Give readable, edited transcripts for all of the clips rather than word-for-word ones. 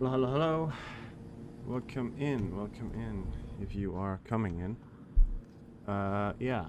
Hello, hello, hello. Welcome in, if you are coming in. Yeah.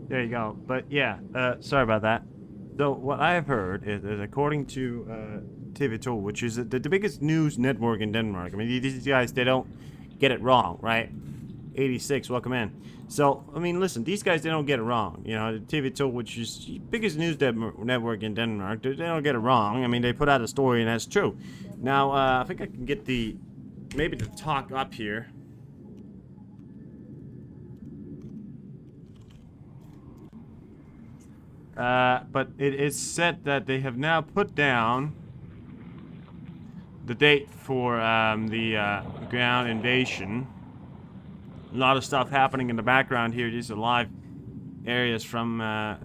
There you go. But yeah, sorry about that. So what I have heard is according to TV2, which is the biggest news network in Denmark. I mean, these guys, they don't get it wrong, right? 86, welcome in. So, I mean, listen, these guys, they don't get it wrong. You know, TV2, which is the biggest news network in Denmark, they don't get it wrong. I mean, they put out a story, and that's true. Now, I think I can get maybe the talk up here. But it is said that they have now put down the date for the ground invasion. A lot of stuff happening in the background here. These are live areas from that,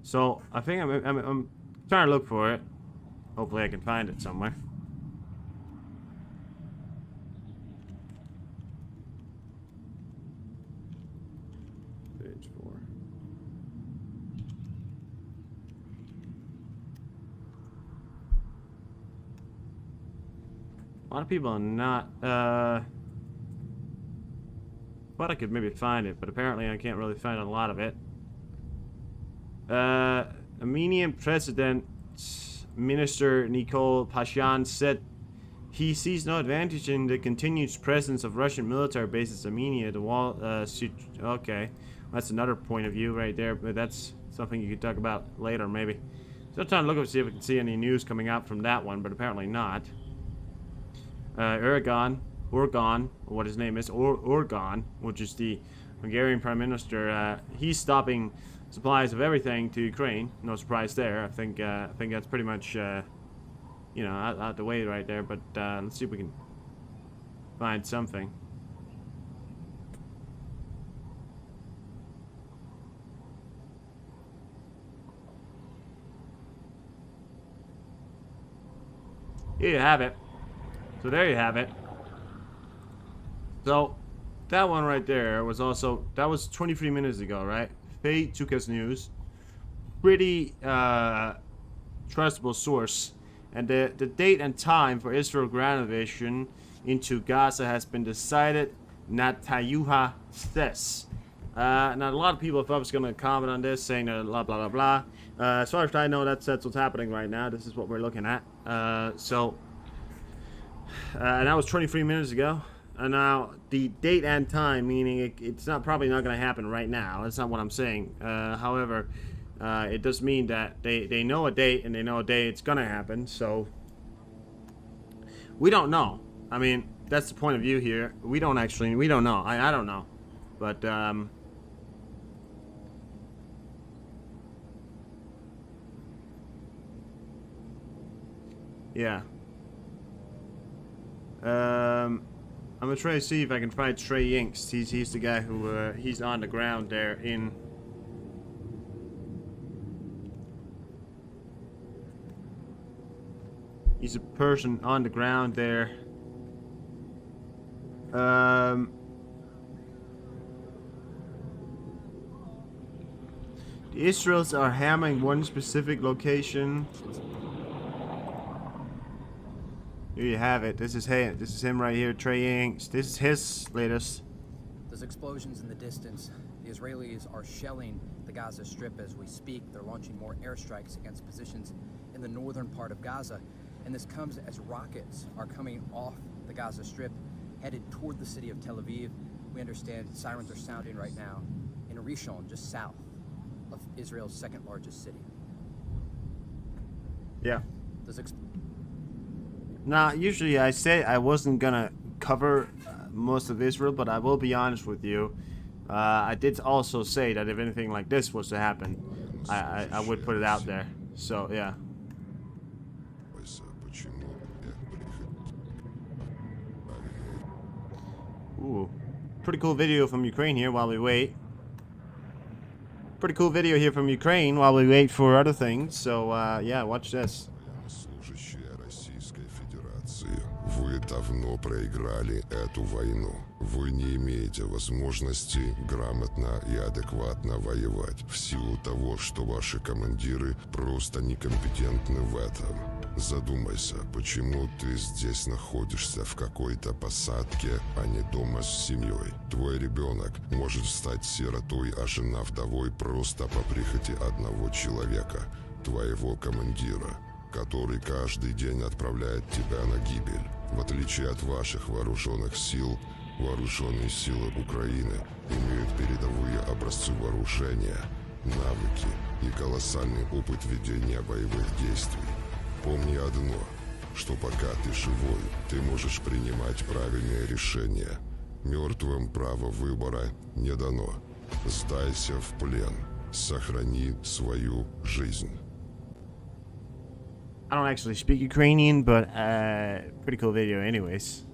so I think I'm trying to look for it. Hopefully, I can find it somewhere. A lot of people are not, but I could maybe find it, but apparently I can't really find a lot of it. Armenian President Minister Nikol Pashinyan said he sees no advantage in the continued presence of Russian military bases in Armenia. The wall, okay, that's another point of view right there, but that's something you could talk about later, maybe. So I'm trying to look up to see if we can see any news coming out from that one, but apparently not. Erdogan, what his name is, Organ, which is the Hungarian Prime Minister, he's stopping supplies of everything to Ukraine. No surprise there. I think that's pretty much, you know, out the way right there. But let's see if we can find something. Here you have it. So there you have it. So that one right there was also, that was 23 minutes ago, right? Faye took us news. Pretty trustable source. And the date and time for Israel ground invasion into Gaza has been decided, Netanyahu says. Now a lot of people thought I was going to comment on this, saying blah blah blah blah. As far as I know, that's what's happening right now. This is what we're looking at. And that was 23 minutes ago. And now the date and time, meaning it's probably not going to happen right now. That's not what I'm saying. However, it does mean that they know a date, and they know a day it's going to happen. So we don't know. I mean, that's the point of view here. We don't know. I don't know. But yeah. I'm gonna try to see if I can find Trey Inks. He's the guy who he's on the ground there in. He's a person on the ground there. The Israelis are hammering one specific location. Here you have it. This is him right here, Trey Inks. This is his latest. There's explosions in the distance. The Israelis are shelling the Gaza Strip as we speak. They're launching more airstrikes against positions in the northern part of Gaza. And this comes as rockets are coming off the Gaza Strip, headed toward the city of Tel Aviv. We understand sirens are sounding right now in Rishon, just south of Israel's second largest city. Yeah. Now, usually I said I wasn't gonna cover most of Israel, but I will be honest with you. I did also say that if anything like this was to happen, I would put it out there. So, yeah. Ooh. Pretty cool video from Ukraine here while we wait. Pretty cool video here from Ukraine while we wait for other things. So, yeah, watch this. Вы давно проиграли эту войну. Вы не имеете возможности грамотно и адекватно воевать в силу того, что ваши командиры просто некомпетентны в этом. Задумайся, почему ты здесь находишься в какой-то посадке, а не дома с семьей. Твой ребенок может стать сиротой, а жена вдовой просто по прихоти одного человека, твоего командира, который каждый день отправляет тебя на гибель. В отличие от ваших вооруженных сил, вооруженные силы Украины имеют передовые образцы вооружения, навыки и колоссальный опыт ведения боевых действий. Помни одно, что пока ты живой, ты можешь принимать правильные решения. Мертвым право выбора не дано. Сдайся в плен, сохрани свою жизнь. I don't actually speak Ukrainian, but pretty cool video anyways.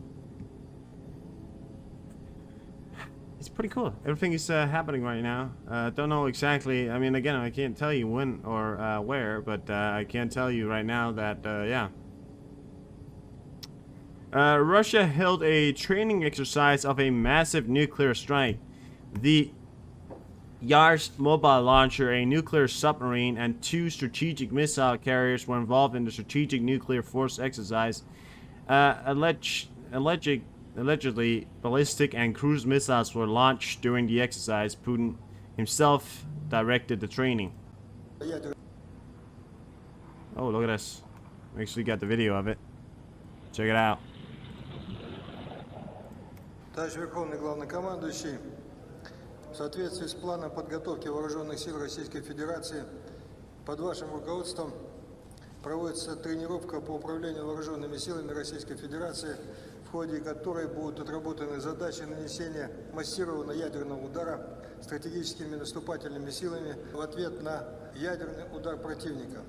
It's pretty cool. Everything is happening right now. Don't know exactly. I mean, again, I can't tell you when or where, but I can tell you right now that, yeah. Russia held a training exercise of a massive nuclear strike. The Yars mobile launcher, a nuclear submarine, and 2 strategic missile carriers were involved in the strategic nuclear force exercise. Allegedly, ballistic and cruise missiles were launched during the exercise. Putin himself directed the training. Oh, look at this. We actually got the video of it. Check it out. Товарищ Верховный Главнокомандующий, в соответствии с планом подготовки вооруженных сил Российской Федерации, под вашим руководством проводится тренировка по управлению вооруженными силами Российской Федерации, в ходе которой будут отработаны задачи нанесения массированного ядерного удара стратегическими наступательными силами в ответ на ядерный удар противника.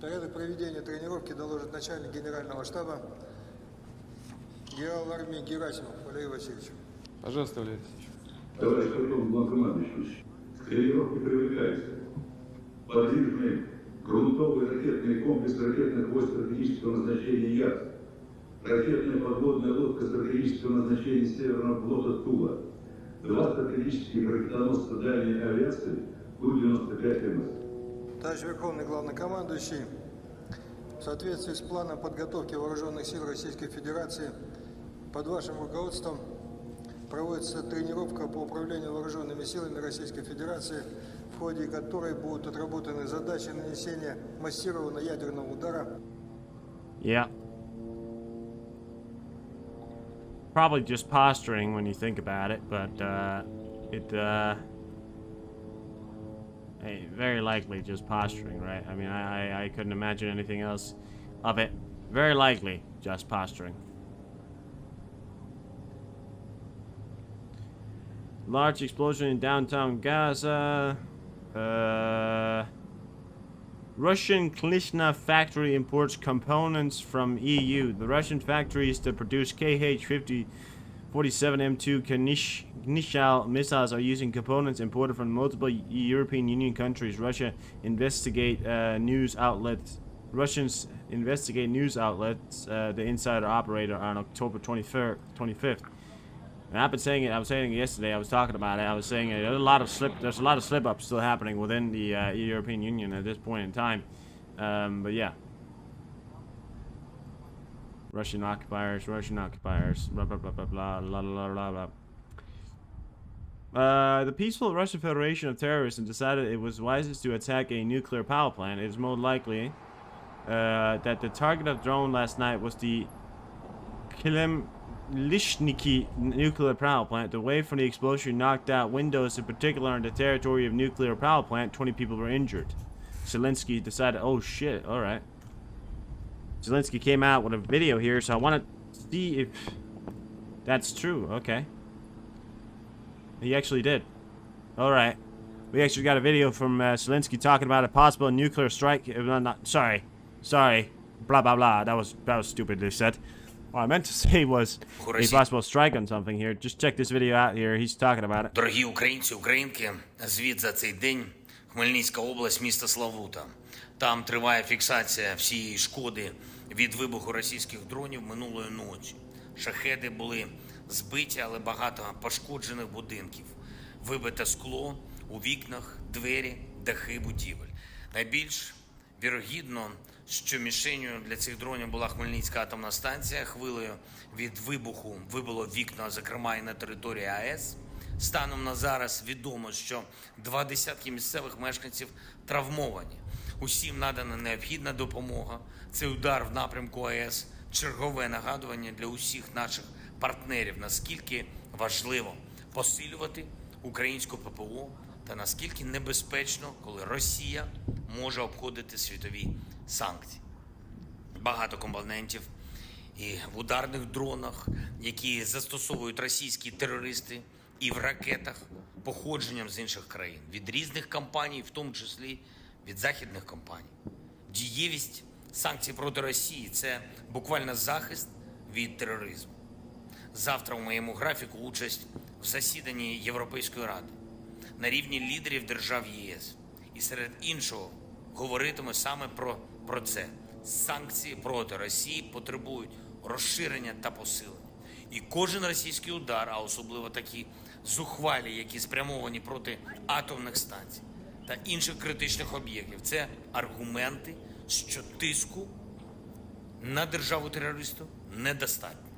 Порядок проведения тренировки доложит начальник Генерального штаба генерал армии Герасимов Валерий Васильевич. Пожалуйста, Валерий Васильевич. Товарищ Верховный Главнокомандующий, к тренировке привлекаются подвижный грунтовый ракетный комплекс ракетных войск стратегического назначения «Ярс», ракетная подводная лодка стратегического назначения Северного флота «Тула», 2 стратегических ракетоносца дальней авиации Ту-95МС. Товарищ Верховный Главнокомандующий, в соответствии с планом подготовки вооруженных сил Российской Федерации, под вашим руководством проводится тренировка по управлению вооруженными силами Российской Федерации, в ходе которой будут отработаны задачи нанесения массированного ядерного удара. Yeah. Probably just posturing when you think about it, but hey, very likely just posturing, right? I mean, I couldn't imagine anything else of it. Very likely just posturing. Large explosion in downtown Gaza. Russian Klishna factory imports components from EU. The Russian factories that produce KH-47M2 Knishal missiles are using components imported from multiple European Union countries. Russians investigate news outlets. The insider operator on October 25th. And I've been saying it. I was saying it yesterday. I was talking about it. I was saying there's a lot of slip-ups still happening within the European Union at this point in time. But yeah, Russian occupiers. Blah blah blah blah blah blah blah blah. The peaceful Russian Federation of Terrorists decided it was wisest to attack a nuclear power plant. It is more likely that the target of drone last night was the Lishniki nuclear power plant. The wave from the explosion knocked out windows, in particular in the territory of nuclear power plant. 20 people were injured. Zelensky decided, oh shit, alright. Zelensky came out with a video here, so I want to see if That's true. Okay. He actually did. All right. We actually got a video from Zelensky talking about a possible nuclear strike. Sorry. Blah blah blah. That was stupidly said. What I meant to say was a possible strike on something here. Just check this video out here. He's talking about it. Дорогі українці, українки, звіт за цей день. Хмельницька область, місто Славута. Там триває фіксація всієї шкоди від вибуху російських дронів минулої ночі. Шахеди були збиті, але багато пошкоджених будинків. Вибите скло у вікнах, двері, дахи будівель. Найбільш вірогідно, що мішенью для цих дронів була Хмельницька атомна станція. Хвилею від вибуху вибило вікна, зокрема і на території АЕС. Станом на зараз відомо, що 20 місцевих мешканців травмовані. Усім надана необхідна допомога. Цей удар в напрямку АЕС – чергове нагадування для усіх наших партнерів, наскільки важливо посилювати українську ППО та наскільки небезпечно, коли Росія може обходити світові санкції. Багато компонентів і в ударних дронах, які застосовують російські терористи, і в ракетах походженням з інших країн, від різних компаній, в тому числі від західних компаній. Дієвість санкцій проти Росії – це буквально захист від тероризму. Завтра у моєму графіку участь в засіданні Європейської ради на рівні лідерів держав ЄС. І серед іншого говоритиме саме про це. Санкції проти Росії потребують розширення та посилення. І кожен російський удар, а особливо такі зухвалі, які спрямовані проти атомних станцій та інших критичних об'єктів, це аргументи, що тиску на державу-терористу недостатньо.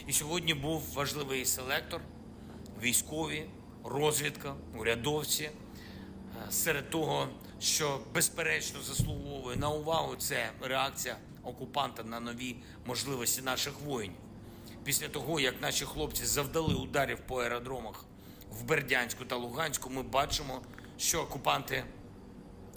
І сьогодні був важливий селектор, військові, розвідка, урядовці. Серед того, що безперечно заслуговує на увагу, це реакція окупанта на нові можливості наших воїнів. Після того, як наші хлопці завдали ударів по аеродромах в Бердянську та Луганську, ми бачимо, що окупанти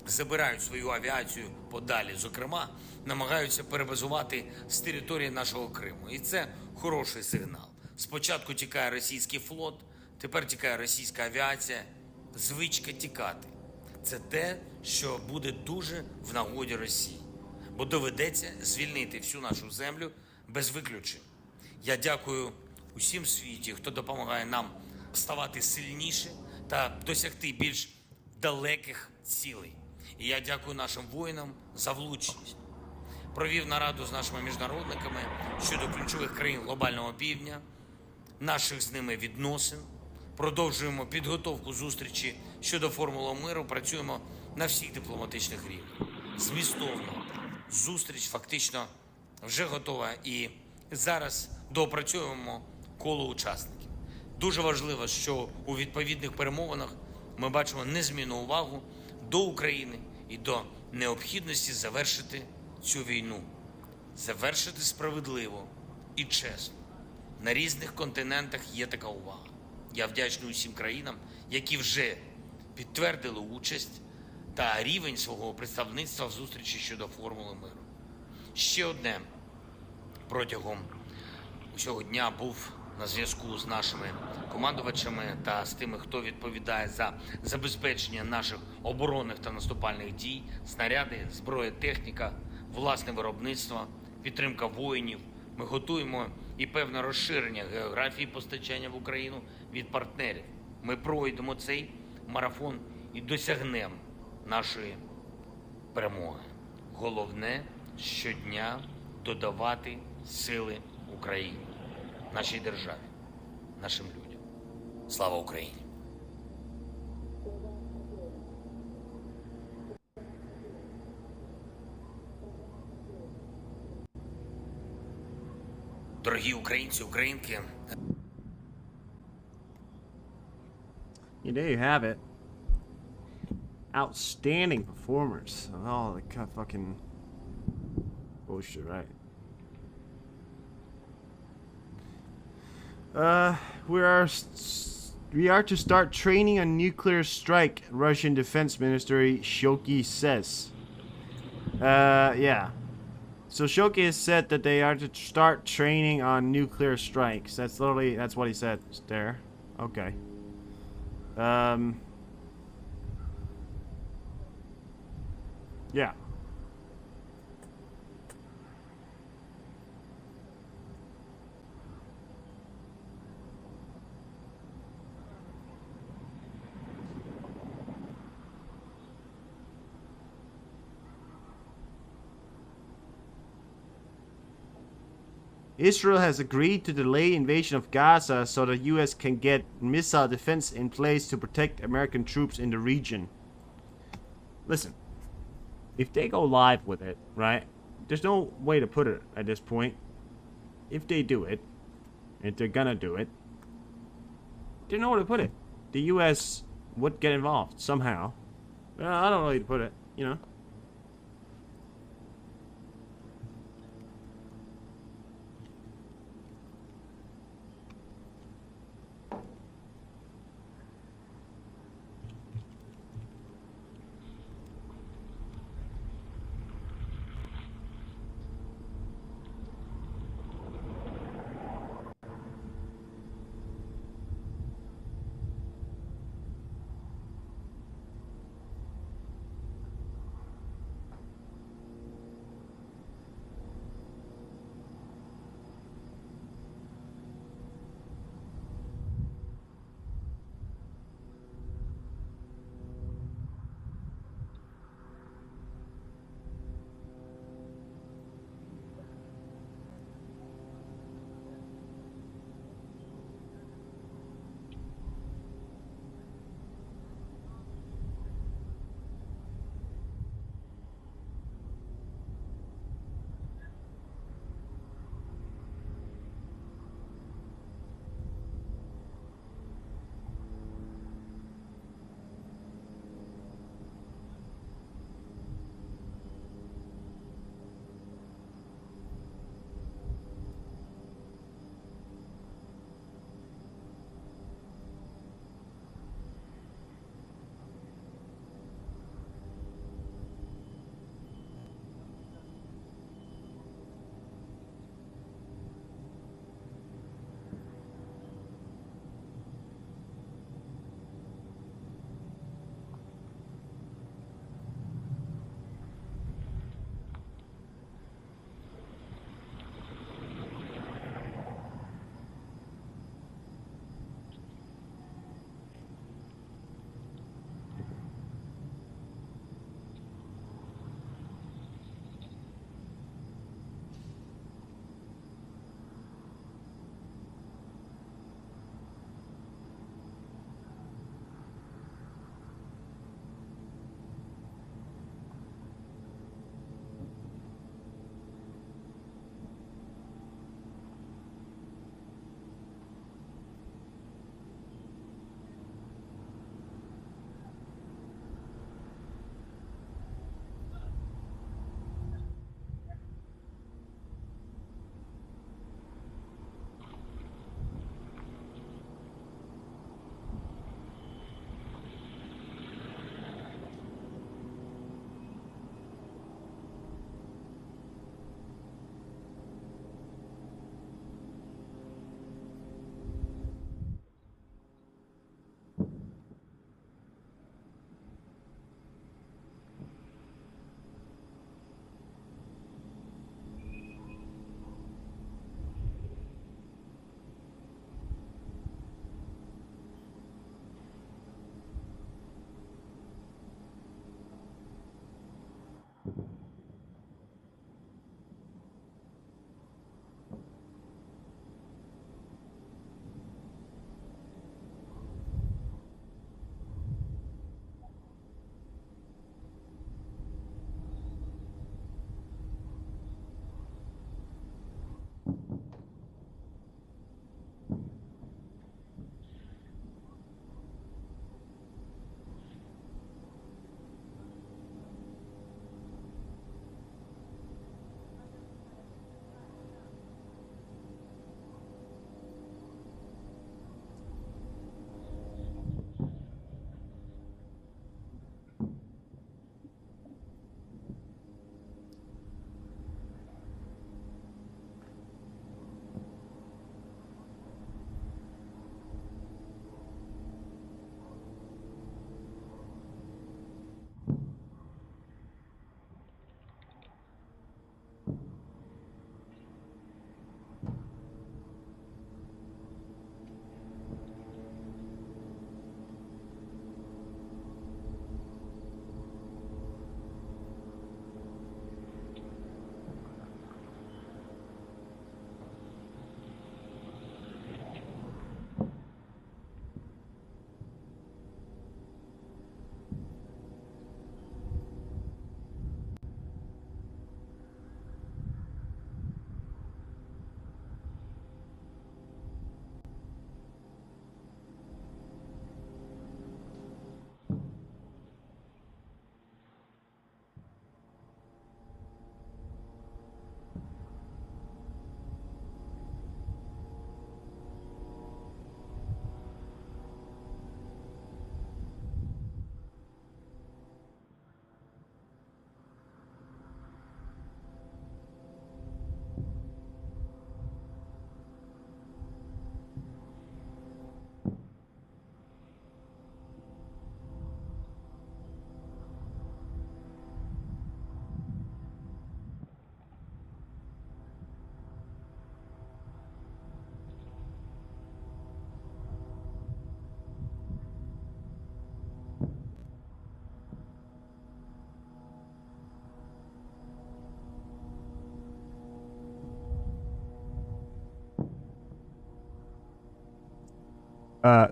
забирають свою авіацію подалі. Зокрема, намагаються перебазувати з території нашого Криму. І це хороший сигнал. Спочатку тікає російський флот, тепер тікає російська авіація. Звичка тікати. Це те, що буде дуже в нагоді Росії. Бо доведеться звільнити всю нашу землю без виключень. Я дякую усім в світі, хто допомагає нам ставати сильніше та досягти більш далеких цілей. І я дякую нашим воїнам за влучність. Провів нараду з нашими міжнародниками щодо ключових країн глобального півдня, наших з ними відносин. Продовжуємо підготовку зустрічі щодо формули миру, працюємо на всіх дипломатичних рівнях. Змістовно зустріч фактично вже готова і зараз доопрацьовуємо коло учасників. Дуже важливо, що у відповідних перемовинах ми бачимо незмінну увагу до України і до необхідності завершити цю війну. Завершити справедливо і чесно. На різних континентах є така увага. Я вдячний усім країнам, які вже підтвердили участь та рівень свого представництва в зустрічі щодо формули миру. Ще одне. Протягом усього дня був на зв'язку з нашими командувачами та з тими, хто відповідає за забезпечення наших оборонних та наступальних дій, снаряди, зброя, техніка, власне виробництво, підтримка воїнів. Ми готуємо і певне розширення географії постачання в Україну від партнерів. Ми пройдемо цей марафон і досягнемо нашої перемоги. Головне – щодня додавати сили Україні, нашій державі, нашим людям. Слава Україні! Дорогі українці, українки. Yeah, there you have it. Outstanding performers. Oh, the fucking bullshit, right? We are to start training on nuclear strike, Russian Defense Ministry Shoki says. Yeah. So Shoki has said that they are to start training on nuclear strikes. That's literally, that's what he said there. Okay. Yeah. Israel has agreed to delay invasion of Gaza so the US can get missile defense in place to protect American troops in the region. Listen, if they go live with it, right? There's no way to put it at this point. If they do it, if they're gonna do it, there's nowhere to put it. The US would get involved somehow. I don't know how to put it, you know?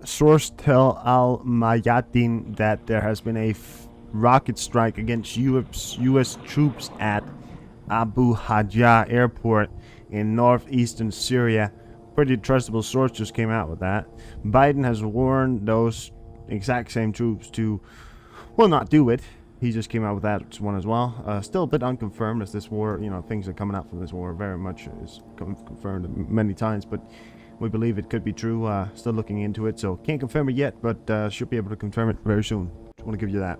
Source tell Al Mayadin that there has been a rocket strike against U.S. troops at Abu Hajjah airport in northeastern Syria. Pretty trustable source just came out with that. Biden has warned those exact same troops to, well, not do it. He just came out with that one as well. Still a bit unconfirmed, as this war, things are coming out from this war very much is confirmed many times, but we believe it could be true. Still looking into it, so can't confirm it yet, but should be able to confirm it very soon. Just want to give you that.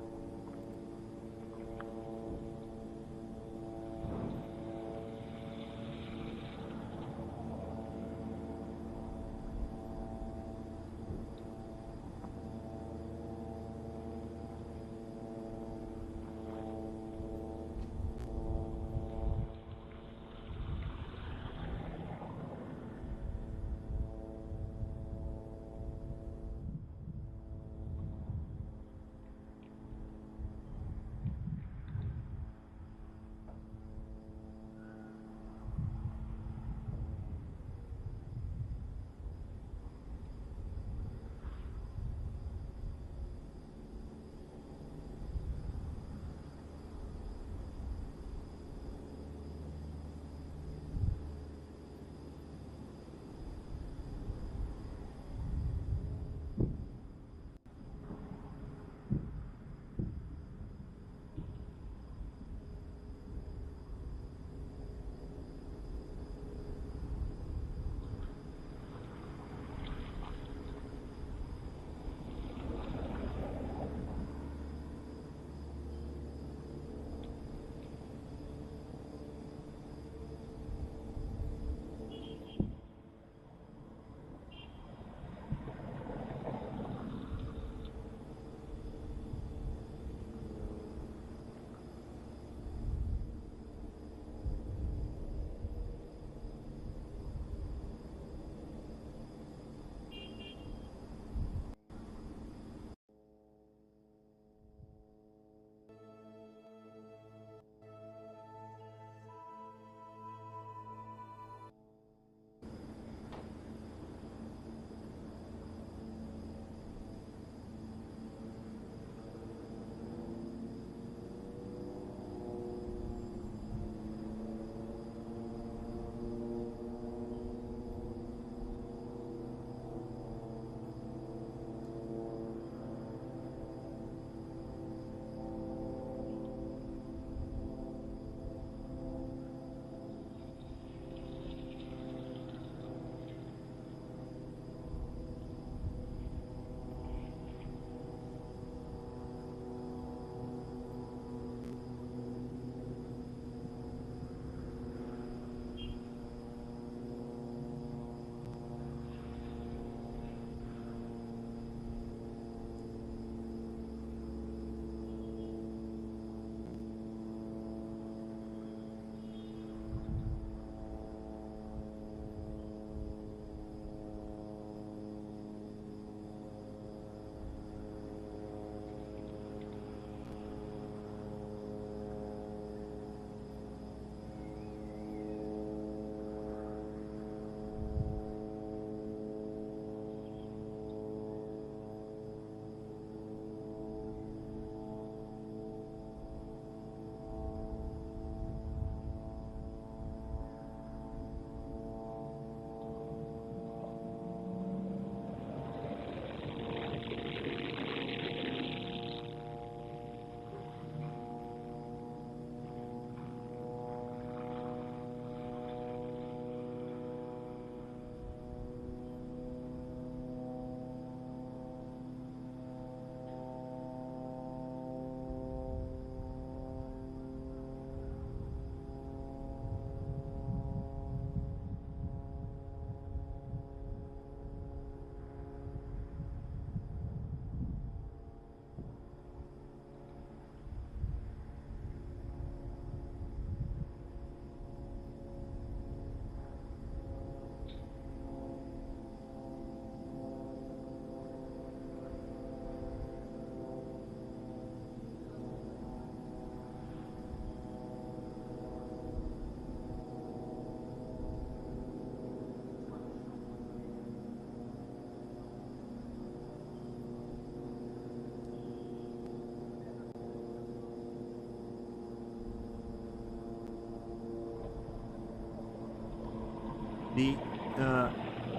The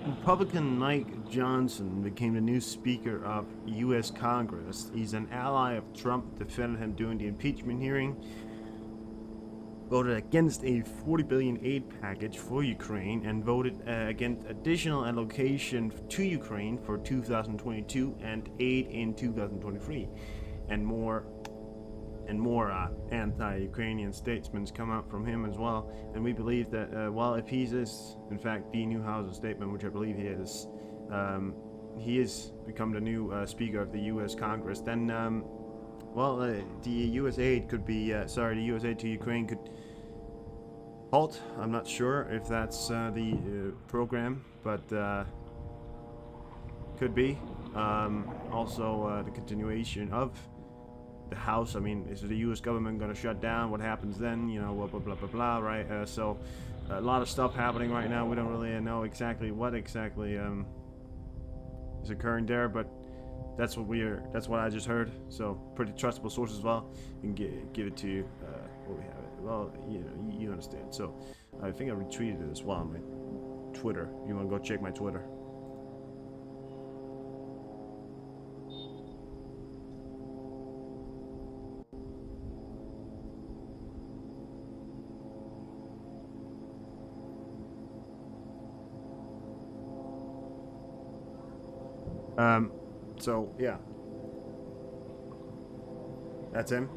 Republican Mike Johnson became the new Speaker of U.S. Congress. He's an ally of Trump, defended him during the impeachment hearing, voted against a $40 billion aid package for Ukraine, and voted against additional allocation to Ukraine for 2022 and aid in 2023, and more anti-Ukrainian statements come out from him as well. And we believe that, well, if he is in fact the new House of Statement, which I believe he is become the new Speaker of the U.S. Congress, then well, the U.S. aid could be the U.S. aid to Ukraine could halt. I'm not sure if that's the program, but could be. Also, the continuation of the House. I mean, is the U.S. government going to shut down? What happens then? You know, blah blah blah blah, right? So, a lot of stuff happening right now. We don't really know exactly what is occurring there, but that's what I just heard. So, pretty trustable source as well. And give it to you what we have. Well, you know, you understand. So, I think I retweeted it as well on my Twitter. You want to go check my Twitter? So yeah, that's him.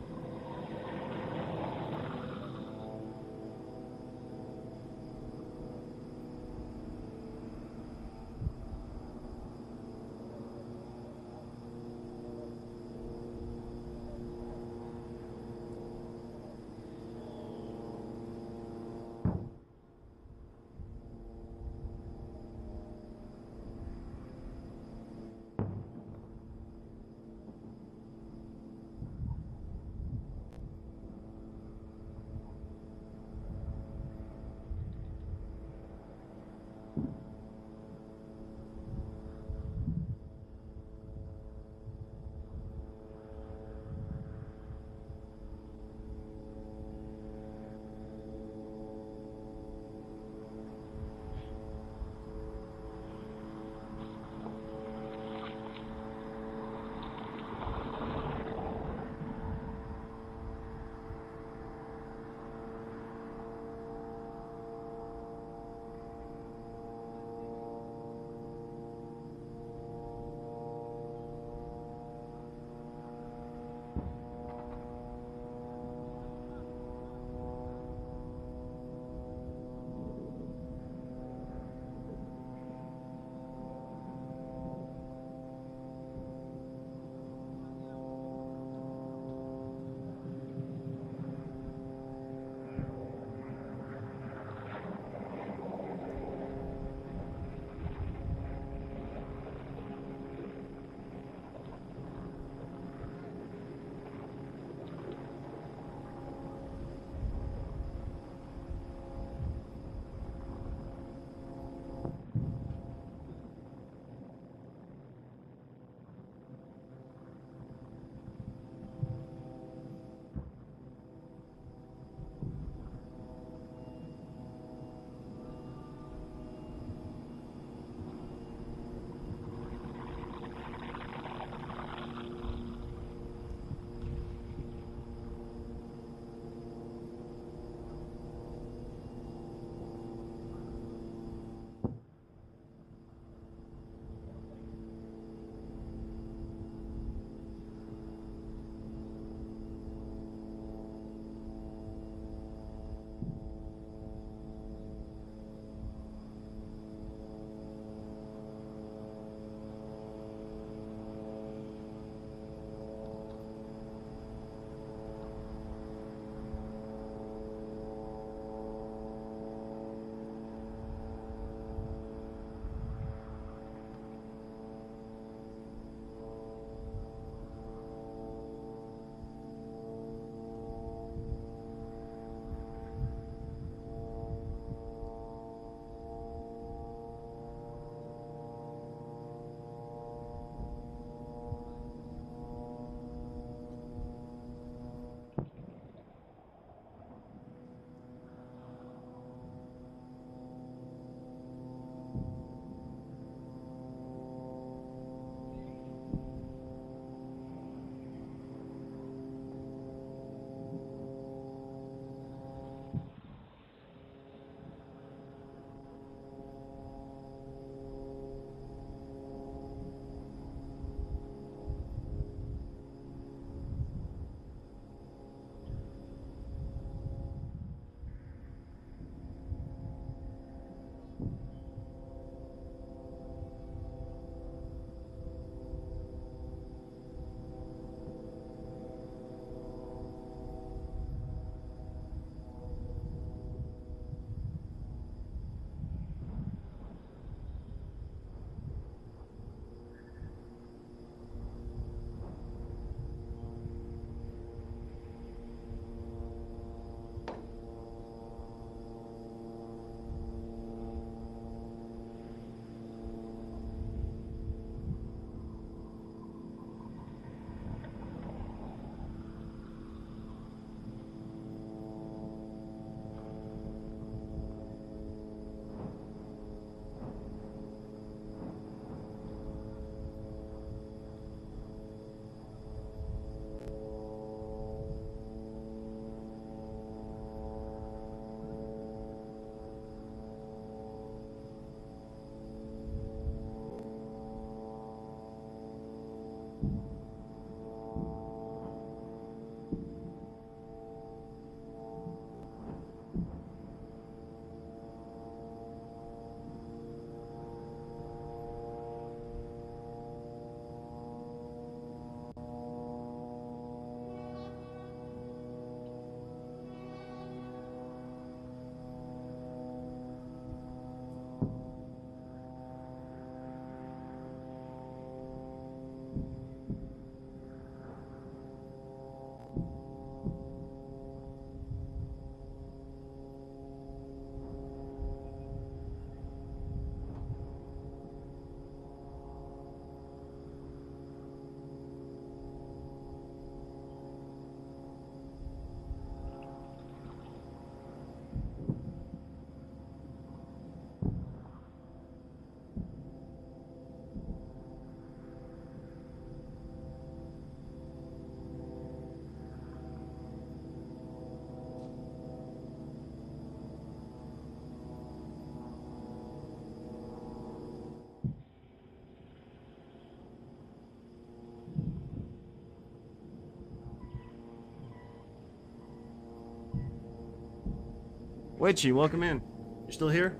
Witchy, welcome in. You still here?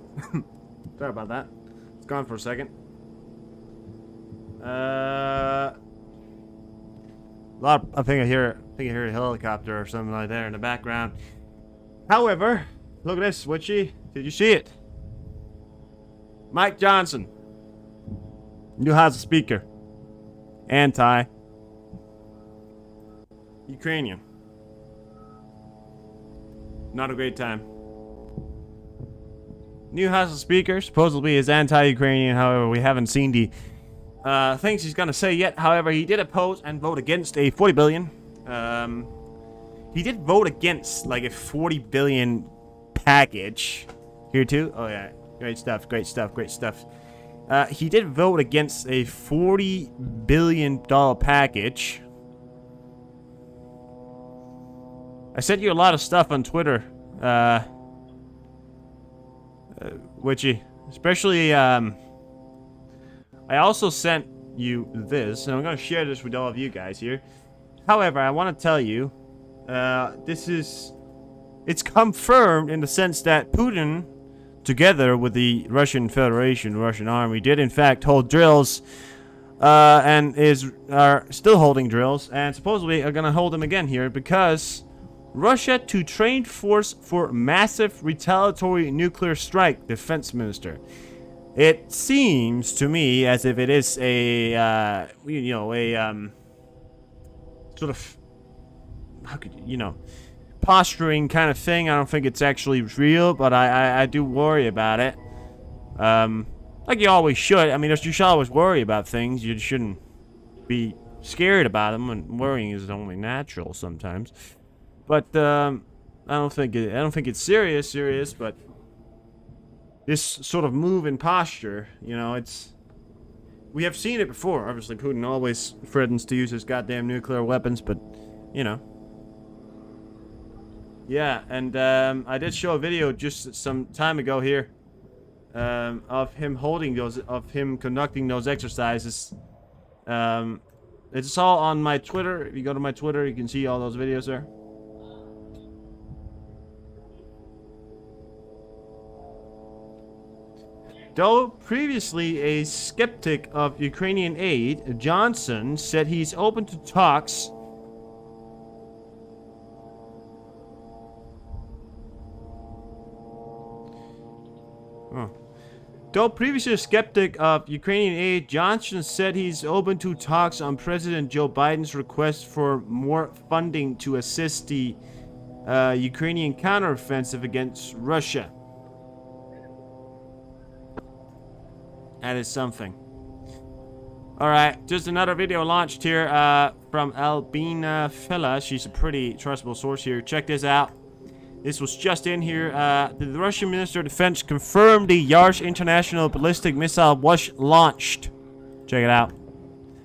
Sorry about that. It's gone for a second. I think I hear a helicopter or something like that in the background. However, look at this, Witchy. Did you see it? Mike Johnson, new House Speaker, anti-Ukrainian. Not a great time. New House of Speaker supposedly is anti-Ukrainian. However, we haven't seen the things he's gonna say yet. However, he did oppose and vote against a 40 billion. He did vote against like a 40 billion package here too. Oh yeah, great stuff, great stuff, great stuff. He did vote against a $40 billion package. I sent you a lot of stuff on Twitter. Witchy, especially I also sent you this, and I'm gonna share this with all of you guys here. However, I want to tell you, it's confirmed in the sense that Putin, together with the Russian Federation, Russian army, did in fact hold drills, and are still holding drills, and supposedly are gonna hold them again here because Russia to train force for massive retaliatory nuclear strike, defense minister. It seems to me as if it is a, sort of, how could you, posturing kind of thing. I don't think it's actually real, but I do worry about it. Like you always should. I mean, you should always worry about things. You shouldn't be scared about them, and worrying is only natural sometimes. But I don't think it's serious, but this sort of move in posture, we have seen it before. Obviously, Putin always threatens to use his goddamn nuclear weapons, but yeah. And I did show a video just some time ago here of him conducting those exercises. It's all on my Twitter. If you go to my Twitter, you can see all those videos there. Though previously a skeptic of Ukrainian aid, Johnson said he's open to talks Though previously a skeptic of Ukrainian aid, Johnson said he's open to talks on President Joe Biden's request for more funding to assist the Ukrainian counteroffensive against Russia. That is something. Alright, just another video launched here from Albina Fella. She's a pretty trustable source here. Check this out. This was just in here. The Russian Minister of Defense confirmed the Yars International Ballistic Missile was launched. Check it out.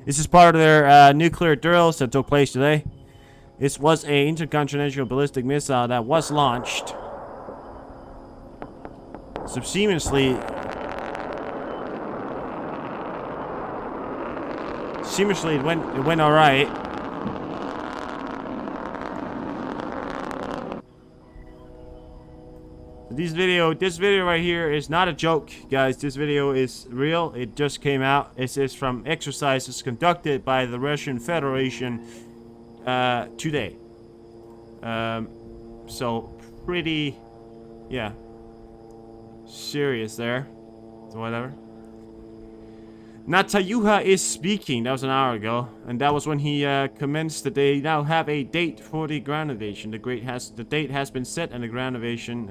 This is part of their nuclear drills that took place today. This was an intercontinental ballistic missile that was launched. seemingly it went all right. This video right here is not a joke, guys. This video is real. It just came out. It is from exercises conducted by the Russian Federation today. So pretty, yeah, serious there. So whatever. Natayuha is speaking. That was an hour ago, and that was when he commenced that they now have a date for the ground invasion. The date has been set, and the ground invasion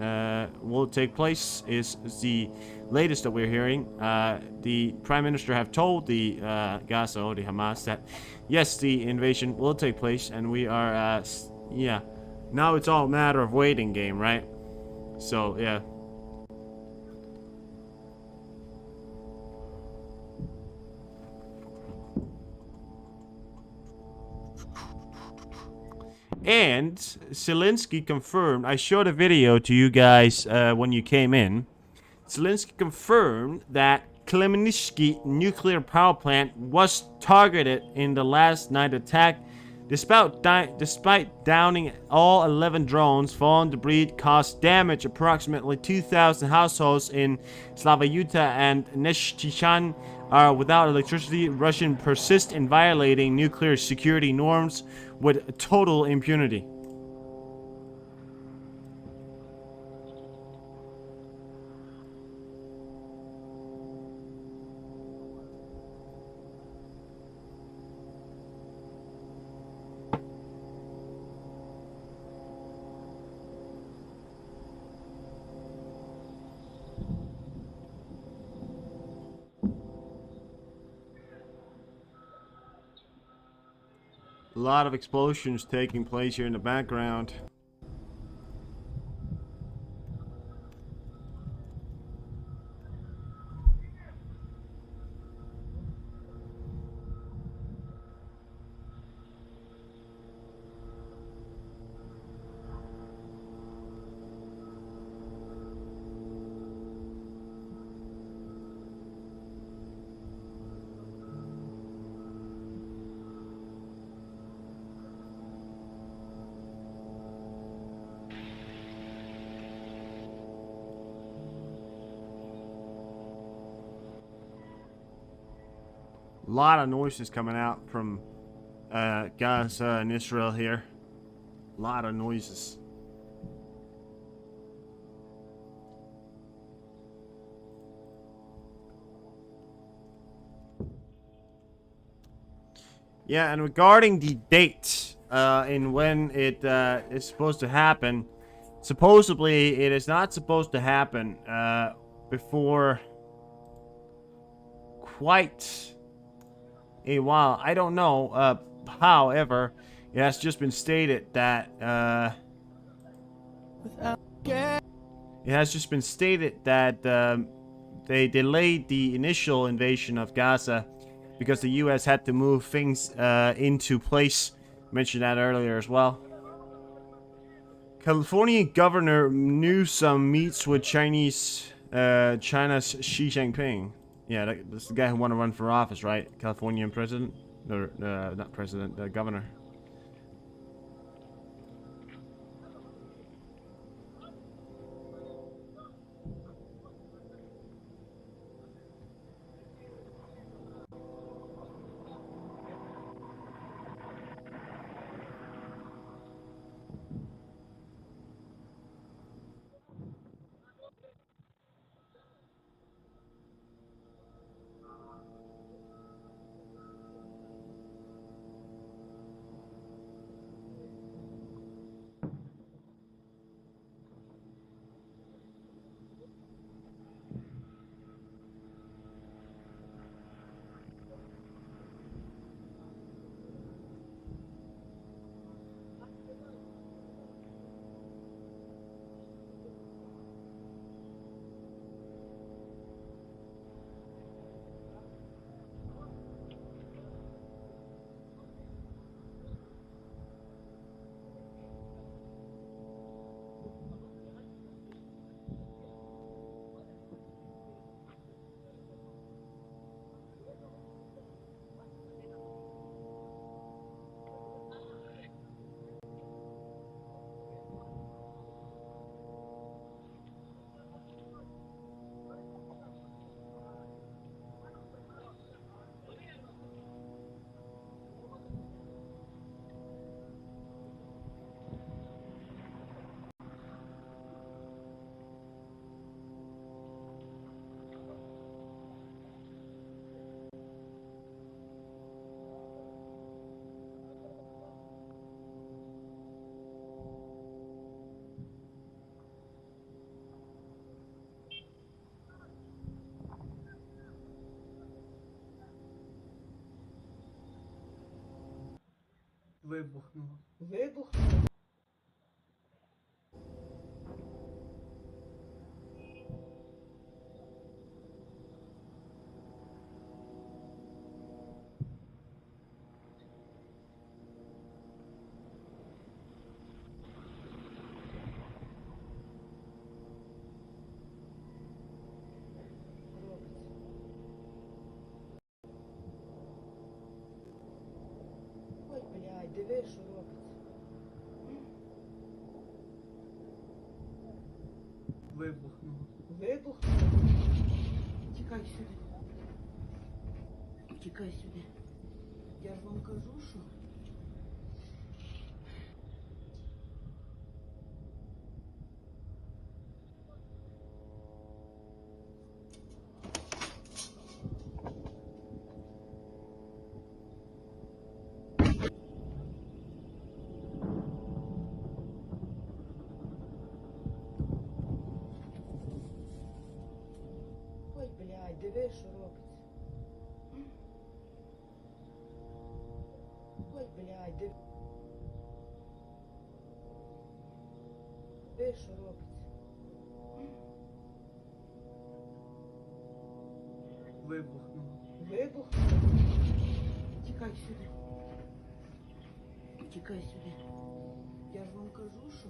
will take place. Is the latest that we're hearing. The Prime Minister have told the Gaza or the Hamas that yes, the invasion will take place, and we are yeah. Now it's all a matter of waiting game, right? So yeah. And Zelensky confirmed, I showed a video to you guys when you came in. Zelensky confirmed that Khmelnytskyi nuclear power plant was targeted in the last night attack. Despite downing all 11 drones, fallen debris caused damage. Approximately 2,000 households in Slavayuta and Neshtishan are without electricity. Russian persist in violating nuclear security norms with total impunity. A lot of explosions taking place here in the background. A lot of noises coming out from Gaza and Israel here. A lot of noises. Yeah, and regarding the date and when it is supposed to happen, supposedly it is not supposed to happen before quite a while. I don't know. However, it has just been stated that they delayed the initial invasion of Gaza because the U.S. had to move things into place. Mentioned that earlier as well. California Governor Newsom meets with China's Xi Jinping. Yeah, that's the guy who want to run for office, right? Californian president? Or, not president, governor. Вибухнуло. Вибухнуло. Робиться. Ой, блядь, диви, що робиться. Вибухнуло. Вибухнуло. Тікай сюди. Тікай сюди. Я ж вам кажу, що... Ой, блядь, диви, що робиться. Ой, блядь, диви, що робиться. Вибухнуло. Вибухнуло. Тікай сюди. Тікай сюди. Я ж вам кажу, що...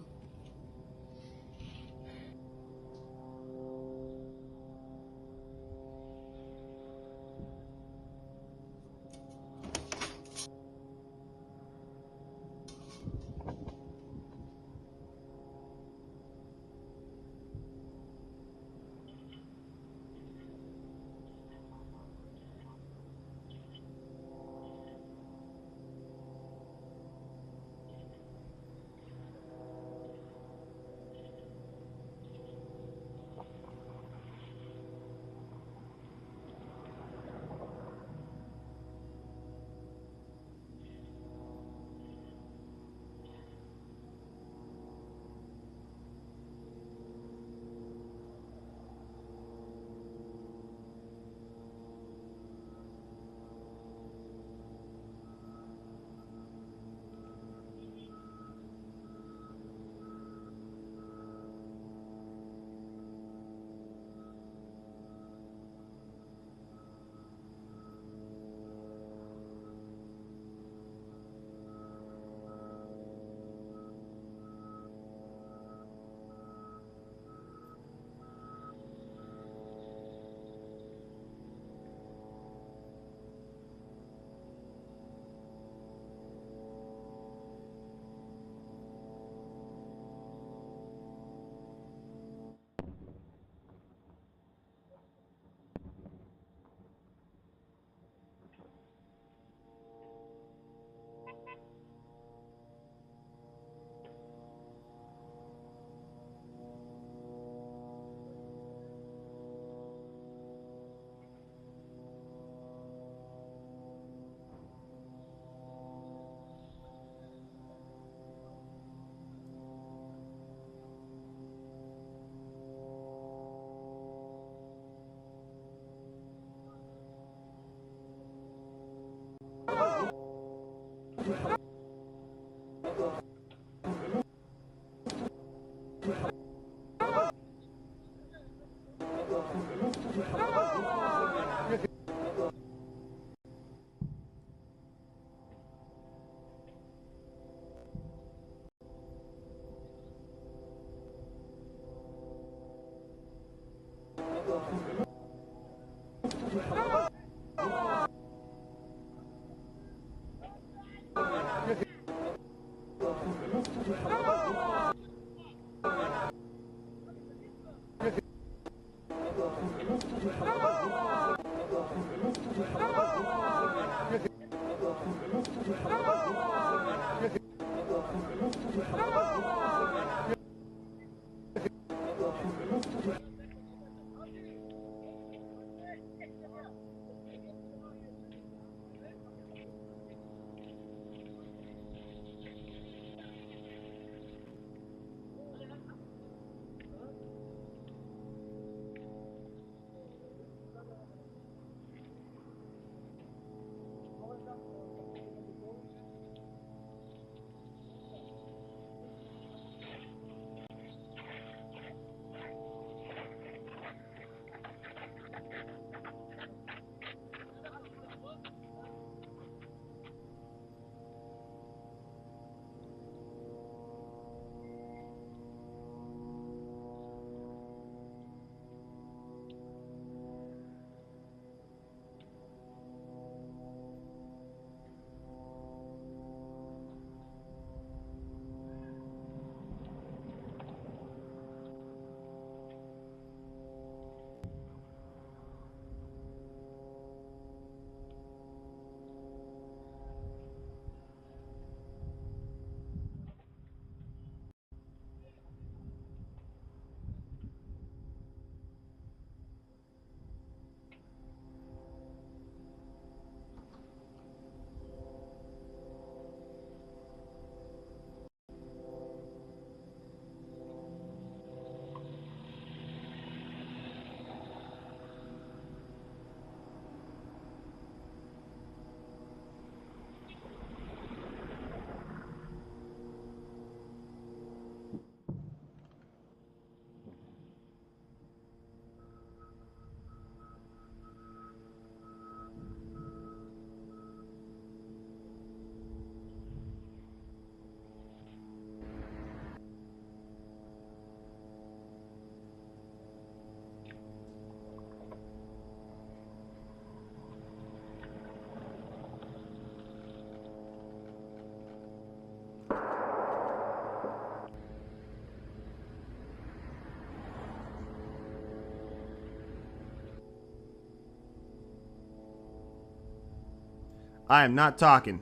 I am not talking.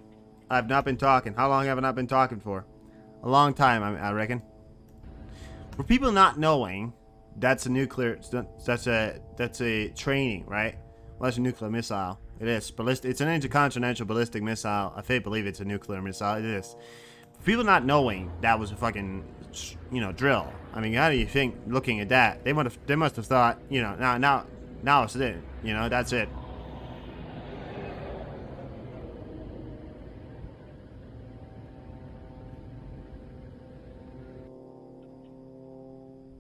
I've not been talking. How long have I not been talking for? A long time, I reckon. For people not knowing, that's a nuclear. That's a training, right? Well, that's a nuclear missile. It is ballistic. It's an intercontinental ballistic missile. I believe it's a nuclear missile. It is. For people not knowing, that was a fucking, drill. I mean, how do you think? Looking at that, they must have thought, now it's it. That's it.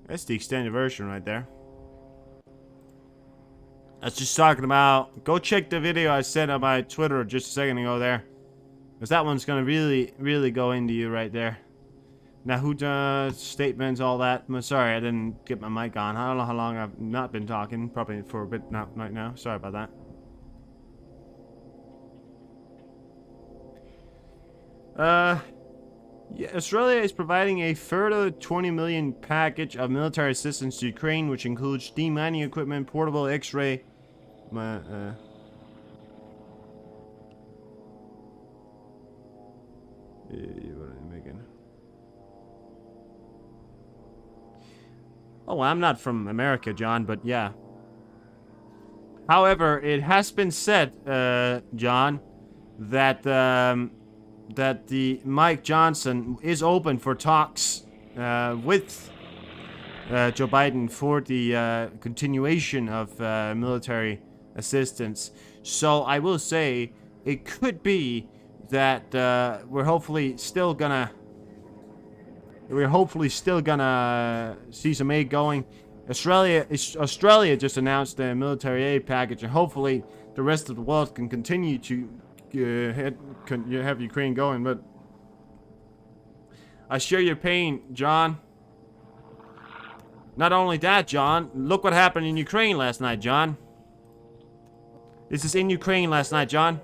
That's the extended version right there. I was just talking about. Go check the video I sent on my Twitter just a second ago there. Because that one's going to really, really go into you right there. Now, who does statements, all that? I'm sorry, I didn't get my mic on. I don't know how long I've not been talking. Probably for a bit not right now. Sorry about that. Yeah, Australia is providing a further 20 million package of military assistance to Ukraine, which includes demining equipment, portable X-ray. What are they making? Oh, I'm not from America, John, but yeah. However, it has been said, John, that that the Mike Johnson is open for talks with Joe Biden for the continuation of military assistance. So I will say it could be that we're hopefully still gonna see some aid going. Australia just announced a military aid package, and hopefully the rest of the world can continue to have Ukraine going. But I share your pain, John. Not only that, John, look what happened in Ukraine last night, John. This is in Ukraine last night, John.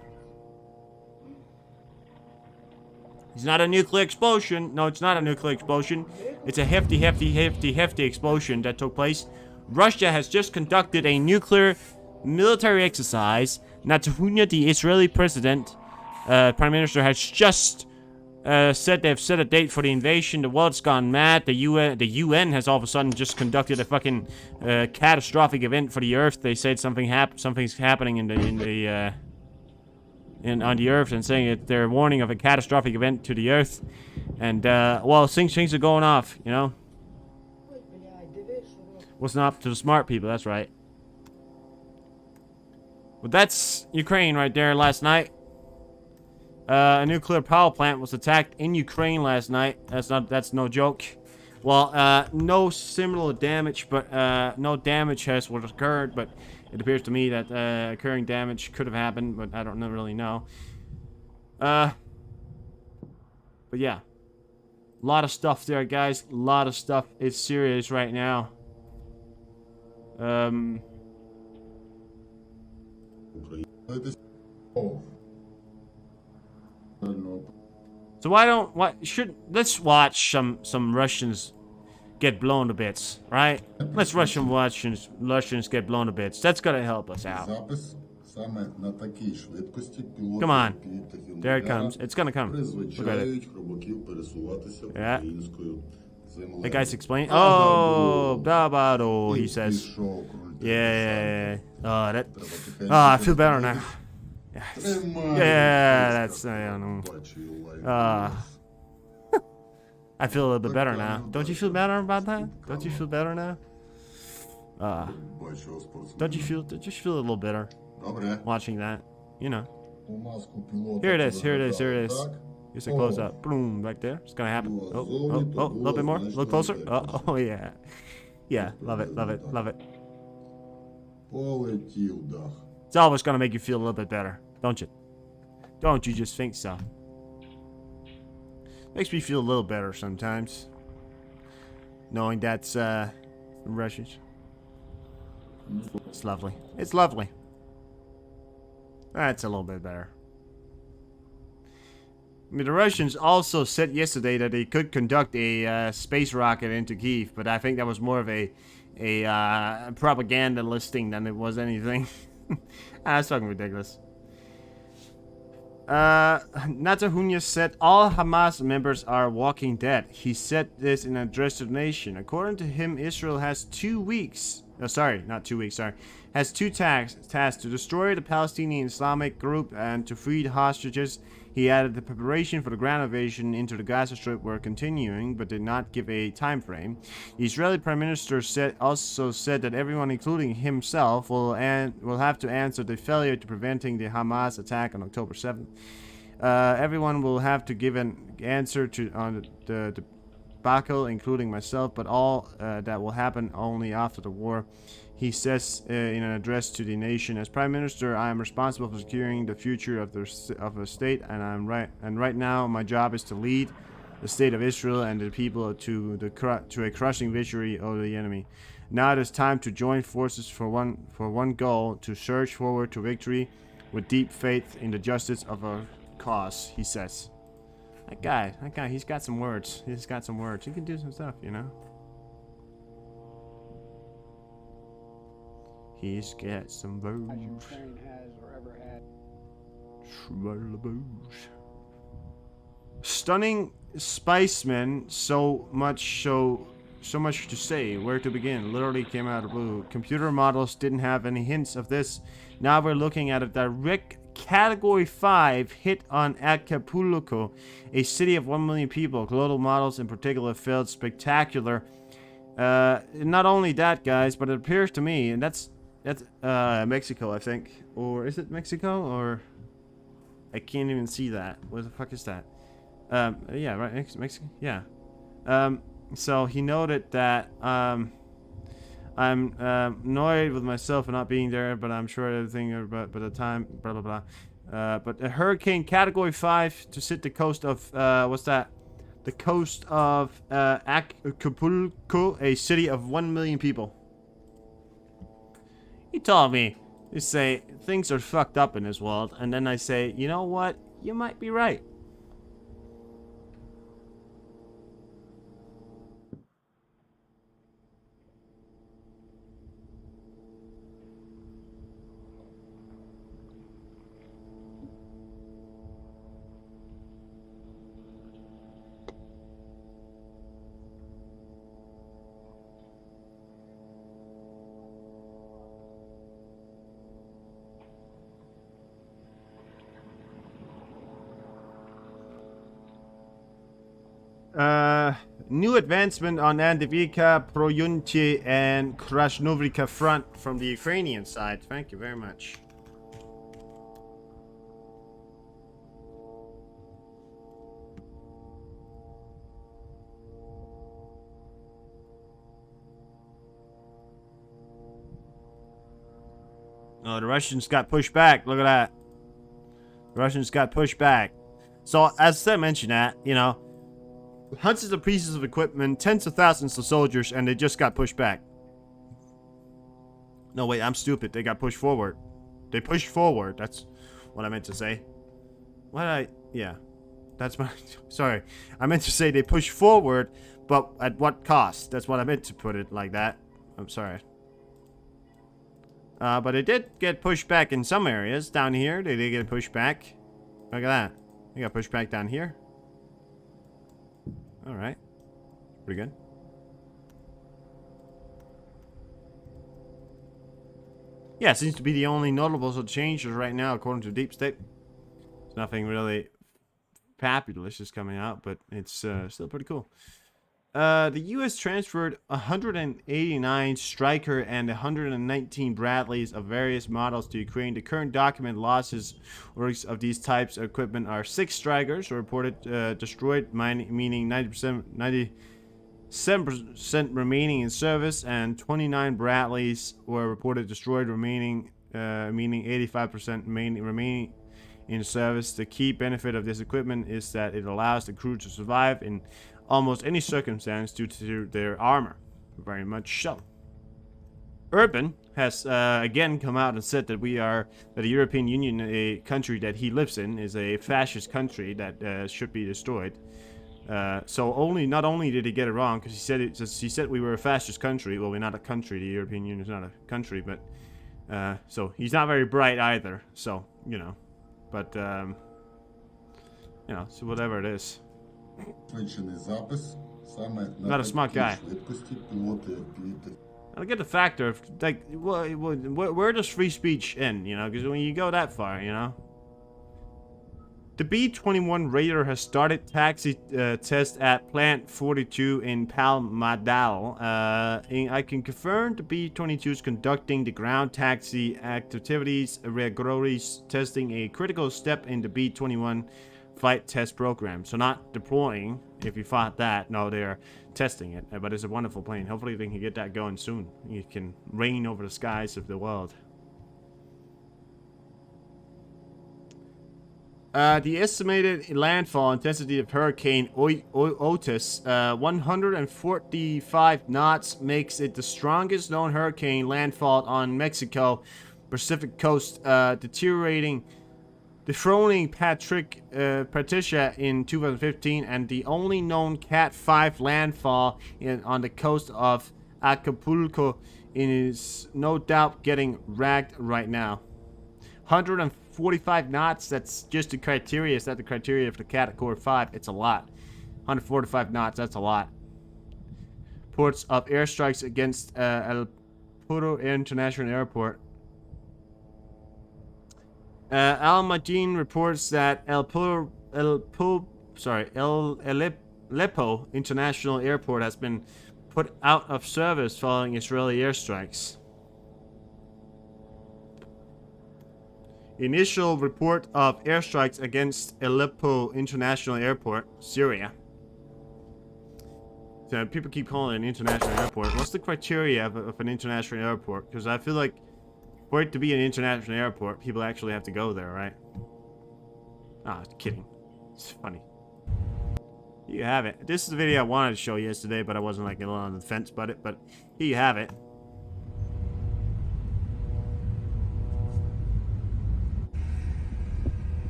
It's not a nuclear explosion. No, it's not a nuclear explosion. It's a hefty explosion that took place. Russia has just conducted a nuclear military exercise. Netanyahu, the Israeli president, prime minister, has just said they've set a date for the invasion. The world's gone mad. The UN has all of a sudden just conducted a fucking catastrophic event for the Earth. They said something's happening on the Earth, and saying that they're warning of a catastrophic event to the Earth. And well, things are going off, you know. Wasn't up to the smart people. That's right. Well, that's Ukraine right there last night. A nuclear power plant was attacked in Ukraine last night. That's no joke. Well, no similar damage, but no damage has occurred. But it appears to me that occurring damage could have happened, but I don't really know. But yeah, a lot of stuff there, guys. A lot of stuff. It's serious right now. So let's watch some Russians get blown to bits, right? Let's Russians get blown to bits. That's gonna help us out. Come on. There it comes. It's gonna come. Look at it. Yeah. The guy's explaining. Oh, Babado, he says. Yeah. Oh, I feel better now. Yes. Yeah, that's. I don't know. I feel a little bit better now. Don't you feel better about that? Don't you feel better now? Don't you feel a little better watching that? You know. Here it is. Here's a close up. Boom, right there. It's gonna happen. Oh, a little bit more. A little closer. Oh, yeah. Yeah, love it. It's always gonna make you feel a little bit better, don't you? Don't you just think so? Makes me feel a little better sometimes, knowing that's Russians. It's lovely. It's lovely. That's a little bit better. I mean, the Russians also said yesterday that they could conduct a space rocket into Kyiv, but I think that was more of a propaganda listing than it was anything. That's fucking ridiculous. Netanyahu said all Hamas members are walking dead. He said this in an address to the nation. According to him, Israel has 2 weeks. Not 2 weeks. Has two tasks to destroy the Palestinian Islamic group and to free the hostages. He added the preparation for the ground invasion into the Gaza Strip were continuing, but did not give a time frame. The Israeli Prime Minister also said that everyone, including himself, will have to answer the failure to preventing the Hamas attack on October 7th. Everyone will have to give an answer on the debacle, including myself, but all that will happen only after the war. He says in an address to the nation, as Prime Minister, I am responsible for securing the future of the state, and right now my job is to lead the state of Israel and the people to a crushing victory over the enemy. Now it is time to join forces for one goal: to surge forward to victory with deep faith in the justice of our cause. He says. That guy, he's got some words. He can do some stuff, you know. He's got some words. As Ukraine has or ever had. Stunning Spiceman, so much to say. Where to begin? Literally came out of the blue. Computer models didn't have any hints of this. Now we're looking at a direct Category 5 hit on Acapulco, a city of 1 million people. Global models in particular failed spectacular. Not only that, guys, but it appears to me, and that's Mexico, I think. Or is it Mexico? Or I can't even see that. What the fuck is that? Yeah, right, Mexico. Yeah. So he noted that I'm annoyed with myself for not being there, but I'm sure everything. But the time, blah blah blah. But a hurricane category 5 to hit the coast of what's that? The coast of Acapulco, a city of 1 million people. He told me, you say things are fucked up in this world, and then I say, you know what? You might be right. New advancement on Andivika, Proyunti, and Krasnovrika front from the Ukrainian side. Thank you very much. Oh, the Russians got pushed back. Look at that. The Russians got pushed back. So, as I mentioned that, you know, hundreds of pieces of equipment, tens of thousands of soldiers, and they just got pushed back. No, wait, I'm stupid. They got pushed forward. They pushed forward. That's what I meant to say. Yeah. That's my... Sorry. I meant to say they pushed forward, but at what cost? That's what I meant to put it like that. I'm sorry. But they did get pushed back in some areas. Down here, they did get pushed back. Look at that. They got pushed back down here. Alright. Pretty good. Yeah, seems to be the only notable changes right now, according to Deep State. There's nothing really fabulous is coming out, but it's still pretty cool. The U.S. transferred 189 Stryker and 119 Bradleys of various models to Ukraine. The current document losses of these types of equipment are 6 Strykers reported destroyed, meaning 97% remaining in service, and 29 Bradleys were reported destroyed, meaning 85% remaining in service. The key benefit of this equipment is that it allows the crew to survive in almost any circumstance due to their armor. Very much so. Urban has again come out and said that the European Union, a country that he lives in, is a fascist country that should be destroyed. So not only did he get it wrong, because he said we were a fascist country. Well, we're not a country. The European Union is not a country, but so he's not very bright either. So you know, but You know, so whatever it is. Швидшений запис саме Not a smart guy. швидкості пілоти I get the factor of, like, where does free speech end, you know? Because when you go that far, you know? The B-21 Raider has started taxi test at Plant 42 in Palmadal. I can confirm the B-22 is conducting the ground taxi activities, regularly testing a critical step in the B-21 flight test program. So not deploying, if you thought that. No, they're testing it. But it's a wonderful plane. Hopefully they can get that going soon. You can reign over the skies of the world. The estimated landfall intensity of Hurricane Otis, 145 knots, makes it the strongest known hurricane landfall on Mexico Pacific coast, dethroning Patricia in 2015, and the only known Cat 5 landfall on the coast of Acapulco is no doubt getting ragged right now. 145 knots, that's just the criteria. Is that the criteria of the Cat 5? It's a lot. 145 knots, that's a lot. Reports of airstrikes against El Puro International Airport. Al Majin reports that Aleppo International Airport has been put out of service following Israeli airstrikes. Initial report of airstrikes against Aleppo International Airport, Syria. So people keep calling it an international airport. What's the criteria of an international airport? Because I feel like for it to be an international airport, people actually have to go there, right? Ah, kidding. It's funny. Here you have it. This is the video I wanted to show yesterday, but I wasn't like a little on the fence about it. But here you have it.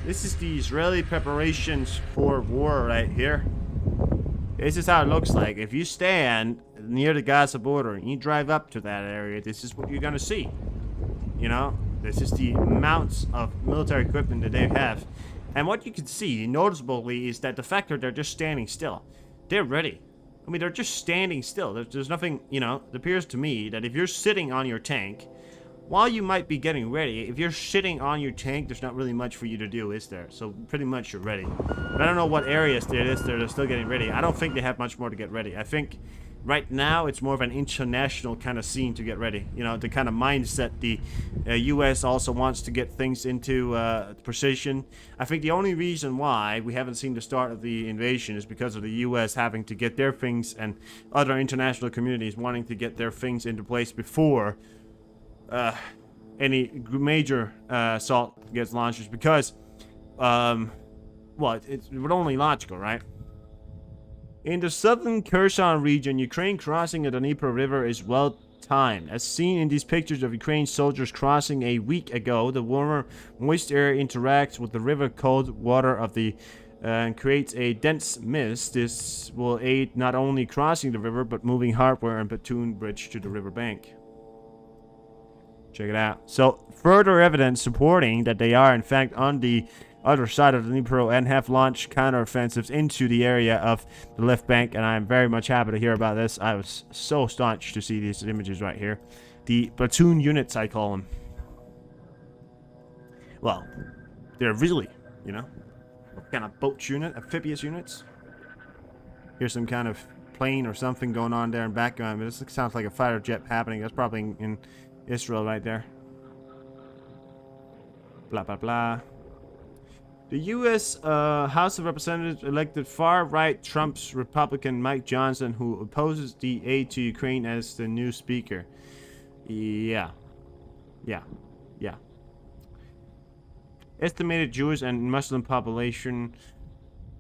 This is the Israeli preparations for war right here. This is how it looks like. If you stand near the Gaza border and you drive up to that area, this is what you're gonna see. You know, this is the amounts of military equipment that they have. And what you can see noticeably is that the fact that they're just standing still. They're ready. I mean, they're just standing still. There's nothing, you know, it appears to me that if you're sitting on your tank, while you might be getting ready, if you're sitting on your tank, there's not really much for you to do, is there? So pretty much you're ready. But I don't know what areas they're still getting ready. I don't think they have much more to get ready. I think right now it's more of an international kind of scene to get ready. You know, the kind of mindset the U.S. also wants to get things into precision. I think the only reason why we haven't seen the start of the invasion is because of the U.S. having to get their things and other international communities wanting to get their things into place before any major assault gets launched, because well, it's only logical, right? In the southern Kherson region, Ukraine crossing the Dnieper River is well timed. As seen in these pictures of Ukraine soldiers crossing a week ago, the warmer, moist air interacts with the river cold water of the and creates a dense mist. This will aid not only crossing the river, but moving hardware and pontoon bridge to the riverbank. Check it out. So, further evidence supporting that they are, in fact, on the other side of the Dnipro and have launched counteroffensives into the area of the left bank, and I'm very much happy to hear about this. I was so staunch to see these images right here. The platoon units, I call them. Well, they're really, you know, kind of boat unit, amphibious units. Here's some kind of plane or something going on there in background, but this sounds like a fighter jet happening. That's probably in Israel right there. Blah, blah, blah. The U.S. House of Representatives elected far-right Trump's Republican Mike Johnson, who opposes the aid to Ukraine, as the new speaker. Yeah. Estimated Jewish and Muslim population.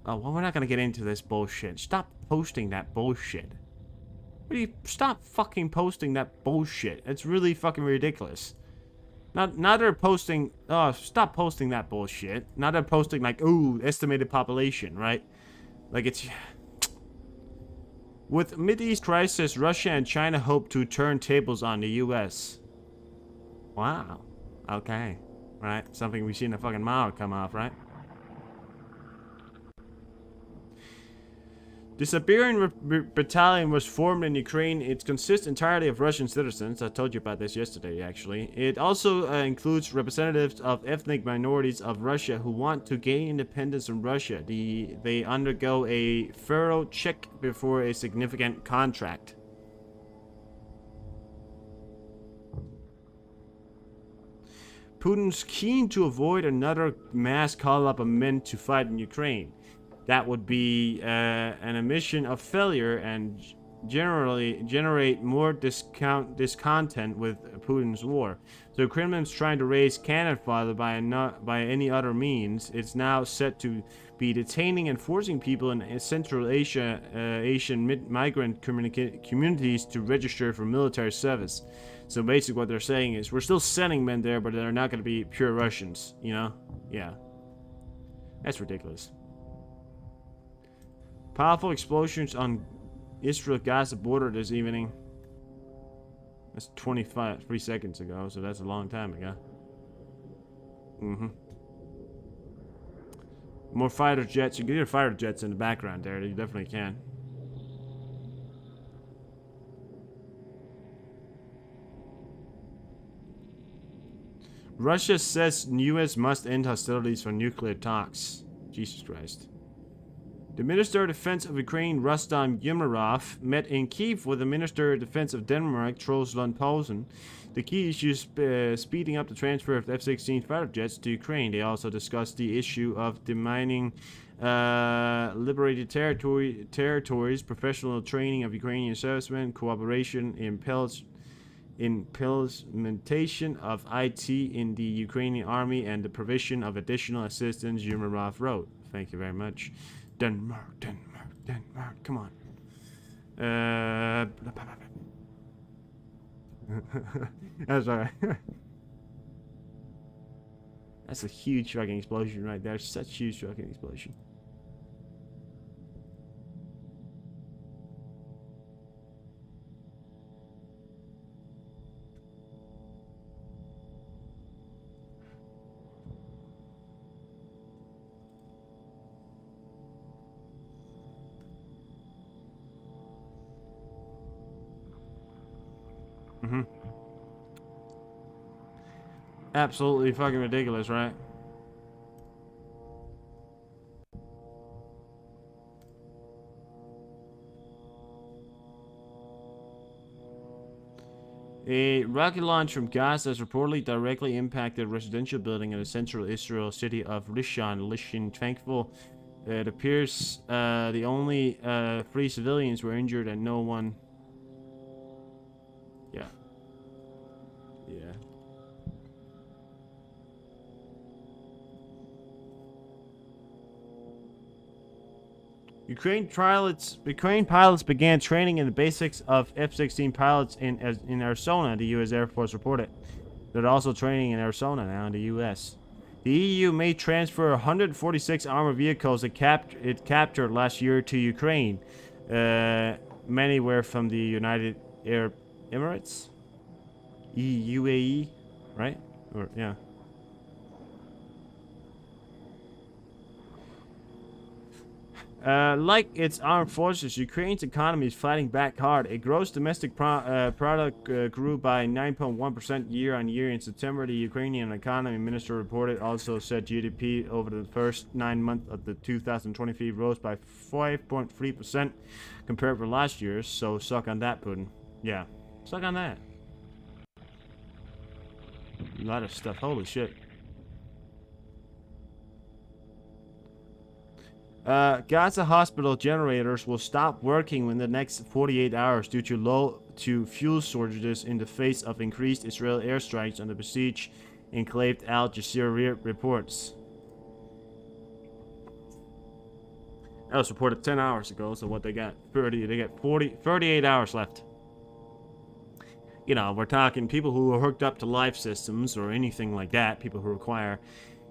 Oh, well, we're not going to get into this bullshit. Stop posting that bullshit. Stop fucking posting that bullshit. It's really fucking ridiculous. Now they're posting... Oh, stop posting that bullshit. Now they're posting like, ooh, estimated population, right? Like it's... With Mideast crisis, Russia and China hope to turn tables on the U.S. Wow. Okay. Right. Something we've seen a fucking Mao come off, right? The Siberian Battalion was formed in Ukraine. It consists entirely of Russian citizens. I told you about this yesterday, actually. It also includes representatives of ethnic minorities of Russia who want to gain independence from Russia. They undergo a thorough check before a significant contract. Putin's keen to avoid another mass call-up of men to fight in Ukraine. That would be an admission of failure and generally generate more discontent with Putin's war. So Kremlin's trying to raise cannon fodder by any other means. It's now set to be detaining and forcing people in Central Asia, Asian migrant communities to register for military service. So basically what they're saying is we're still sending men there, but they're not going to be pure Russians, you know? Yeah. That's ridiculous. Powerful explosions on Israel-Gaza border this evening. That's 3 seconds ago, so that's a long time ago. More fighter jets. You can hear fighter jets in the background there. You definitely can. Russia says U.S. must end hostilities for nuclear talks. Jesus Christ. The Minister of Defense of Ukraine, Rustam Umerov, met in Kyiv with the Minister of Defense of Denmark, Troels Lund Poulsen. The key issue is speeding up the transfer of F-16 fighter jets to Ukraine. They also discussed the issue of demining liberated territories, professional training of Ukrainian servicemen, cooperation in implementation of IT in the Ukrainian army, and the provision of additional assistance, Umerov wrote. Thank you very much. Denmark, come on. That's alright. That's a huge fucking explosion right there. Such a huge fucking explosion. Absolutely fucking ridiculous, right? A rocket launch from Gaza has reportedly directly impacted a residential building in the central Israel city of Rishon Thankful. It appears the only 3 civilians were injured and no one... Yeah. Ukraine pilots began training in the basics of F-16 pilots in Arizona, the U.S. Air Force reported. They're also training in Arizona now in the U.S. The EU may transfer 146 armored vehicles it captured last year to Ukraine. Many were from the United Arab Emirates? UAE, right? Or, yeah. Like its armed forces, Ukraine's economy is fighting back hard. A gross domestic product grew by 9.1% year-on-year in September. The Ukrainian economy minister reported also said GDP over the first 9 months of the 2023 rose by 5.3% compared with last year's. So suck on that, Putin. Yeah, suck on that. A lot of stuff. Holy shit. Gaza hospital generators will stop working in the next 48 hours due to fuel shortages in the face of increased Israeli airstrikes on the besieged enclave, Al Jazeera reports. That was reported 10 hours ago, so what they got? 38 hours left. You know, we're talking people who are hooked up to life systems or anything like that, people who require,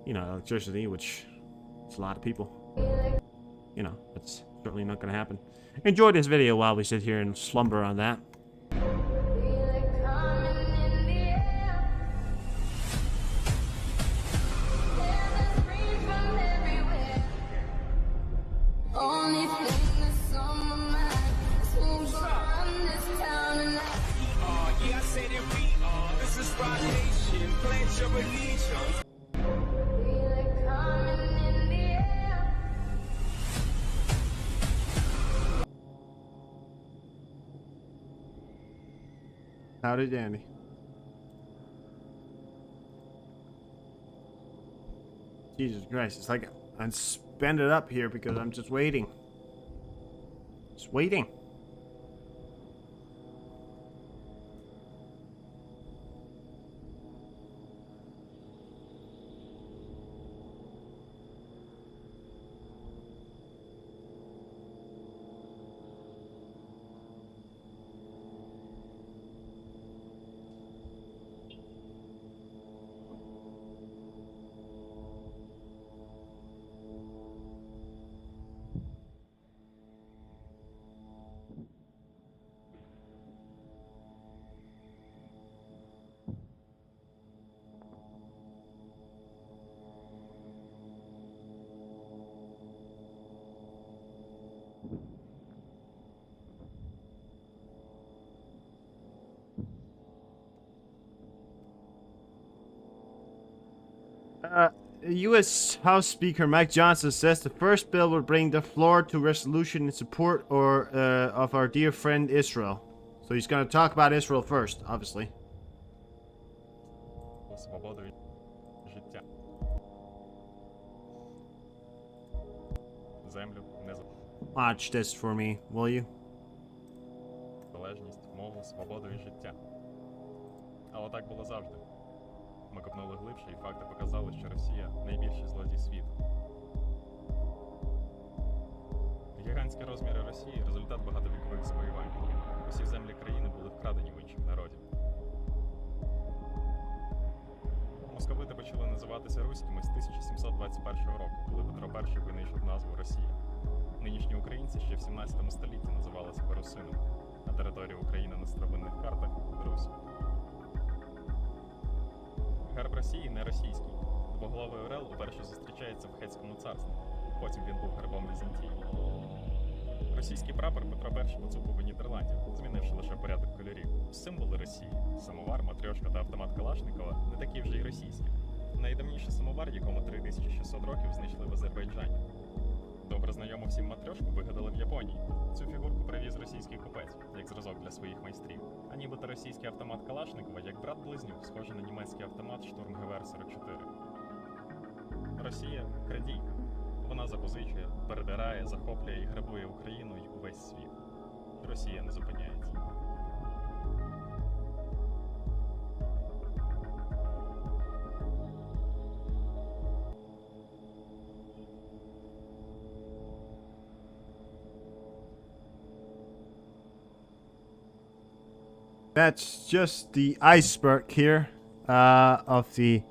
you know, electricity, which is a lot of people. You know, it's Certainly not gonna happen. Enjoy this video while we sit here and slumber on that. Howdy, Danny. Jesus Christ, it's like I'm spend it up here because I'm just waiting. Just waiting. U.S. House Speaker Mike Johnson says the first bill will bring the floor to resolution in support of our dear friend Israel. So he's going to talk about Israel first, obviously. Watch this for me, will you? Залежність, мову, свободу і життя. Але так було завжди. Ми копнули глибше, і факти показали, що Росія – найбільший злодій світу. Гігантські розміри Росії – результат багатовікових завоювань. Усі землі країни були вкрадені в інших народів. Московити почали називатися руськими з 1721 року, коли Петро І винайшов назву Росія. Нинішні українці ще в 17 столітті називали себе русинами, а територія України на старовинних картах – Русь. Герб Росії не російський. Двоголовий орел уперше зустрічається в Хетському царстві. Потім він був гербом Візантії. Російський прапор Петро І поцупив у Нідерландів, змінивши лише порядок кольорів. Символи Росії – самовар, матрьошка та автомат Калашникова – не такі вже й російські. Найдавніший самовар, якому 3600 років, знайшли в Азербайджані. Добре знайому всім матрьошку вигадали в Японії. Цю фігурку привіз російський купець, як зразок для своїх майстрів. А нібито російський автомат Калашникова, як брат-близнюк, схожий на німецький автомат Штурмгевер-44. Росія – крадій. Вона запозичує, передирає, захоплює і грабує Україну й увесь світ. Росія не зупиняється. That's just the iceberg here of the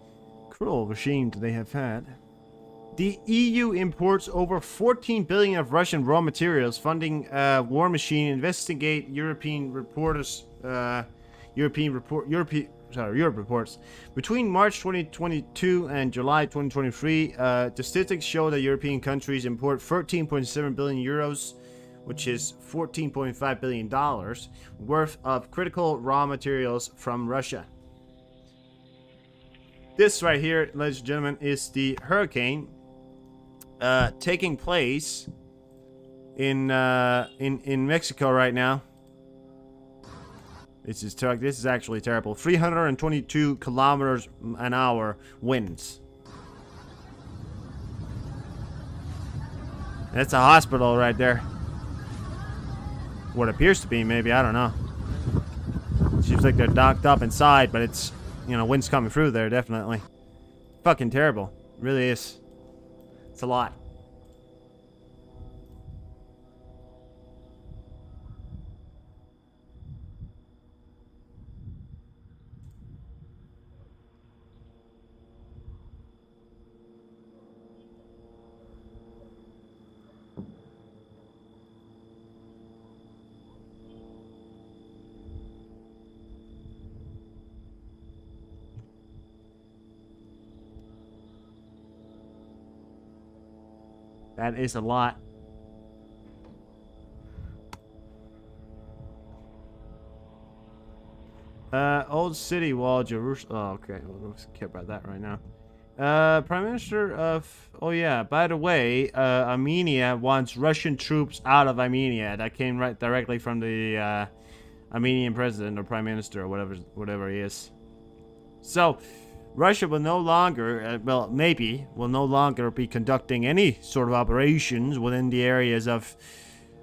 cruel regime that they have had. The EU imports over 14 billion of Russian raw materials, funding war machine investigate European reporters. Europe reports. Between March 2022 and July 2023, statistics show that European countries import 13.7 billion euros, which is $14.5 billion worth of critical raw materials from Russia. This right here, ladies and gentlemen, is the hurricane taking place in Mexico right now. This is actually terrible. 322 kilometers an hour winds. That's a hospital right there. What appears to be, maybe, I don't know. Seems like they're docked up inside, but it's, you know, wind's coming through there, definitely. Fucking terrible. It really is. It's a lot. That is a lot. Old city wall, Jerusalem. Oh, okay. We'll care about that right now. Prime Minister of... Oh, yeah. By the way, Armenia wants Russian troops out of Armenia. That came right directly from the Armenian president or prime minister or whatever he is. So, Russia will no longer, well, maybe, will no longer be conducting any sort of operations within the areas of...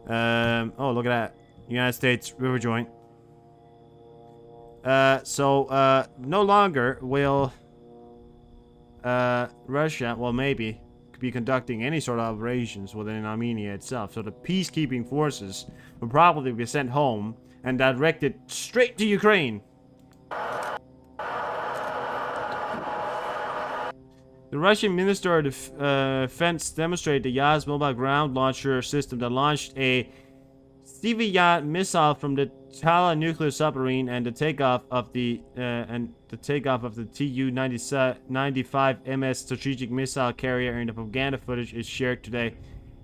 oh, look at that. United States River Joint. No longer will Russia, well, maybe, be conducting any sort of operations within Armenia itself. So the peacekeeping forces will probably be sent home and directed straight to Ukraine. The Russian Minister of Defense demonstrated the Yaz mobile ground launcher system that launched a Svyat missile from the Tala nuclear submarine and the takeoff of the Tu-95 MS strategic missile carrier in the propaganda footage is shared today.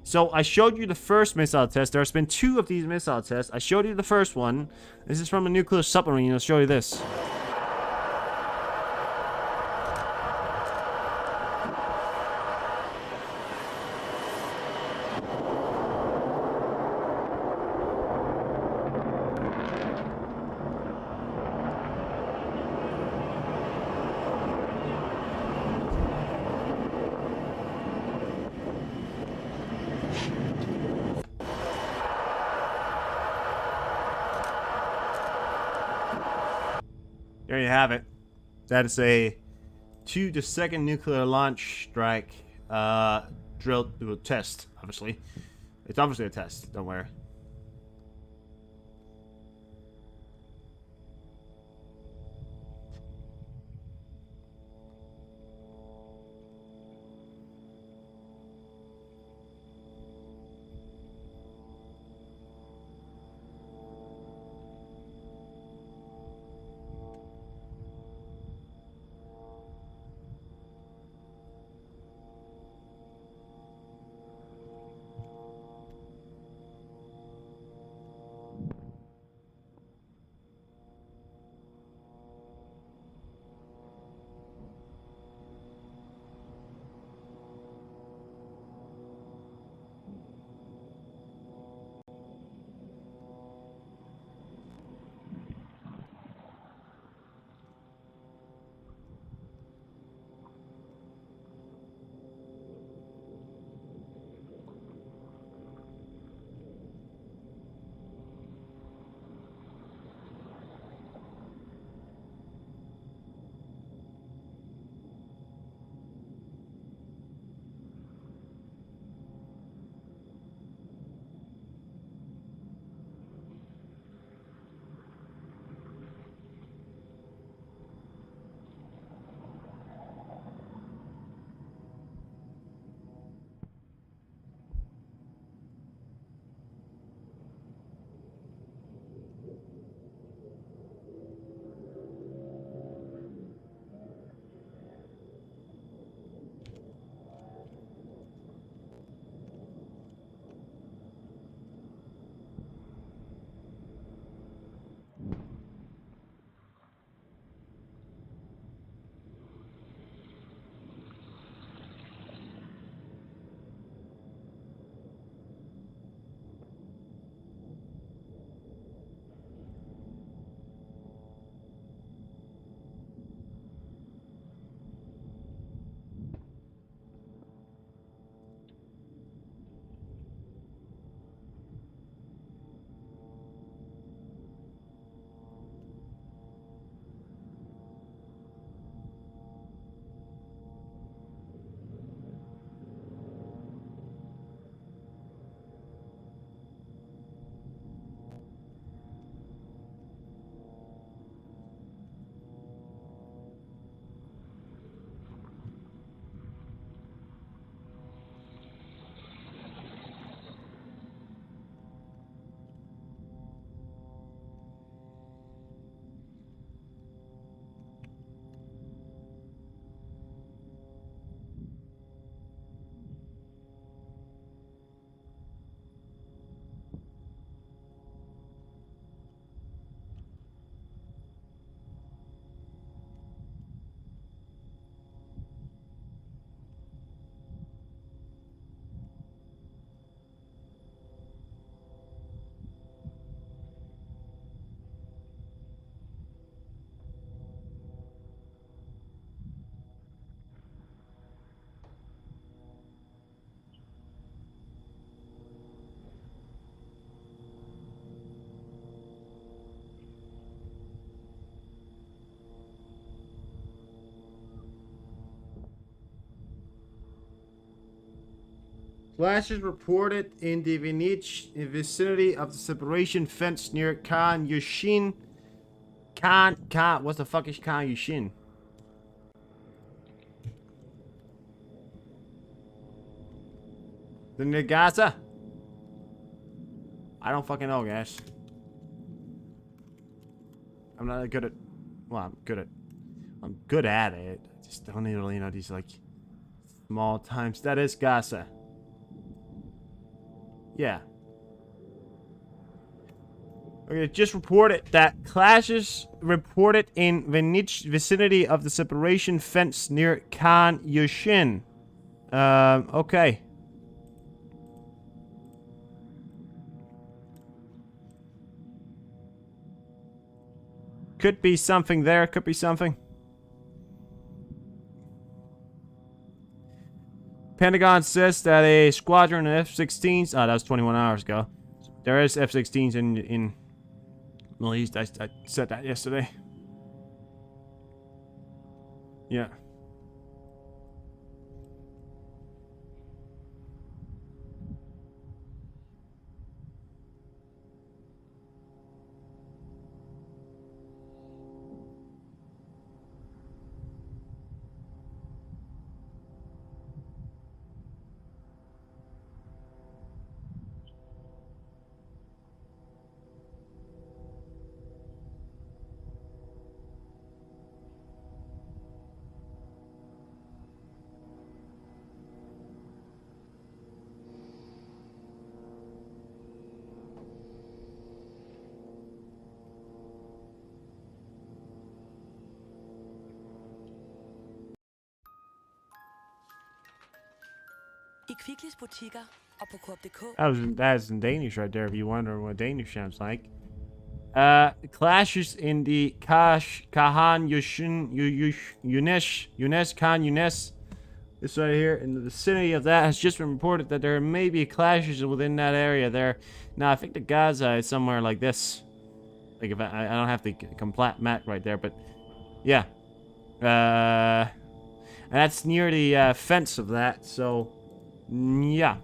So I showed you the first missile test. There's been 2 of these missile tests. I showed you the first one. This is from a nuclear submarine. I'll show you this. There you have it. That is the second nuclear launch strike drill test, obviously. It's obviously a test, don't worry. Clashes reported in the vicinity of the separation fence near Khan Yushin. What the fuck is Khan Yushin? The near Gaza? I don't fucking know, guys. I'm not good at. Well, I'm good at it. I just don't really know these like small times. That is Gaza. Yeah. Okay, just reported that clashes reported in vicinity of the separation fence near Khan Yushin. Okay. Could be something there, could be something. Pentagon says that a squadron of F-16s... Oh, that was 21 hours ago. There is F-16s in Middle East. I said that yesterday. Yeah. That's in Danish right there, if you wonder what Danish sounds like. Clashes in the Kahan Yushin Yunesh Khan Yunes. This right here in the vicinity of that has just been reported that there may be clashes within that area there. Now I think the Gaza is somewhere like this. Like if I don't have the complete map right there, but yeah. And that's near the fence of that, so yeah.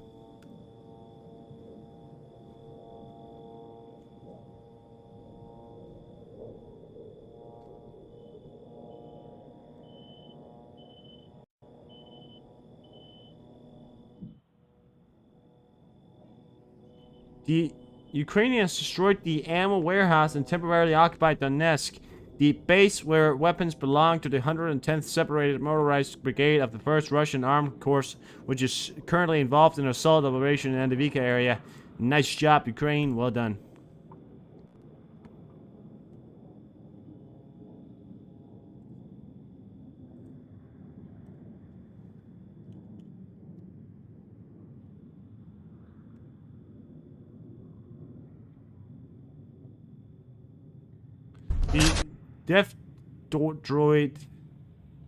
The Ukrainians destroyed the ammo warehouse and temporarily occupied Donetsk, the base where weapons belong to the 110th Separated Motorized Brigade of the 1st Russian Armed Corps, which is currently involved in an assault operation in the Andivika area. Nice job, Ukraine. Well done. The Death Droid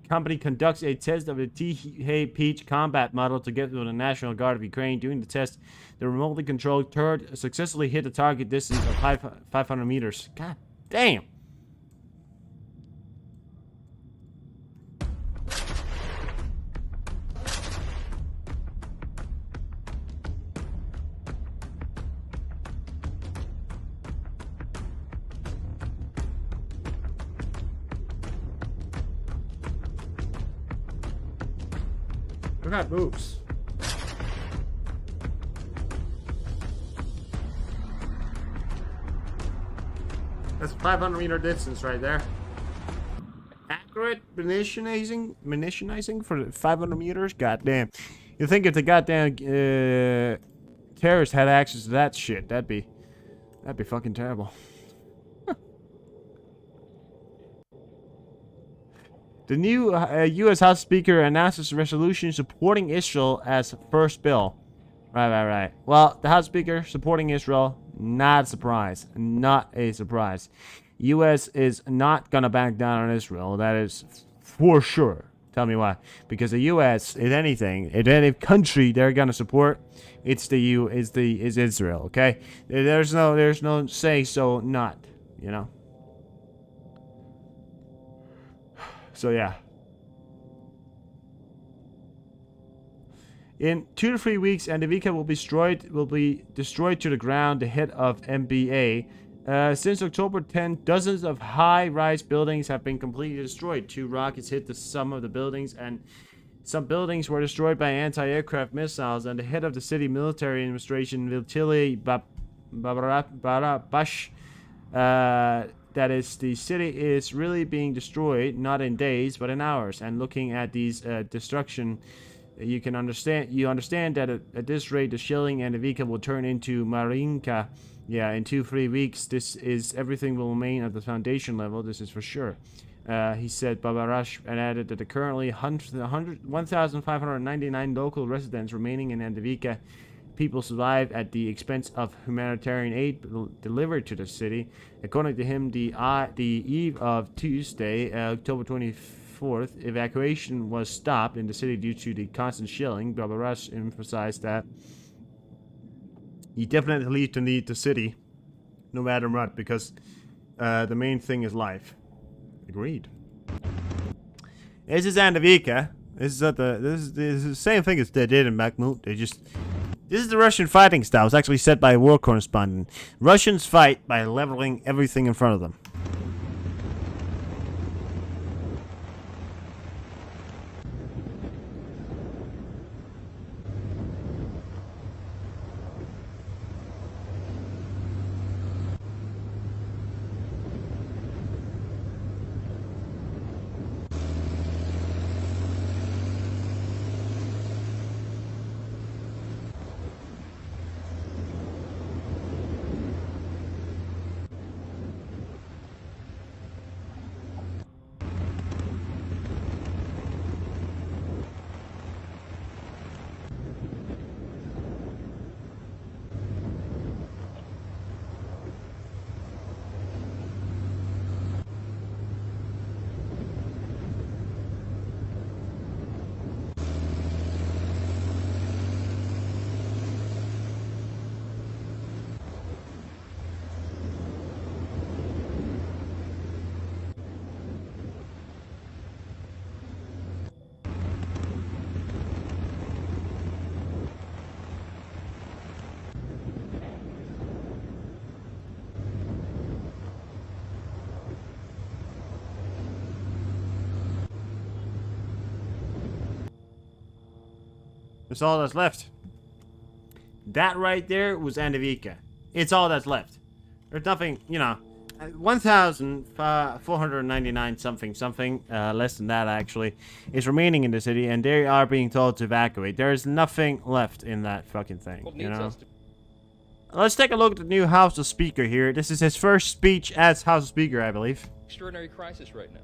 company conducts a test of the TH combat model together with the National Guard of Ukraine. During the test, the remotely controlled turret successfully hit the target distance of 500 meters. God damn! Look at that moves. That's 500-meter distance right there. Accurate munitionizing for 500 meters? Goddamn. You think if the goddamn terrorists had access to that shit, that'd be fucking terrible. The new U.S. House Speaker announces a resolution supporting Israel as first bill. Right. Well, the House Speaker supporting Israel, not a surprise. Not a surprise. U.S. is not going to back down on Israel. That is for sure. Tell me why. Because the U.S., if anything, if any country they're going to support, it's Israel, okay? There's no say so not, you know? So yeah. In 2 to 3 weeks, Andavika will be destroyed to the ground, the head of MBA. Since October 10, dozens of high-rise buildings have been completely destroyed. 2 rockets hit some of the buildings, and some buildings were destroyed by anti-aircraft missiles. And the head of the city military administration, Viltili Barabash, that is, the city is really being destroyed, not in days, but in hours. And looking at these destruction, you understand that at this rate, the shelling and the Vika will turn into Marinka. Yeah, in 2-3 weeks, everything will remain at the foundation level. This is for sure. He said, Babarash, and added that the currently 1,599 local residents remaining in Andavika people survive at the expense of humanitarian aid delivered to the city. According to him, the eve of Tuesday, October 24th, evacuation was stopped in the city due to the constant shelling. Babarash emphasized that you definitely need the city, no matter what, because the main thing is life. Agreed. This is Andavika. This is the same thing as they did in Bakhmut. This is the Russian fighting style. It's actually said by a war correspondent. Russians fight by leveling everything in front of them. That's all that's left. That right there was Andavika. It's all that's left. There's nothing, 1,499 something, less than that actually, is remaining in the city, and they are being told to evacuate. There is nothing left in that fucking thing, Let's take a look at the new House of Speaker here. This is his first speech as House of Speaker, I believe. Extraordinary crisis right now.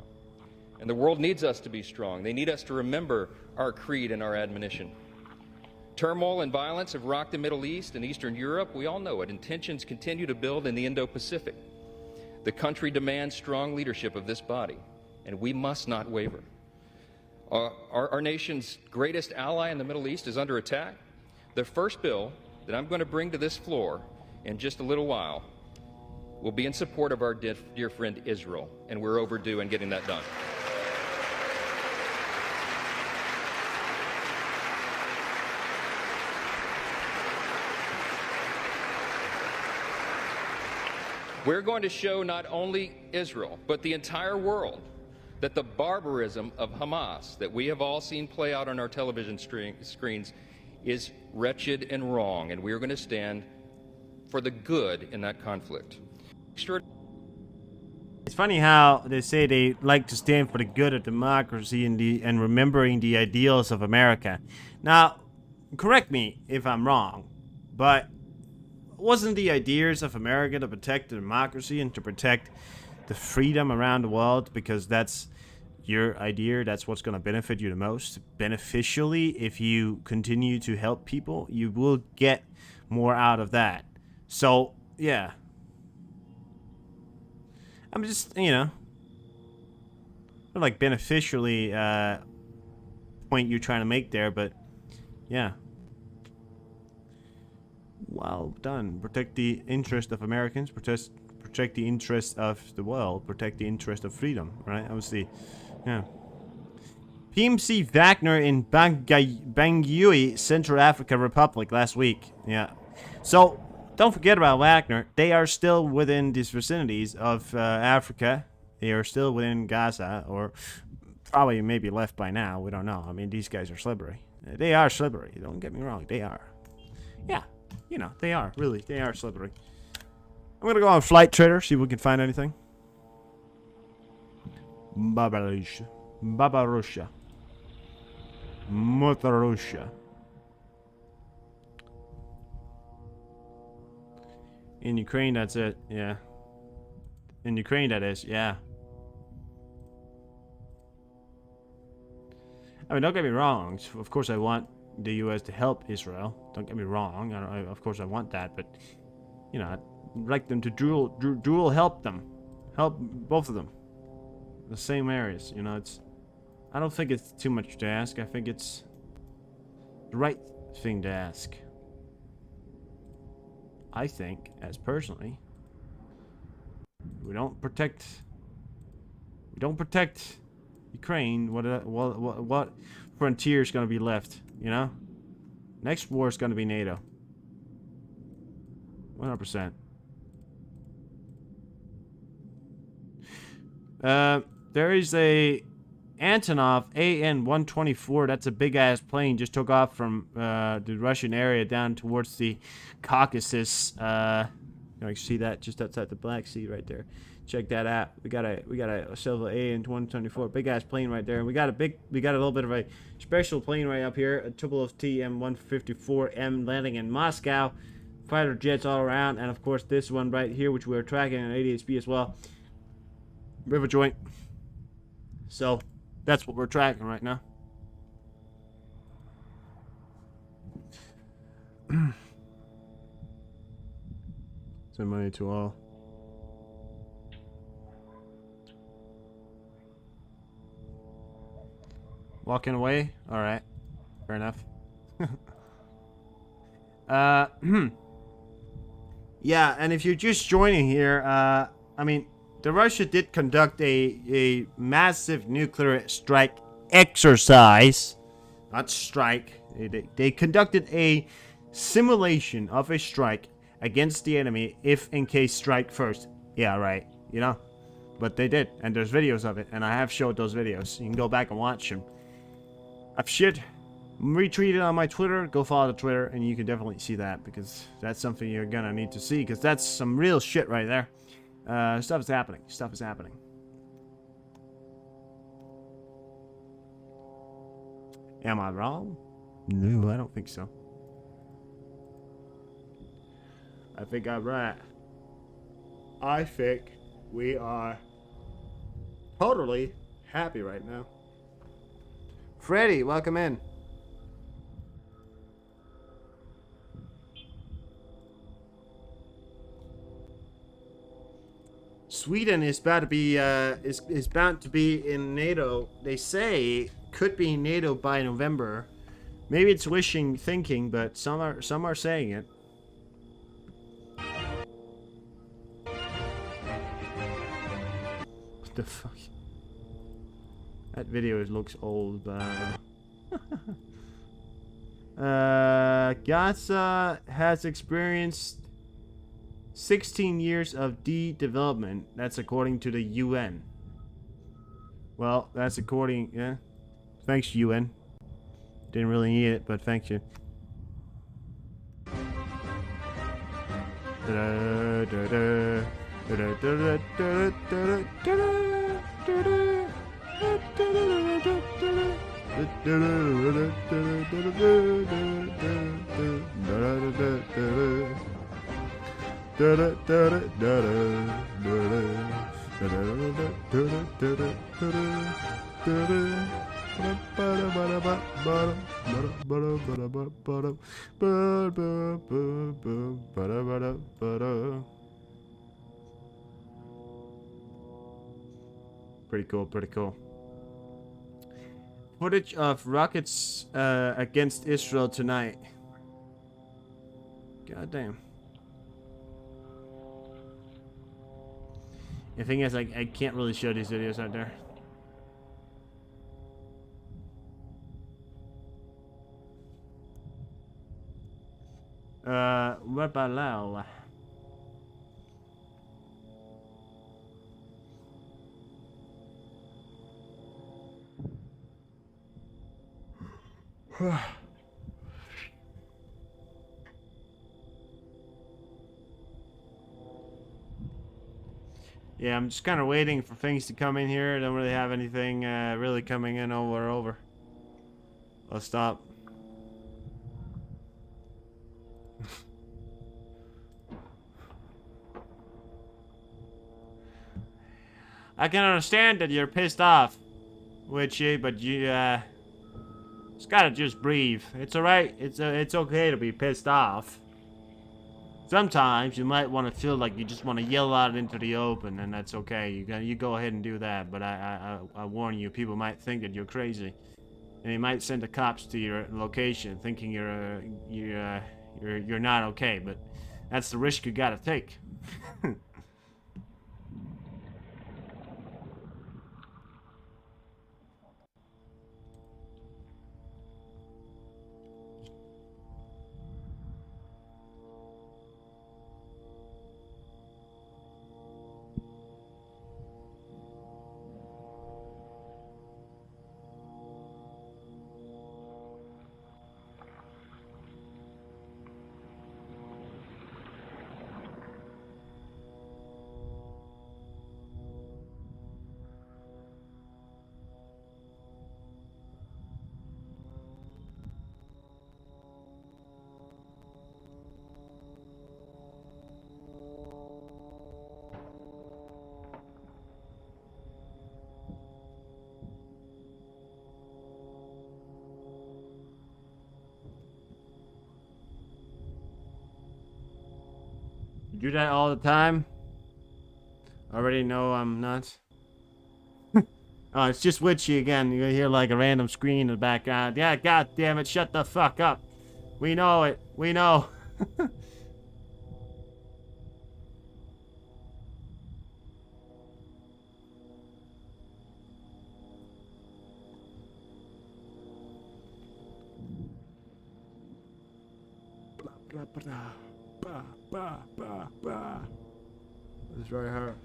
And the world needs us to be strong. They need us to remember our creed and our admonition. Turmoil and violence have rocked the Middle East and Eastern Europe. We all know it, and tensions continue to build in the Indo-Pacific. The country demands strong leadership of this body, and we must not waver. Our nation's greatest ally in the Middle East is under attack. The first bill that I'm going to bring to this floor in just a little while will be in support of our dear friend Israel, and we're overdue in getting that done. We're going to show not only Israel, but the entire world, that the barbarism of Hamas that we have all seen play out on our television screens is wretched and wrong, and we are going to stand for the good in that conflict. It's funny how they say they like to stand for the good of democracy and remembering the ideals of America. Now, correct me if I'm wrong, but wasn't the ideas of America to protect the democracy and to protect the freedom around the world, because that's your idea, that's what's going to benefit you the most beneficially? If you continue to help people, you will get more out of that. So yeah, I'm just, not like beneficially point you're trying to make there, but yeah. Well done. Protect the interest of Americans, protect the interest of the world, protect the interest of freedom, right? Obviously, yeah. PMC Wagner in Bangui, Central African Republic last week. Yeah. So, don't forget about Wagner. They are still within these vicinities of Africa. They are still within Gaza, or probably maybe left by now. We don't know. I mean, these guys are slippery. They are slippery. Don't get me wrong. They are. Yeah. You know, they are. Really, they are slippery. I'm going to go on Flight Trader, see if we can find anything. Babarusha. Babarusha. Motorusha. In Ukraine, that's it. Yeah. In Ukraine, that is. Yeah. I mean, don't get me wrong. Of course, I want the U.S. to help Israel. Don't get me wrong. Of course, I want that. But, you know, I'd like them to dual help them. Help both of them. The same areas. You know, it's... I don't think it's too much to ask. I think it's the right thing to ask. I think, as personally, we don't protect Ukraine. What frontier is going to be left? You know, next war is going to be NATO. 100%. There is a Antonov AN-124. That's a big ass plane. Just took off from the Russian area down towards the Caucasus. You can see that just outside the Black Sea right there. Check that out. We got a Silva AN-124, big ass plane right there, and we got a little bit of a special plane right up here, a Tupolev TM-154M landing in Moscow. Fighter jets all around, and of course this one right here, which we're tracking in ADHP as well. River joint. So that's what we're tracking right now. Send money to all. Walking away? Alright. Fair enough. Yeah, and if you're just joining here, I mean, Russia did conduct a massive nuclear strike exercise. Not strike. They conducted a simulation of a strike against the enemy if in case strike first. Yeah, right. You know? But they did. And there's videos of it. And I have showed those videos. You can go back and watch them. I've shit retweeted on my Twitter. Go follow the Twitter and you can definitely see that. Because that's something you're gonna need to see. Because that's some real shit right there. Stuff is happening. Stuff is happening. Am I wrong? No, I don't think so. I think I'm right. I think we are totally happy right now. Freddy, welcome in. Sweden is about to be is bound to be in NATO. They say could be in NATO by November. Maybe it's wishing thinking, but some are saying it. What the fuck? That video looks old, but Gaza has experienced 16 years of de-development. That's according to the UN. Well, that's according, yeah. Thanks, UN. Didn't really need it, but thank you. Pretty cool, pretty cool. Footage of rockets against Israel tonight. God damn. The thing is, I can't really show these videos out there. Barbalao. Yeah, I'm just kind of waiting for things to come in here. I don't really have anything really coming in over. I'll stop. I can understand that you're pissed off, Witchy, but you just gotta just breathe. It's alright. It's okay to be pissed off. Sometimes you might want to feel like you just want to yell out into the open, and that's okay. You go ahead and do that. But I warn you, people might think that you're crazy, and they might send the cops to your location, thinking you're not okay. But that's the risk you gotta take. You do that all the time? Already know I'm nuts. Oh, it's just Witchy again. You hear like a random screen in the background. Yeah, god damn it, shut the fuck up. We know it. We know. Blah, blah, blah. Bah, bah, bah, bah. It's very hard.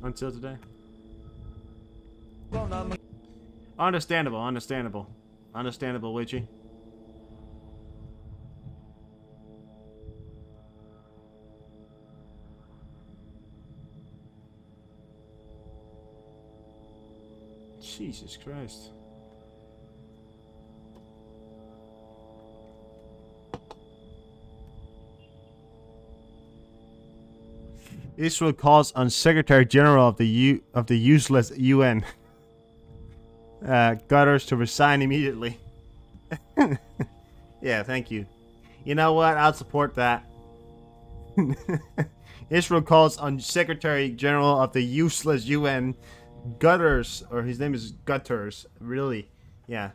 Until today. Understandable, understandable. Understandable, Witchy. Jesus Christ. Israel calls on Secretary General of the useless UN Gutters to resign immediately. Yeah, thank you. You know what? I'll support that. Israel calls on Secretary General of the useless UN Gutters, or his name is Gutters, really, yeah,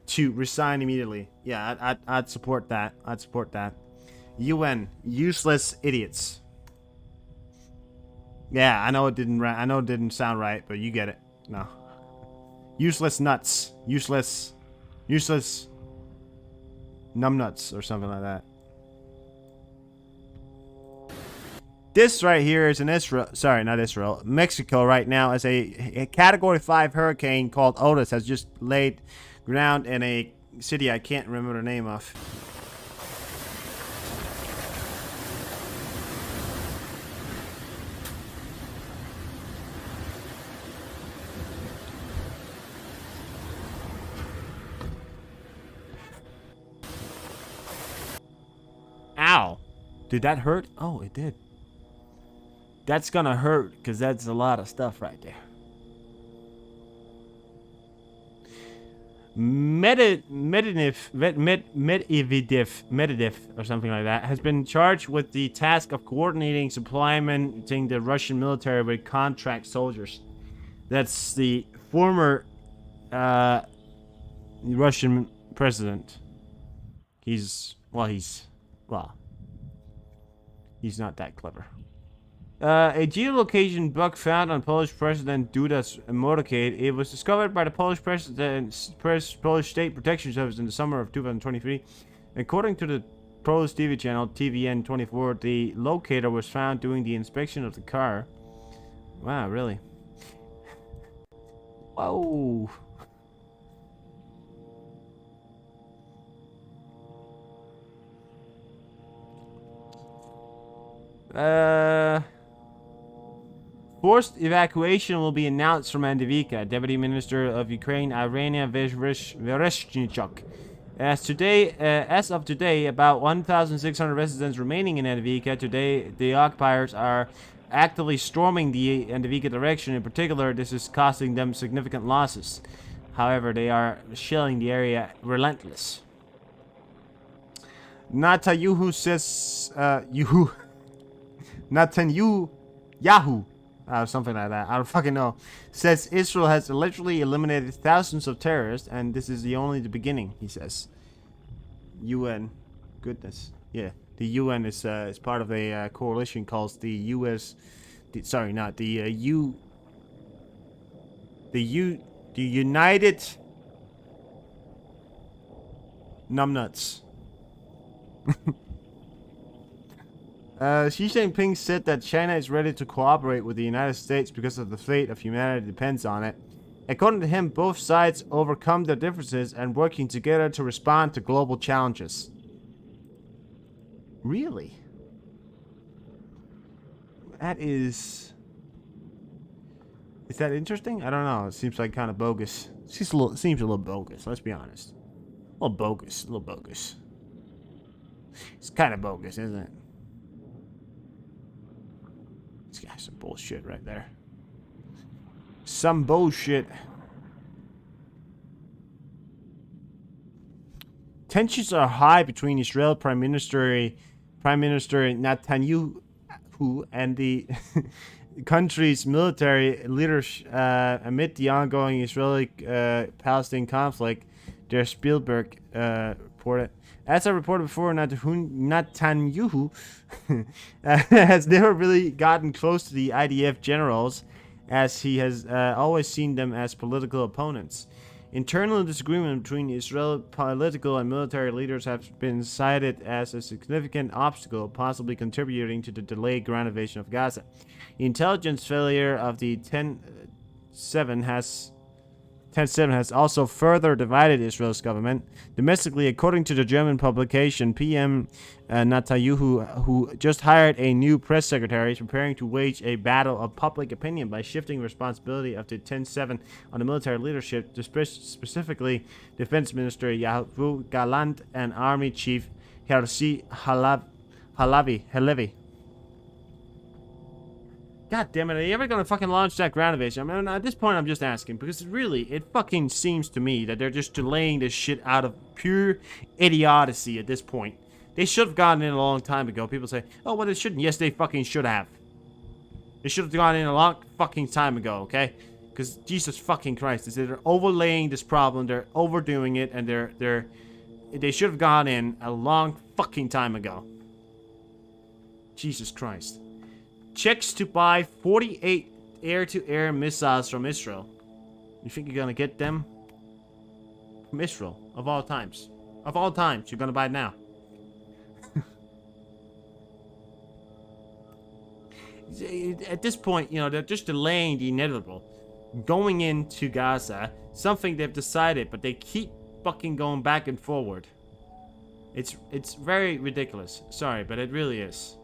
to resign immediately. Yeah, I'd support that. I'd support that. UN, useless idiots. Yeah, I know it didn't sound right, but you get it. No. Useless nuts. Useless numbnuts or something like that. This right here is in Israel. Sorry, not Israel. Mexico right now as a Category 5 hurricane called Otis has just laid ground in a city I can't remember the name of. Ow. Did that hurt? Oh, it did. That's gonna hurt, because that's a lot of stuff right there. Medvedev, or something like that, has been charged with the task of coordinating supplementing the Russian military with contract soldiers. That's the former Russian president. He's not that clever. A geolocation bug found on Polish President Duda's motorcade. It was discovered by the Polish Polish State Protection Service in the summer of 2023. According to the Pro's TV channel, TVN24, the locator was found during the inspection of the car. Wow, really? Whoa. Forced evacuation will be announced from Andivika, Deputy Minister of Ukraine, Armenian Vereshchuk. As of today, about 1,600 residents remaining in Andivika. Today, the occupiers are actively storming the Andivika direction. In particular, this is costing them significant losses. However, they are shelling the area relentless. Netanyahu says, Netanyahu, something like that, I don't fucking know, says Israel has allegedly eliminated thousands of terrorists, and this is only the beginning, he says. UN, goodness, yeah, the UN is part of a coalition called the the United Numbnuts. Xi Jinping said that China is ready to cooperate with the United States because of the fate of humanity depends on it. According to him, both sides overcome their differences and working together to respond to global challenges. Really? That is... Is that interesting? I don't know. It seems like kind of bogus. Seems a little bogus, let's be honest. A little bogus. It's kind of bogus, isn't it? This guy's some bullshit right there. Some bullshit. Tensions are high between Israel Prime Minister Netanyahu and the country's military leaders amid the ongoing Israeli-Palestinian conflict. Der Spielberg reported. As I reported before, Netanyahu has never really gotten close to the IDF generals, as he has always seen them as political opponents. Internal disagreement between Israeli political and military leaders has been cited as a significant obstacle, possibly contributing to the delayed ground invasion of Gaza. The intelligence failure of the 10-7 has also further divided Israel's government. Domestically, according to the German publication, PM Netanyahu, who just hired a new press secretary, is preparing to wage a battle of public opinion by shifting responsibility of the 10-7 on the military leadership, to specifically Defense Minister Yoav Gallant and Army Chief Herzi Halevi. God damn it, are you ever gonna fucking launch that ground invasion? I mean, at this point, I'm just asking, because it fucking seems to me that they're just delaying this shit out of pure idiocy at this point. They should have gotten in a long time ago. People say, oh, well, they shouldn't. Yes, they fucking should have. They should have gone in a long fucking time ago, okay? Because Jesus fucking Christ, they're overlaying this problem, they're overdoing it, and they should have gone in a long fucking time ago. Jesus Christ. Checks to buy 48 air-to-air missiles from Israel. You think you're gonna get them? From Israel, of all times. Of all times, you're gonna buy it now. At this point, you know, they're just delaying the inevitable. Going into Gaza, something they've decided, but they keep fucking going back and forward. It's very ridiculous. Sorry, but it really is.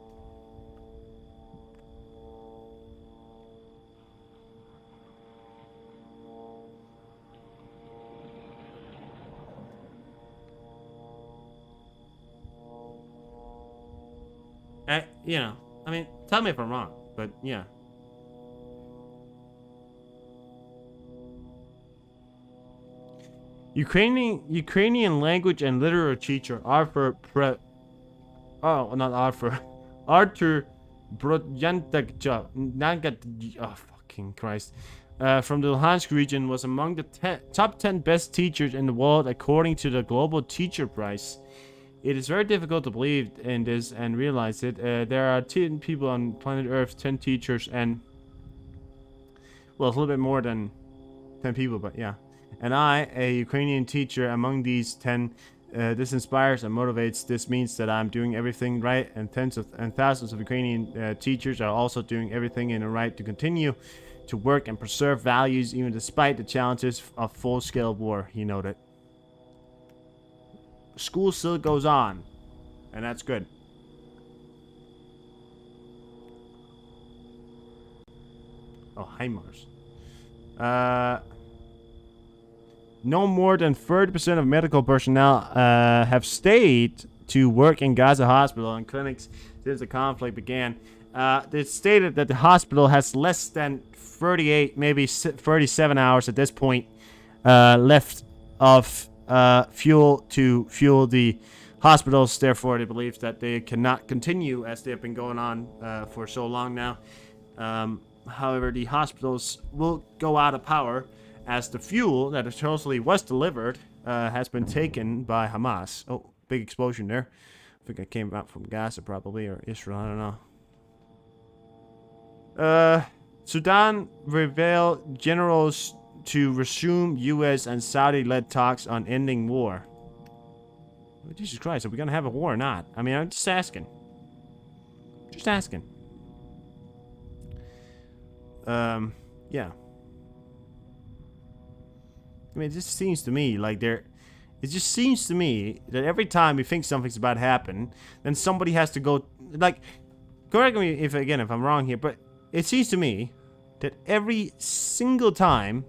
You know, I mean, tell me if I'm wrong, but yeah. Ukrainian language and literature teacher Arthur Brodyantak, oh fucking Christ, from the Luhansk region was among the top 10 best teachers in the world according to the Global Teacher Prize. It is very difficult to believe in this and realize it. There are 10 people on planet Earth, 10 teachers, and well, it's a little bit more than 10 people, but yeah. And I, a Ukrainian teacher among these 10, This inspires and motivates. This means that I'm doing everything right, and thousands of Ukrainian teachers are also doing everything in the right to continue to work and preserve values even despite the challenges of full-scale war, he noted. School still goes on, and that's good. Oh, HIMARS. No more than 30% of medical personnel have stayed to work in Gaza hospital and clinics since the conflict began. It's stated that the hospital has less than 38, maybe 37 hours at this point left of fuel to fuel the hospitals. Therefore, they believe that they cannot continue as they have been going on for so long now. However, the hospitals will go out of power as the fuel that supposedly was delivered has been taken by Hamas. Oh, big explosion there. I think it came out from Gaza probably, or Israel, I don't know. Sudan revealed generals to resume U.S. and Saudi-led talks on ending war. Jesus Christ, are we going to have a war or not? I mean, I'm just asking. Just asking. Yeah. I mean, it just seems to me like it just seems to me that every time we think something's about to happen, then somebody has to go, like, correct me if I'm wrong here, but it seems to me that every single time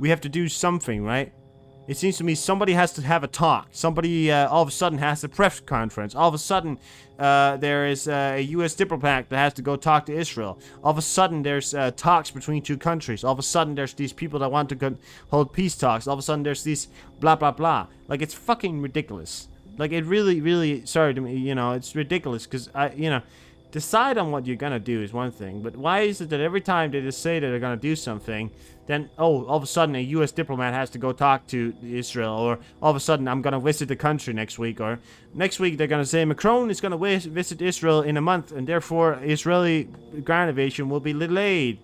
we have to do something, right? It seems to me somebody has to have a talk. Somebody all of a sudden has a press conference. All of a sudden there is a U.S. diplomat that has to go talk to Israel. All of a sudden there's talks between two countries. All of a sudden there's these people that want to hold peace talks. All of a sudden there's these blah, blah, blah. Like, it's fucking ridiculous. Like, it really, really, sorry to me, you know, it's ridiculous because, decide on what you're going to do is one thing, but why is it that every time they just say that they're going to do something, then, oh, all of a sudden a U.S. diplomat has to go talk to Israel, or all of a sudden I'm going to visit the country next week, or next week they're going to say Macron is going to visit Israel in a month, and therefore Israeli ground invasion will be delayed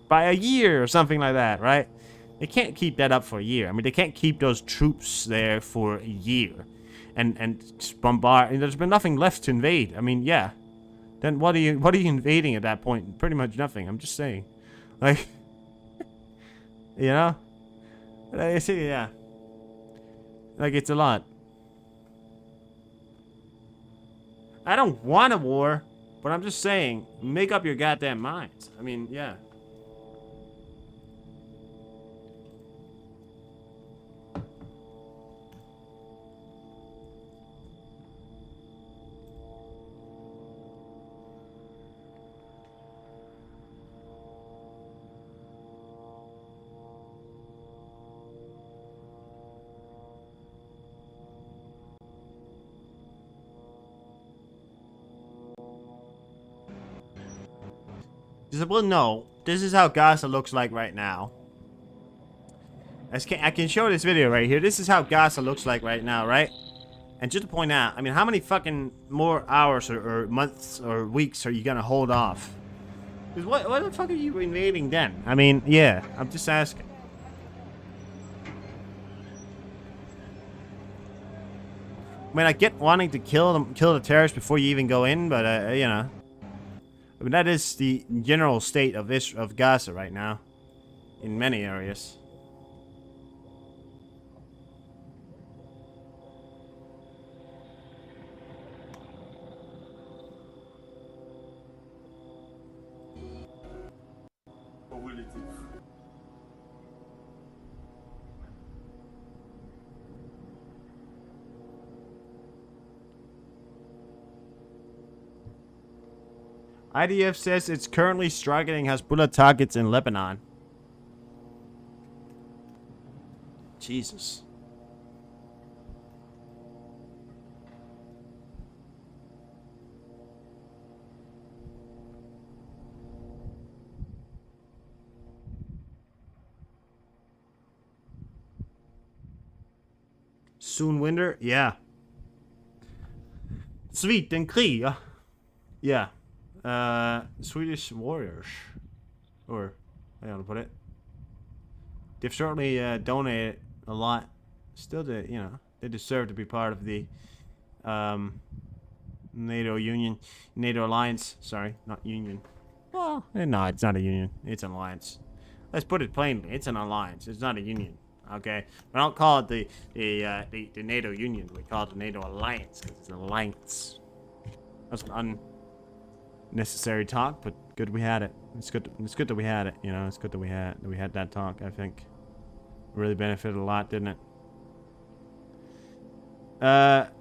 by a year or something like that, right? They can't keep that up for a year. I mean, they can't keep those troops there for a year. And bombard, and there's been nothing left to invade. I mean, yeah. Then what are you invading at that point? Pretty much nothing. I'm just saying, like, you know, I see, yeah. Like, it's a lot. I don't want a war, but I'm just saying, make up your goddamn minds. I mean, yeah. Well, no, this is how Gaza looks like right now. I can show this video right here. This is how Gaza looks like right now, right? And just to point out, I mean, how many fucking more hours or months or weeks are you gonna hold off? Because what the fuck are you invading then? I mean, yeah, I'm just asking. I mean, I get wanting to kill the terrorists before you even go in, but you know. I mean, that is the general state of Gaza right now, in many areas. IDF says it's currently striking Hezbollah targets in Lebanon. Jesus. Soon winter? Yeah. Sweet and Kri. Yeah. Swedish warriors, or how do you want to put it? They've certainly donated a lot still, they deserve to be part of the NATO alliance. Sorry, not union. Well, no, it's not a union. It's an alliance. Let's put it plainly. It's an alliance. It's not a union. Okay, we don't call it the NATO union. We call it the NATO alliance because it's an alliance. That's an unnecessary talk, but good we had it. It's good that we had it. It's good that we had that talk. I think it really benefited a lot, didn't it?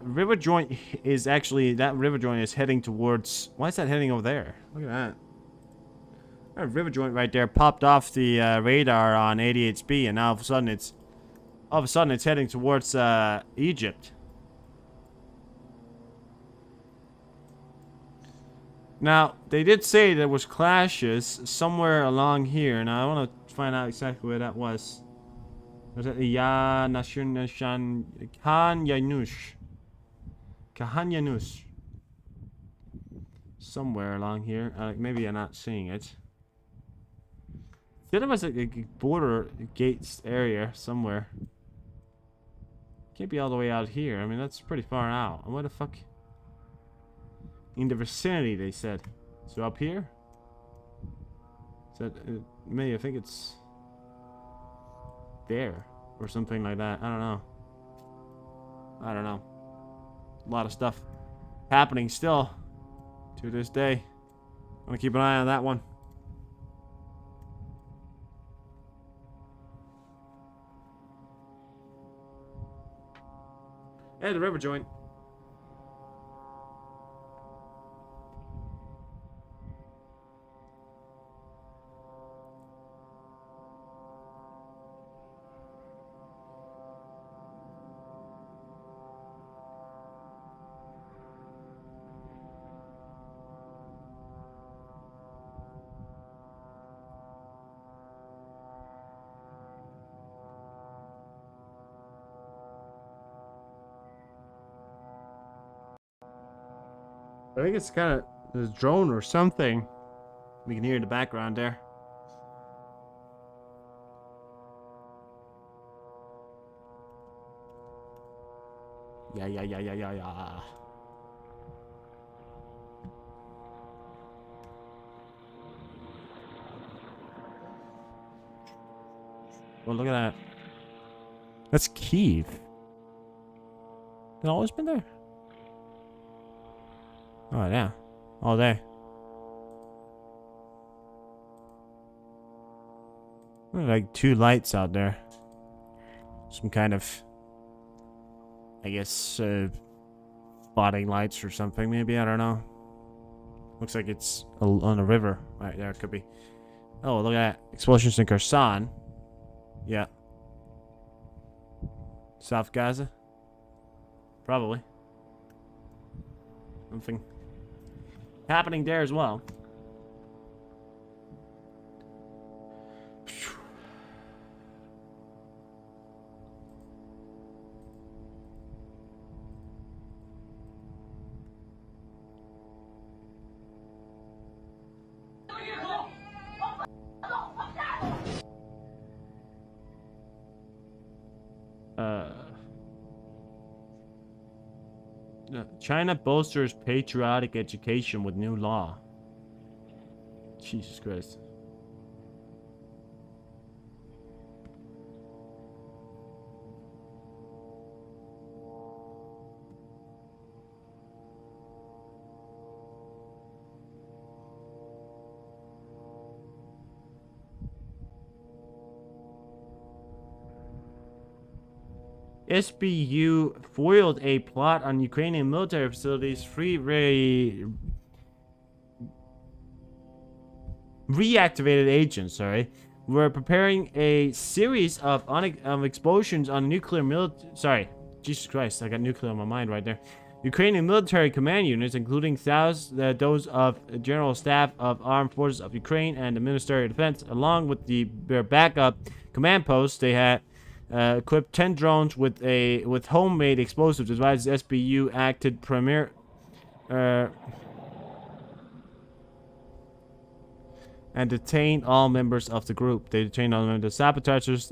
River joint is actually heading towards. Why is that heading over there? Look at that. That river joint right there popped off the radar on 88B, and now all of a sudden it's heading towards Egypt. Now they did say there was clashes somewhere along here. Now I want to find out exactly where that was. Was it Khan Yanush? Somewhere along here. Maybe I'm not seeing it. There was a border gates area somewhere. Can't be all the way out here. I mean, that's pretty far out. And what the fuck? In the vicinity, they said. So up here? Is that maybe I think it's there or something like that. I don't know. A lot of stuff happening still to this day. I'm gonna keep an eye on that one. Hey, the river joint. I think it's kind of a drone or something. We can hear in the background there. Yeah. Well, look at that. That's Kyiv. It's always been there. Oh, yeah. All day. Like 2 lights out there. Some kind of, I guess, spotting lights or something, maybe. I don't know. Looks like it's on a river. Right there, it could be. Oh, look at that. Explosions in Kherson. Yeah. South Gaza? Probably. Something happening there as well. China bolsters patriotic education with new law. Jesus Christ. SBU foiled a plot on Ukrainian military facilities. Reactivated agents, were preparing a series of explosions on nuclear military. Jesus Christ, I got nuclear on my mind right there. Ukrainian military command units, including those of General Staff of Armed Forces of Ukraine and the Ministry of Defense, along with their backup command posts. They had equipped 10 drones with homemade explosives. Advised SBU acted and detained all members of the group. They detained all members of the sabotagers.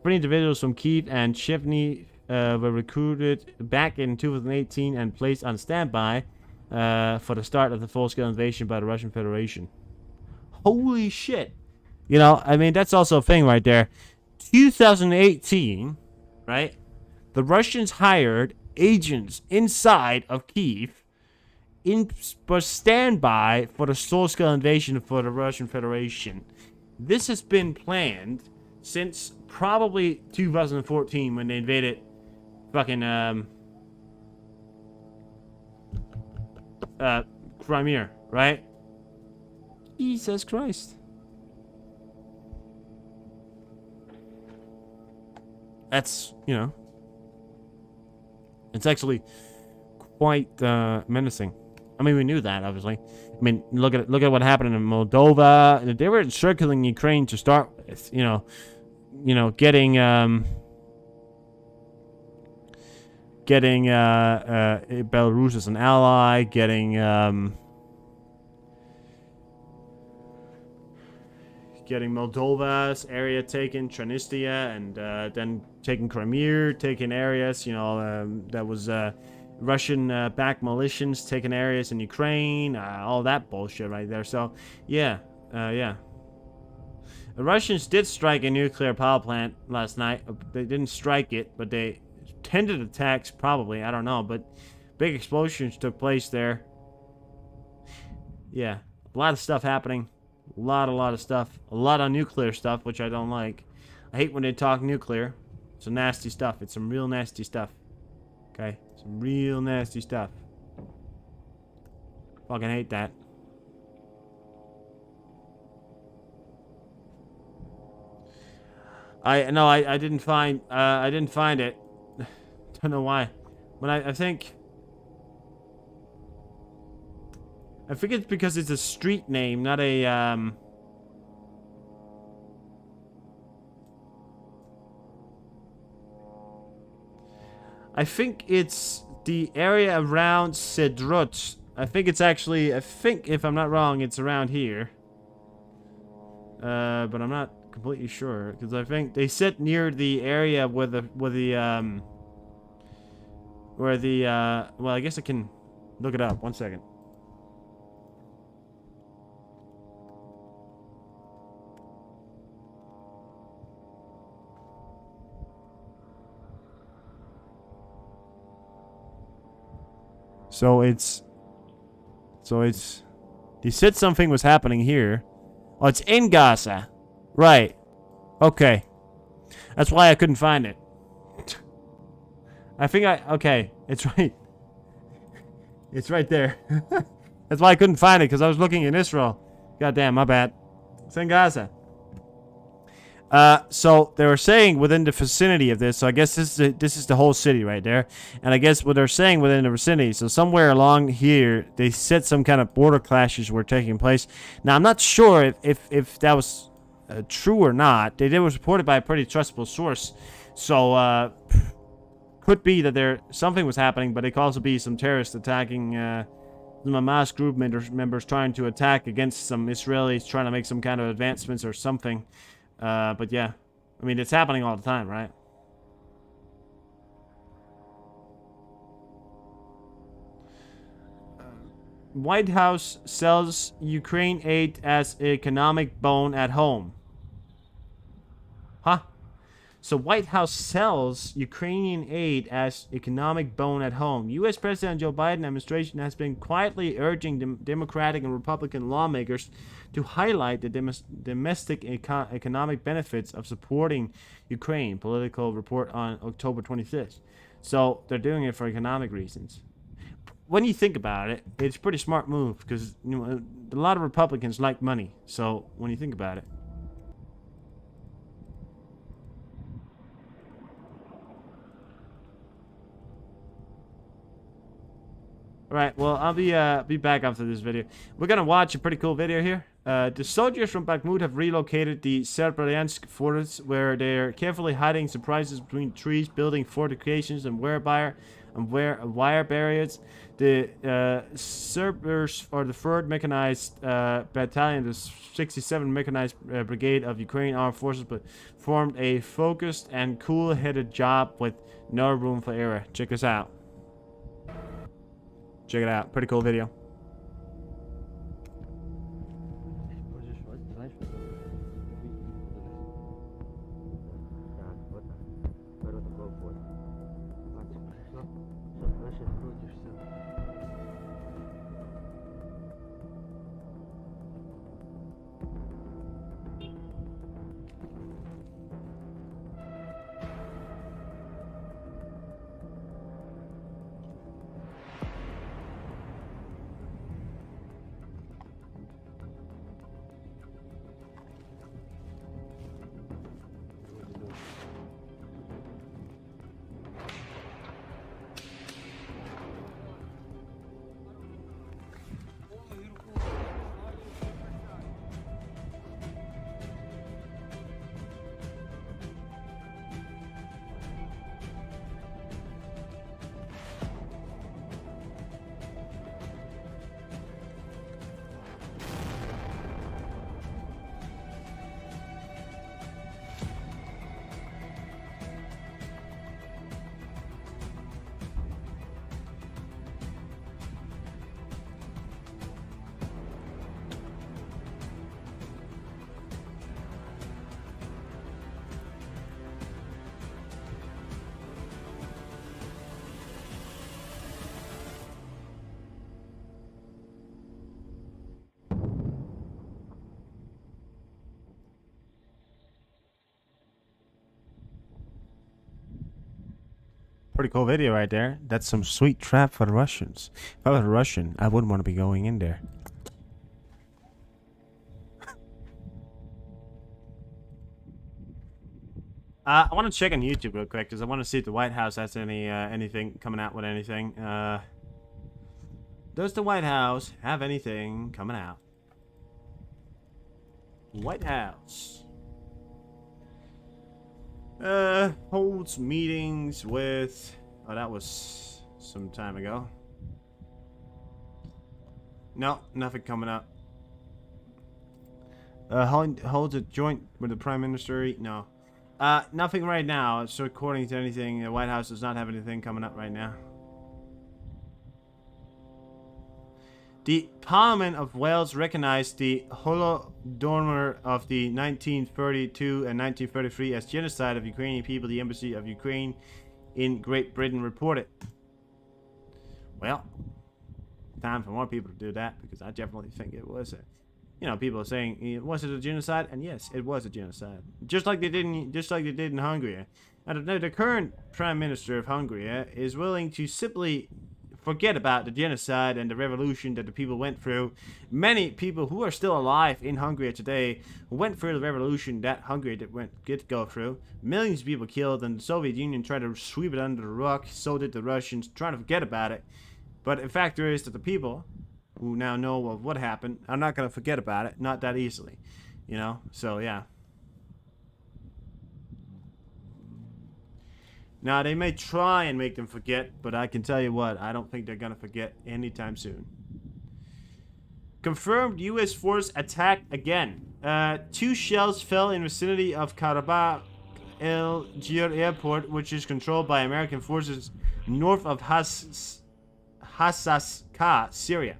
Three individuals from Kyiv and Chivny were recruited back in 2018 and placed on standby for the start of the full-scale invasion by the Russian Federation. Holy shit. You know, I mean, that's also a thing right there. 2018, right? The Russians hired agents inside of Kyiv for standby for the full-scale invasion for the Russian Federation. This has been planned since probably 2014 when they invaded fucking Crimea, right? Jesus Christ. That's, you know, it's actually quite menacing. I mean, we knew that, obviously. I mean, look at what happened in Moldova. They were encircling Ukraine to start with, you know, getting Belarus as an ally, getting Moldova's area taken, Transnistria, and then taking Crimea, taking areas, you know, that was Russian-backed militias taking areas in Ukraine, all that bullshit right there. So, yeah, yeah. The Russians did strike a nuclear power plant last night. They didn't strike it, but they tended attacks, probably. I don't know, but big explosions took place there. Yeah, a lot of stuff happening. A lot of stuff. A lot of nuclear stuff, which I don't like. I hate when they talk nuclear. It's some nasty stuff. It's some real nasty stuff. Okay? Some real nasty stuff. Fucking hate that. I didn't find it. Don't know why. But I think it's because it's a street name, not a I think it's the area around Sedrut. I think it's actually, if I'm not wrong, it's around here. But I'm not completely sure, because I think they sit near the area where the well, I guess I can look it up. 1 second. So it's they said something was happening here. Oh, it's in Gaza. Right. Okay. That's why I couldn't find it. Okay, it's right. It's right there. That's why I couldn't find it, because I was looking in Israel. Goddamn, my bad. It's in Gaza. So they were saying within the vicinity of this, so I guess this is the whole city right there. And I guess what they're saying within the vicinity, so somewhere along here, they said some kind of border clashes were taking place. Now, I'm not sure if that was true or not. It was reported by a pretty trustable source. So, could be that something was happening, but it could also be some terrorists attacking, some Hamas group members trying to attack against some Israelis, trying to make some kind of advancements or something. But yeah, I mean, it's happening all the time, right? White House sells Ukraine aid as economic bone at home. Huh? So White House sells Ukrainian aid as economic bone at home. U.S. President Joe Biden administration has been quietly urging Democratic and Republican lawmakers to highlight the domestic economic benefits of supporting Ukraine. Political report on October 25th. So they're doing it for economic reasons. When you think about it, it's a pretty smart move, because you know a lot of Republicans like money. So when you think about it. Alright, well, I'll be back after this video. We're gonna watch a pretty cool video here. The soldiers from Bakhmut have relocated the Serbyansk fortress, where they're carefully hiding surprises between trees, building fortifications, and whereby and wire barriers. The Serbers, or the 3rd Mechanized Battalion, the 67th Mechanized Brigade of Ukrainian Armed Forces, performed a focused and cool-headed job with no room for error. Check this out. Check it out. Pretty cool video. Pretty cool video right there. That's some sweet trap for the Russians. If I was a Russian, I wouldn't want to be going in there. I want to check on YouTube real quick because I want to see if the White House has anything coming out with anything. Does the White House have anything coming out? White House holds meetings with... Oh, that was some time ago. No, nothing coming up. Holds a joint with the Prime Minister. No. Nothing right now. So according to anything, the White House does not have anything coming up right now. The Parliament of Wales recognized the Holodomor of the 1932 and 1933 as genocide of Ukrainian people, the Embassy of Ukraine in Great Britain reported. Well, time for more people to do that, because I definitely think it was you know, people are saying, was it a genocide? And yes, it was a genocide. Just like they did in Hungary. And the current Prime Minister of Hungary is willing to simply forget about the genocide and the revolution that the people went through. Many people who are still alive in Hungary today went through the revolution that Hungary did go through. Millions of people killed, and the Soviet Union tried to sweep it under the rug. So did the Russians, trying to forget about it. But the fact is that the people who now know of what happened are not going to forget about it, not that easily, you know. So yeah. Now, they may try and make them forget, but I can tell you what, I don't think they're going to forget anytime soon. Confirmed U.S. force attacked again. 2 shells fell in vicinity of Karabakh El Jir Airport, which is controlled by American forces north of Hasakah, Syria.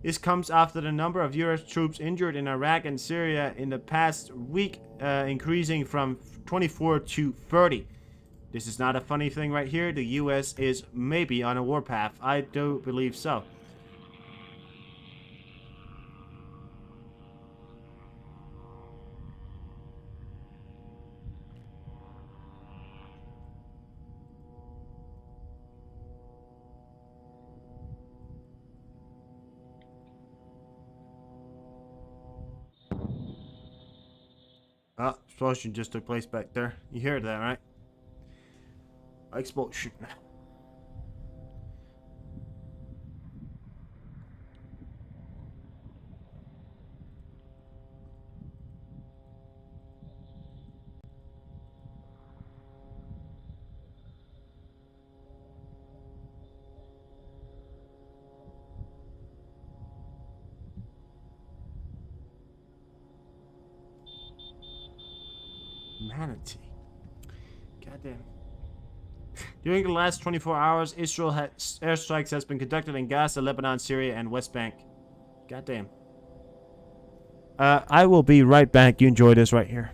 This comes after the number of U.S. troops injured in Iraq and Syria in the past week increasing from 24 to 30. This is not a funny thing right here. The U.S. is maybe on a warpath. I do believe so. Explosion just took place back there. You heard that, right? Explosion. humanity. Goddamn. During the last 24 hours, Israel airstrikes has been conducted in Gaza, Lebanon, Syria, and West Bank. Goddamn. I will be right back. You enjoy this right here.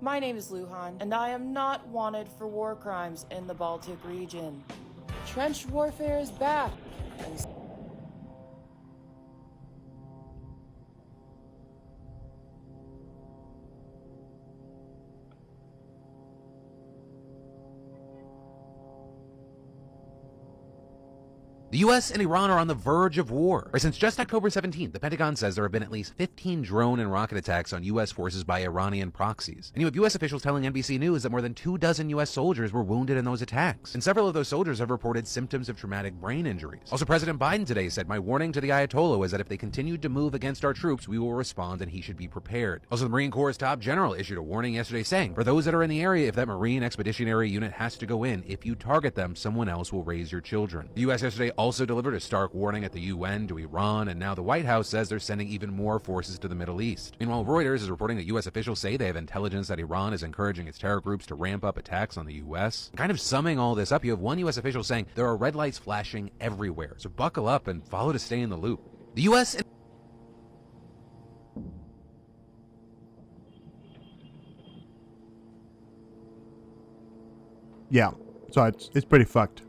My name is Luhan, and I am not wanted for war crimes in the Baltic region. Trench warfare is back, and The U.S. and Iran are on the verge of war. Since just October 17th, the Pentagon says there have been at least 15 drone and rocket attacks on U.S. forces by Iranian proxies. And you have U.S. officials telling NBC News that more than 24 U.S. soldiers were wounded in those attacks. And several of those soldiers have reported symptoms of traumatic brain injuries. Also, President Biden today said, "My warning to the Ayatollah is that if they continued to move against our troops, we will respond and he should be prepared." Also, the Marine Corps' top general issued a warning yesterday saying, for those that are in the area, if that Marine Expeditionary Unit has to go in, if you target them, someone else will raise your children. The U.S. yesterday also delivered a stark warning at the UN to Iran, and now the White House says they're sending even more forces to the Middle East. Meanwhile, Reuters is reporting that U.S. officials say they have intelligence that Iran is encouraging its terror groups to ramp up attacks on the U.S. Kind of summing all this up, you have one U.S. official saying there are red lights flashing everywhere, so buckle up and follow to stay in the loop. The U.S. Yeah, so it's pretty fucked.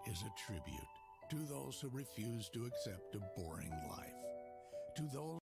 is a tribute to those who refuse to accept a boring life, to those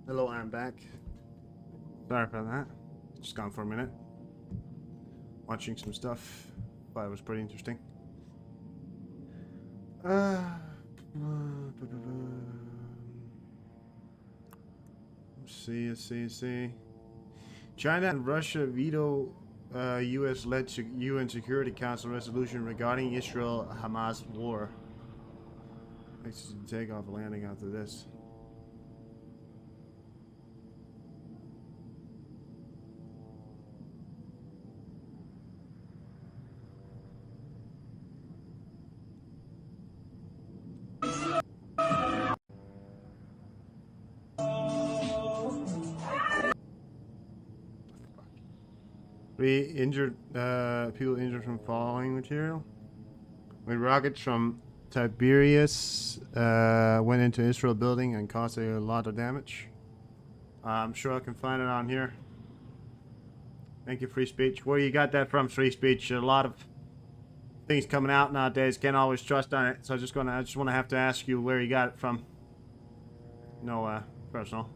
Hello, I'm back. Sorry for that. Just gone for a minute. Watching some stuff. Thought it was pretty interesting. Let's see. China and Russia veto U.S.-led UN Security Council resolution regarding Israel-Hamas war. Makes it take off landing after this. People injured from falling material. When rockets from Tiberius went into Israel building and caused a lot of damage. I'm sure I can find it on here. Thank you, free speech. Where you got that from, free speech? A lot of things coming out nowadays. Can't always trust on it. So I just want to have to ask you where you got it from. No, personal.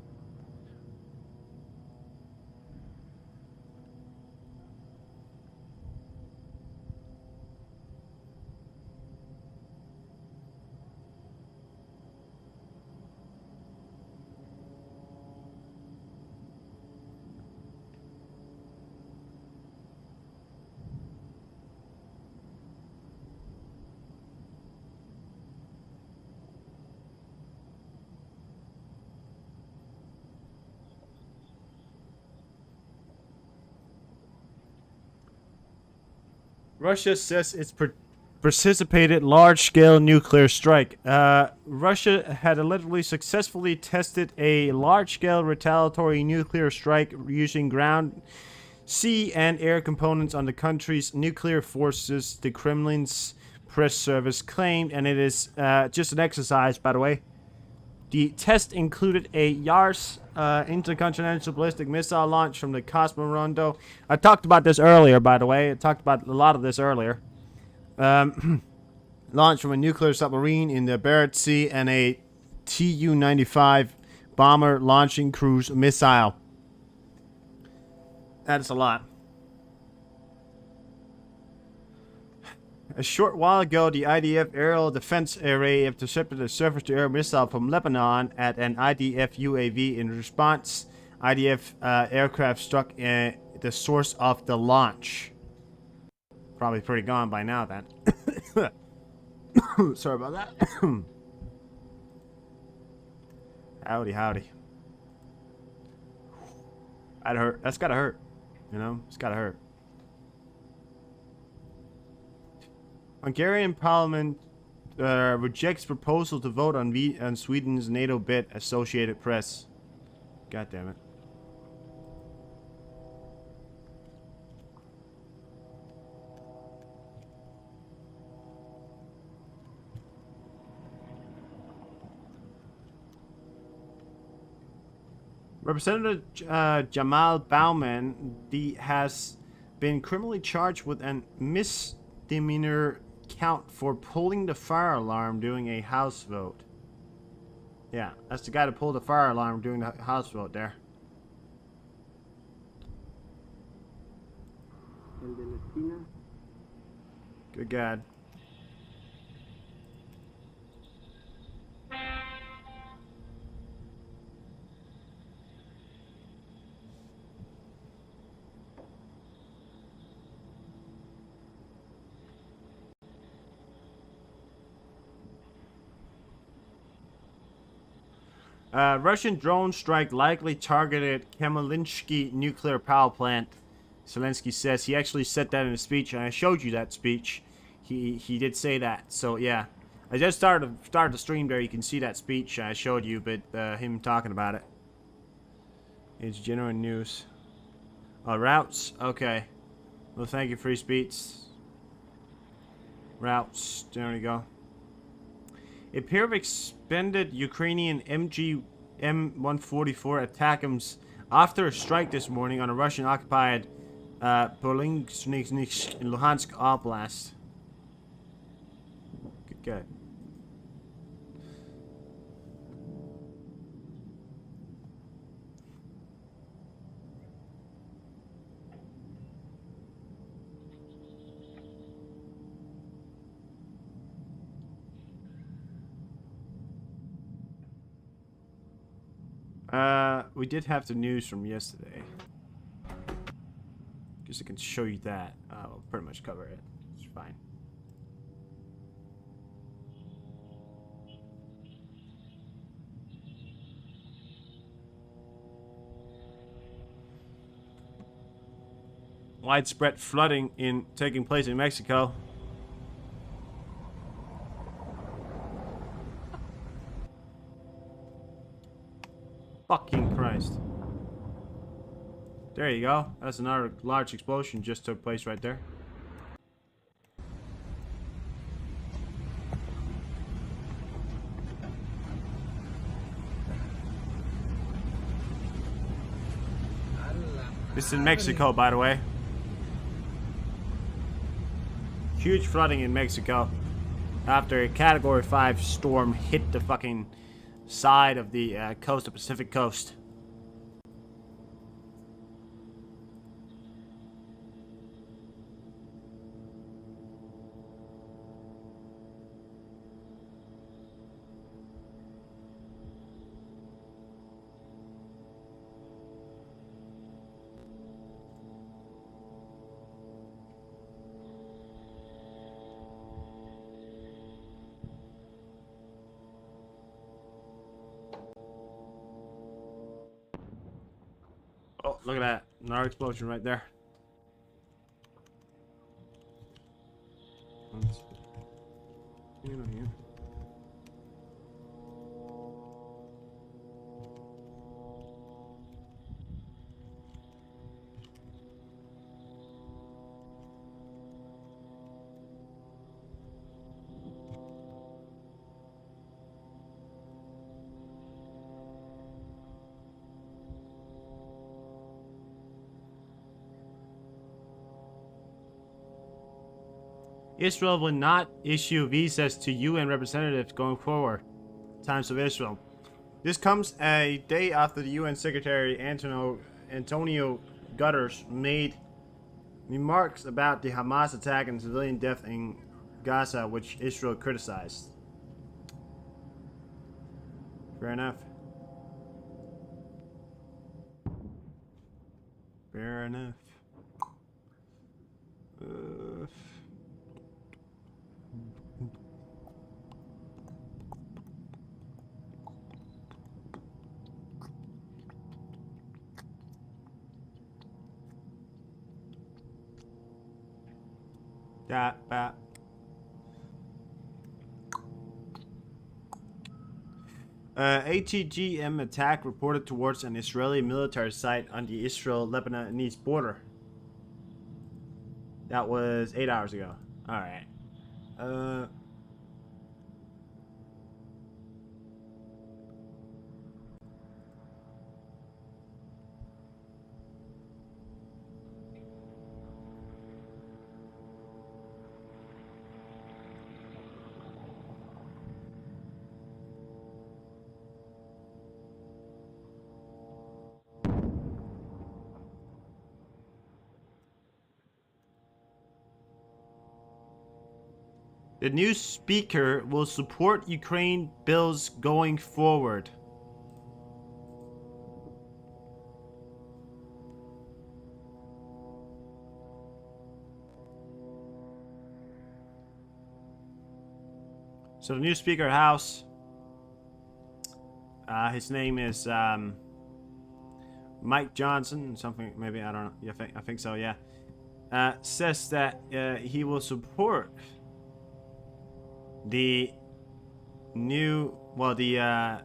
Russia says it's participated large-scale nuclear strike. Russia had allegedly successfully tested a large-scale retaliatory nuclear strike using ground, sea, and air components on the country's nuclear forces, the Kremlin's press service claimed, and it is just an exercise, by the way. The test included a Yars intercontinental ballistic missile launch from the Cosmorondo. I talked about this earlier, by the way. I talked about a lot of this earlier. Launched from a nuclear submarine in the Barents Sea and a Tu-95 bomber launching cruise missile. That is a lot. A short while ago, the IDF aerial defense array intercepted a surface-to-air missile from Lebanon at an IDF UAV. In response, IDF aircraft struck the source of the launch. Probably pretty gone by now, then. Sorry about that. Howdy. That hurt. That's gotta hurt. You know, it's gotta hurt. Hungarian parliament rejects proposal to vote on Sweden's NATO bid, Associated Press. God damn it. Representative Jamal Bauman has been criminally charged with a misdemeanor count for pulling the fire alarm during a House vote. Yeah, that's the guy that pulled the fire alarm during the House vote there. Good God. Russian drone strike likely targeted Kamalinsky nuclear power plant. Zelensky says he actually said that in a speech, and I showed you that speech. He did say that. So yeah, I just started the stream there. You can see that speech I showed you, but him talking about it. It's genuine news. Routes. Okay. Well, thank you, free speech. Routes. There we go. A pair of expended Ukrainian M144 ATACMS after a strike this morning on a Russian-occupied Berlinsk in Luhansk Oblast. Good. We did have the news from yesterday. Guess I can show you that. We'll pretty much cover it. It's fine. Widespread flooding taking place in Mexico. Fucking Christ. There you go. That's another large explosion just took place right there. This is in Mexico, by the way. Huge flooding in Mexico after a Category 5 storm hit the fucking side of the coast, the Pacific coast. Oh, look at that. Another explosion right there. Israel will not issue visas to UN representatives going forward. Times of Israel. This comes a day after the UN Secretary Antonio Guterres made remarks about the Hamas attack and civilian death in Gaza, which Israel criticized. Fair enough. Fair enough. ATGM attack reported towards an Israeli military site on the Israel-Lebanese border. That was 8 hours ago. Alright. The new speaker will support Ukraine bills going forward. So the new Speaker of the House, his name is Mike Johnson, something maybe, I don't know. Yeah, I think so. Yeah, says that he will support the new, well, the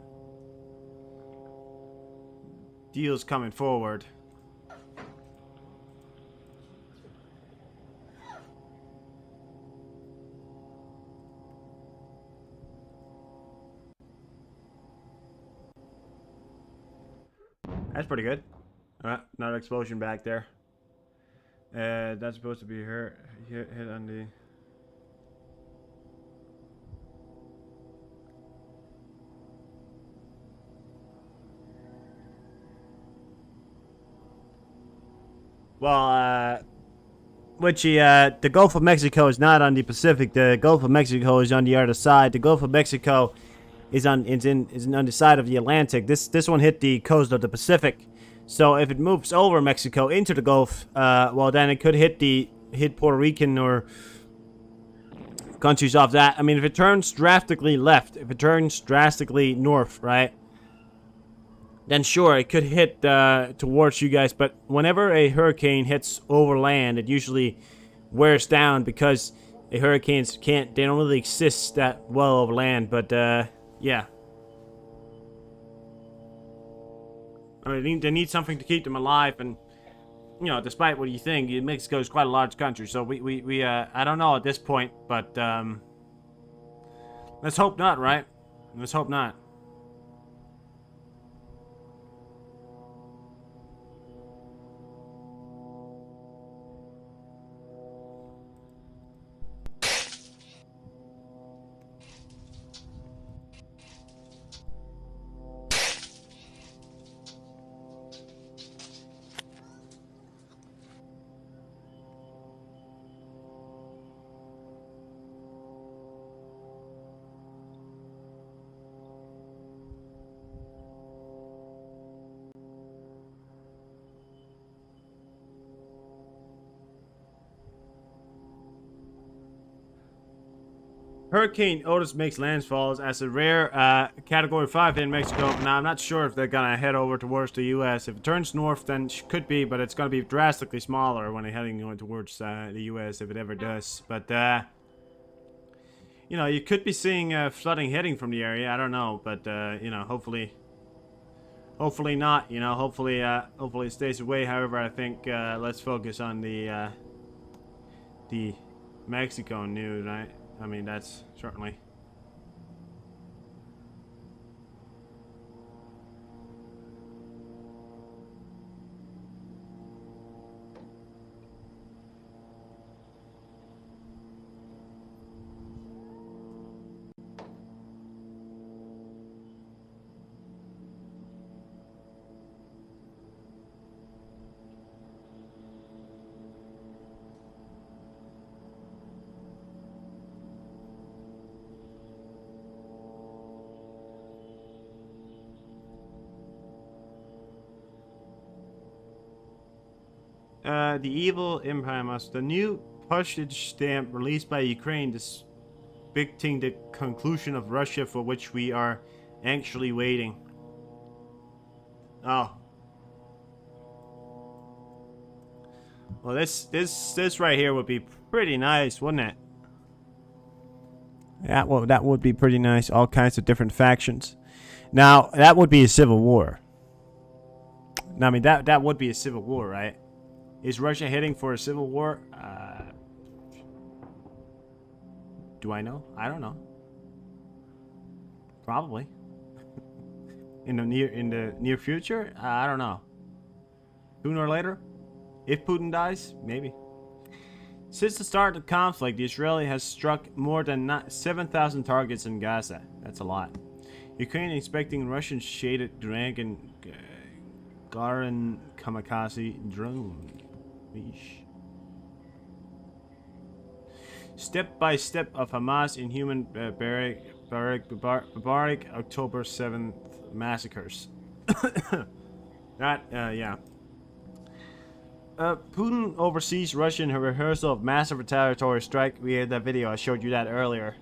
deals coming forward. That's pretty good. Another explosion back there. That's supposed to be hit on the. Well, the Gulf of Mexico is not on the Pacific. The Gulf of Mexico is on the other side. The Gulf of Mexico is on the side of the Atlantic. This one hit the coast of the Pacific. So if it moves over Mexico into the Gulf, well, then it could hit Puerto Rican or countries off that. I mean, if it turns drastically left, if it turns drastically north, right, then sure, it could hit towards you guys. But whenever a hurricane hits over land, it usually wears down because the hurricanes they don't really exist that well over land. But yeah, I mean, they need something to keep them alive. And you know, despite what you think, Mexico is quite a large country, so we I don't know at this point, but let's hope not, right? Let's hope not. Hurricane Otis makes landfalls as a rare Category 5 in Mexico. Now, I'm not sure if they're going to head over towards the U.S. If it turns north, then it could be, but it's going to be drastically smaller when they're heading towards the U.S. if it ever does. But, you know, you could be seeing flooding hitting from the area. I don't know, but, you know, hopefully not. You know, hopefully it stays away. However, I think let's focus on the Mexico news, right? I mean, that's certainly... the evil imprimus, the new postage stamp released by Ukraine, depicting the conclusion of Russia, for which we are anxiously waiting. Oh. Well, this right here would be pretty nice, wouldn't it? That would be pretty nice. All kinds of different factions. Now, that would be a civil war. I mean, that would be a civil war, right? Is Russia heading for a civil war? Do I know? I don't know. Probably. in the near future? I don't know. Sooner or later? If Putin dies, maybe. Since the start of the conflict, the Israeli has struck more than 7,000 targets in Gaza. That's a lot. Ukraine expecting Russian shaded Dragon Garin kamikaze drone. Step by step of Hamas inhuman barbaric October 7th massacres. Yeah. Putin oversees Russian rehearsal of massive retaliatory strike. We had that video. I showed you that earlier.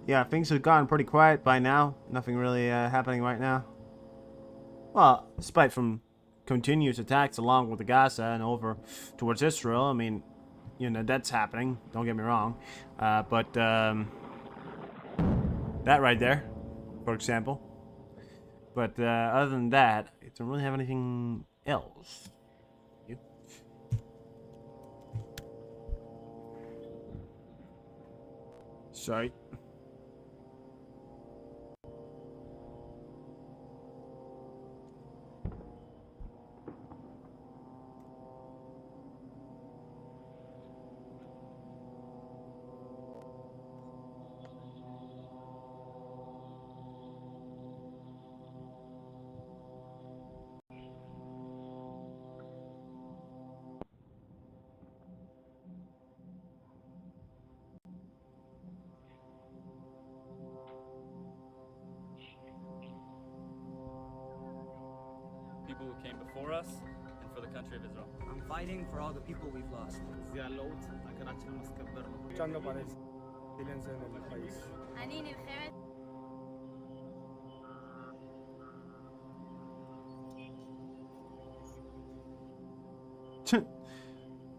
Yeah, things have gotten pretty quiet by now. Nothing really happening right now. Well, despite from continuous attacks along with the Gaza and over towards Israel, I mean, you know, that's happening. Don't get me wrong. But that right there, for example. But other than that, I don't really have anything else. You? Sorry. people who came before us and for the country of Israel. I'm fighting for all the people we've lost.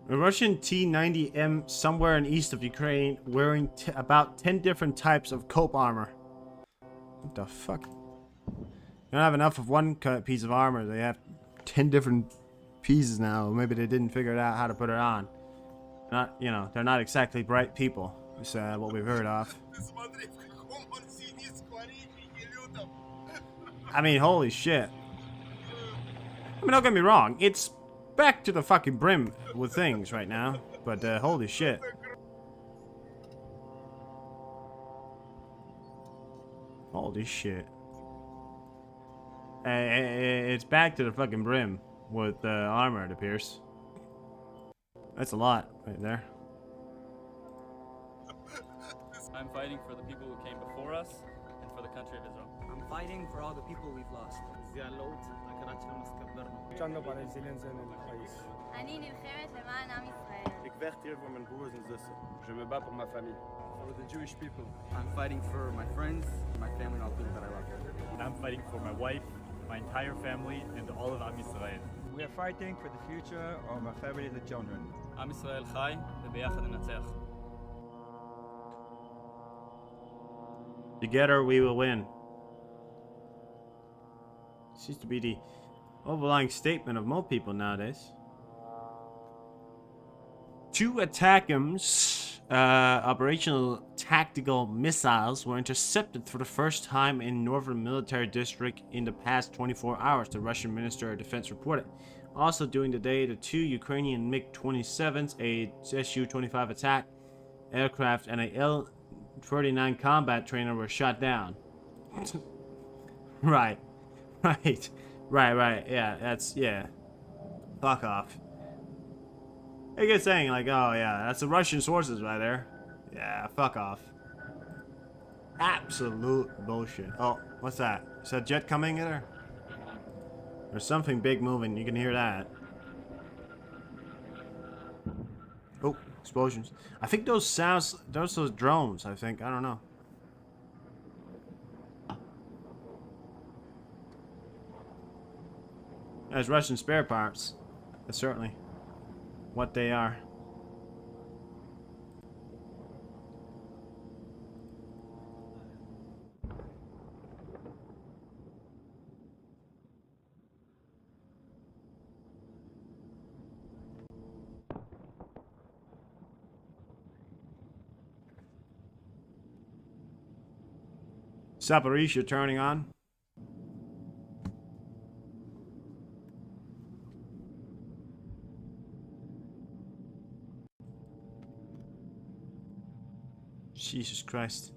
A Russian T-90M somewhere in east of Ukraine wearing about 10 different types of cope armor. What the fuck? They don't have enough of one piece of armor. They have 10 different pieces now. Maybe they didn't figure out how to put it on. Not, you know, they're not exactly bright people. Is what we've heard of. I mean, holy shit. I mean, don't get me wrong. It's back to the fucking brim with things right now. But, holy shit. Holy shit. It's back to the fucking brim with armor, it appears. That's a lot right there. I'm fighting for the people who came before us and for the country of Israel. I'm fighting for all the people we've lost. אני נלחמת למען עם ישראל. Ik vecht hier voor mijn broers en zussen. Je me bats pour ma famille. For the Jewish people. I'm fighting for my friends, my family, and all the people that I love. I'm fighting for my wife, my entire family, and all of Am Yisrael. We are fighting for the future of our families and children. עם ישראל חי, וביחד ננצח. Together we will win. Seems to be the overlying statement of most people nowadays. 2 ATACMS operational tactical missiles were intercepted for the first time in northern military district in the past 24 hours, the Russian Minister of Defense reported. Also during the day, the 2 Ukrainian MiG-27s, a Su-25 attack aircraft, and a L-39 combat trainer were shot down. Right. Yeah, that's, yeah. Fuck off. I guess saying like, oh yeah, that's the Russian sources right there. Yeah, fuck off. Absolute bullshit. Oh, what's that? Is that jet coming in there? There's something big moving. You can hear that. Oh, explosions. I think those sounds, those drones, I think. I don't know. There's Russian spare parts. That's certainly what they are. Zaporizhzhia turning on. Jesus Christ.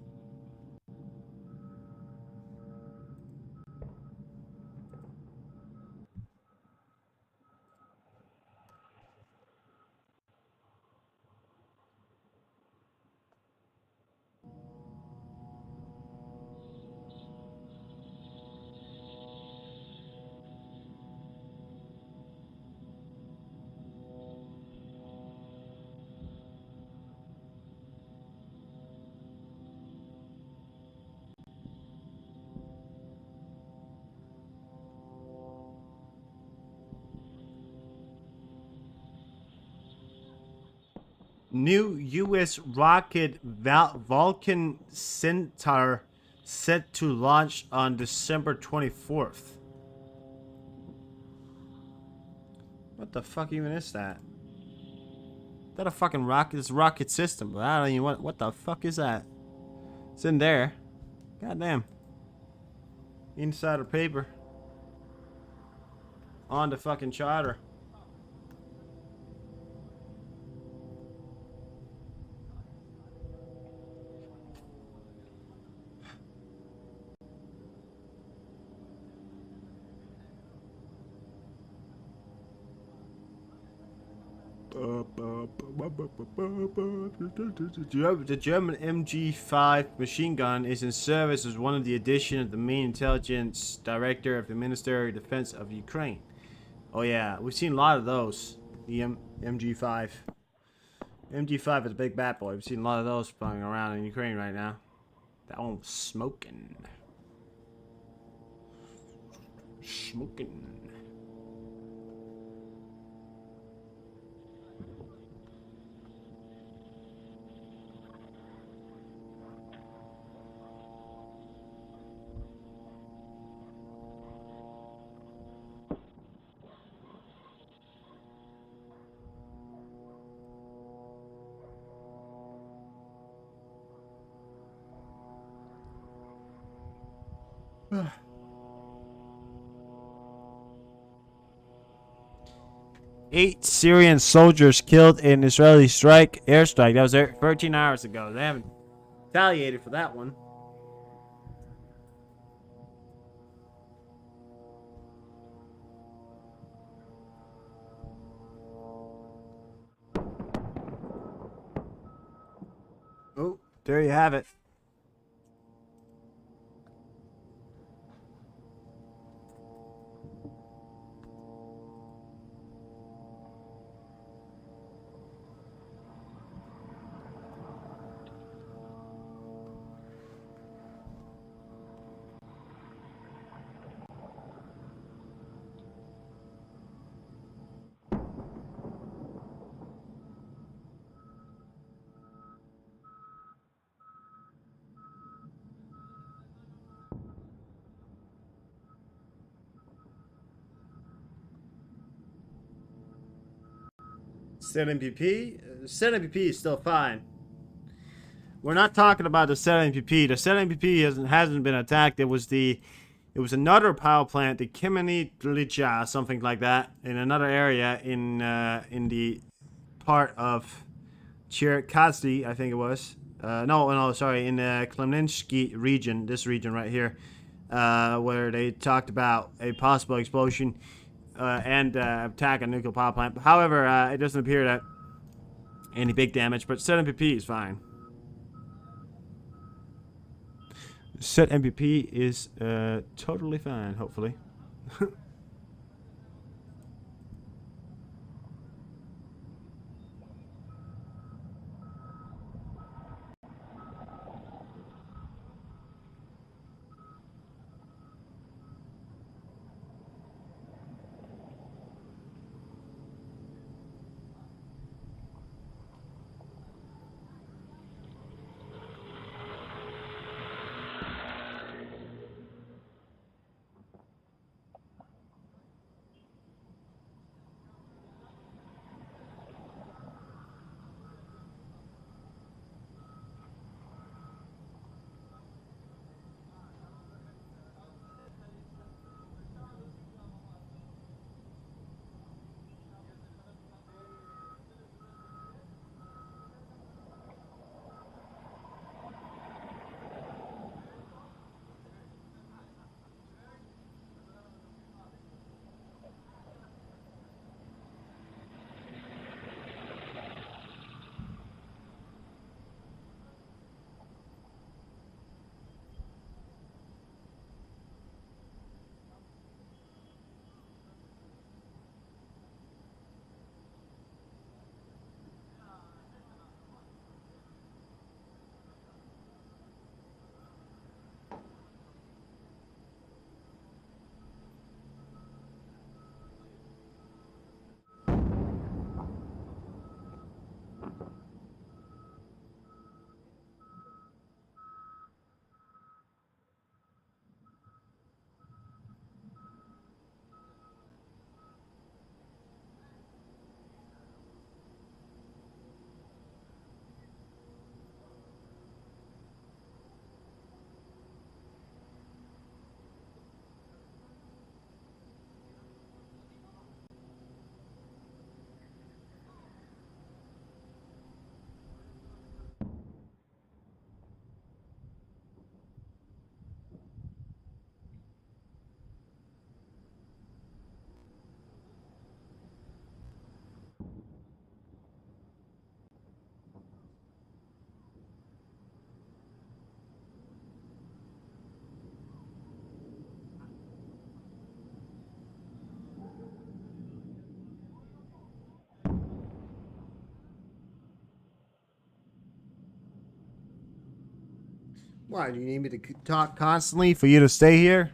New U.S. rocket Vulcan Centaur set to launch on December 24th. What the fuck even is that? Is that a fucking rocket? It's a rocket system, but I don't even what the fuck is that? It's in there. Goddamn. Insider paper. On the fucking charter. The German MG5 machine gun is in service as one of the addition of the main intelligence director of the Ministry of Defense of Ukraine. Oh yeah, we've seen a lot of those. The MG5. MG5 is a big bad boy. We've seen a lot of those flying around in Ukraine right now. That one was smoking. Smoking. Eight Syrian soldiers killed in Israeli airstrike. That was 13 hours ago. They haven't retaliated for that one. Oh, there you have it. Set MPP? Set MPP is still fine. We're not talking about the Set MPP. The Set MPP hasn't been attacked. It was another power plant, the Kimani something like that, in another area in the part of Cherkasy, I think it was. No, sorry, in the Klemensky region, this region right here, where they talked about a possible explosion and attack a nuclear power plant. However, it doesn't appear that any big damage, but Set MPP is fine. Set MPP is totally fine, hopefully. Why, do you need me to talk constantly for you to stay here?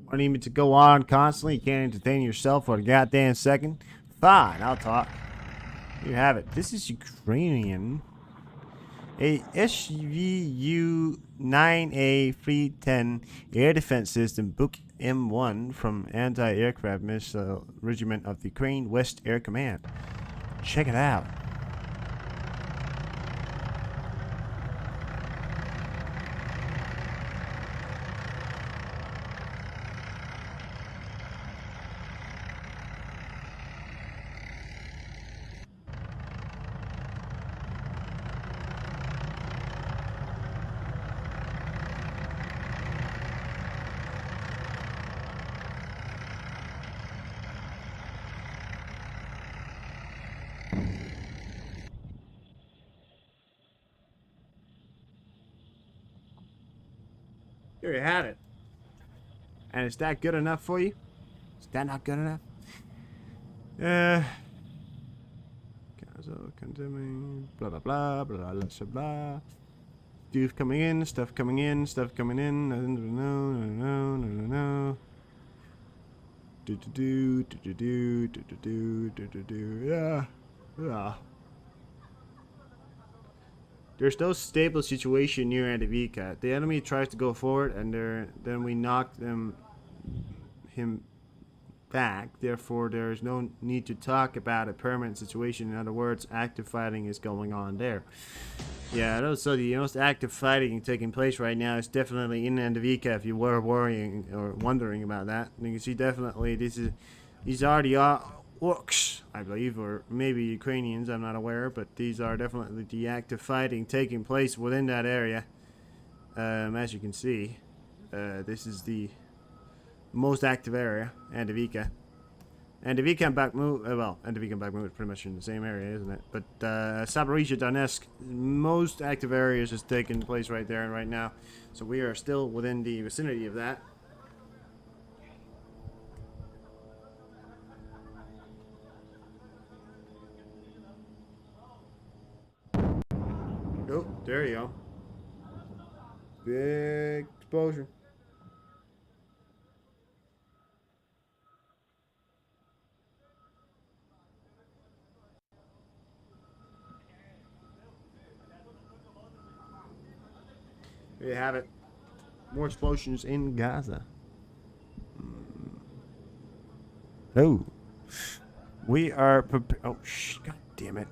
Or do you need me to go on constantly? You can't entertain yourself for a goddamn second? Fine, I'll talk. Here you have it. This is Ukrainian. A SVU-9A-310 air defense system Book M1 from Anti-Aircraft Missile Regiment of the Ukraine West Air Command. Check it out. There you have it. And is that good enough for you? Is that not good enough? Gaza condemning, blah blah blah blah blah blah blah. Stuff coming in, stuff coming in, stuff coming in. No. Yeah. There's no stable situation near Antevika. The enemy tries to go forward, and then we knock him back. Therefore, there is no need to talk about a permanent situation. In other words, active fighting is going on there. Yeah, so the most active fighting taking place right now is definitely in Antevika. If you were worrying or wondering about that, you can see definitely these are the orcs, I believe, or maybe Ukrainians, I'm not aware, but these are definitely the active fighting taking place within that area. As you can see, this is the most active area, Antevika. Antevika and Bakhmut, Antevika and Bakhmut are pretty much in the same area, isn't it? But Zaporizhzhia, Donetsk, most active areas is taking place right there and right now. So we are still within the vicinity of that. Oh, there you go. Big explosion. There you have it. More explosions in Gaza. Oh. We are prepared. Oh, god damn it.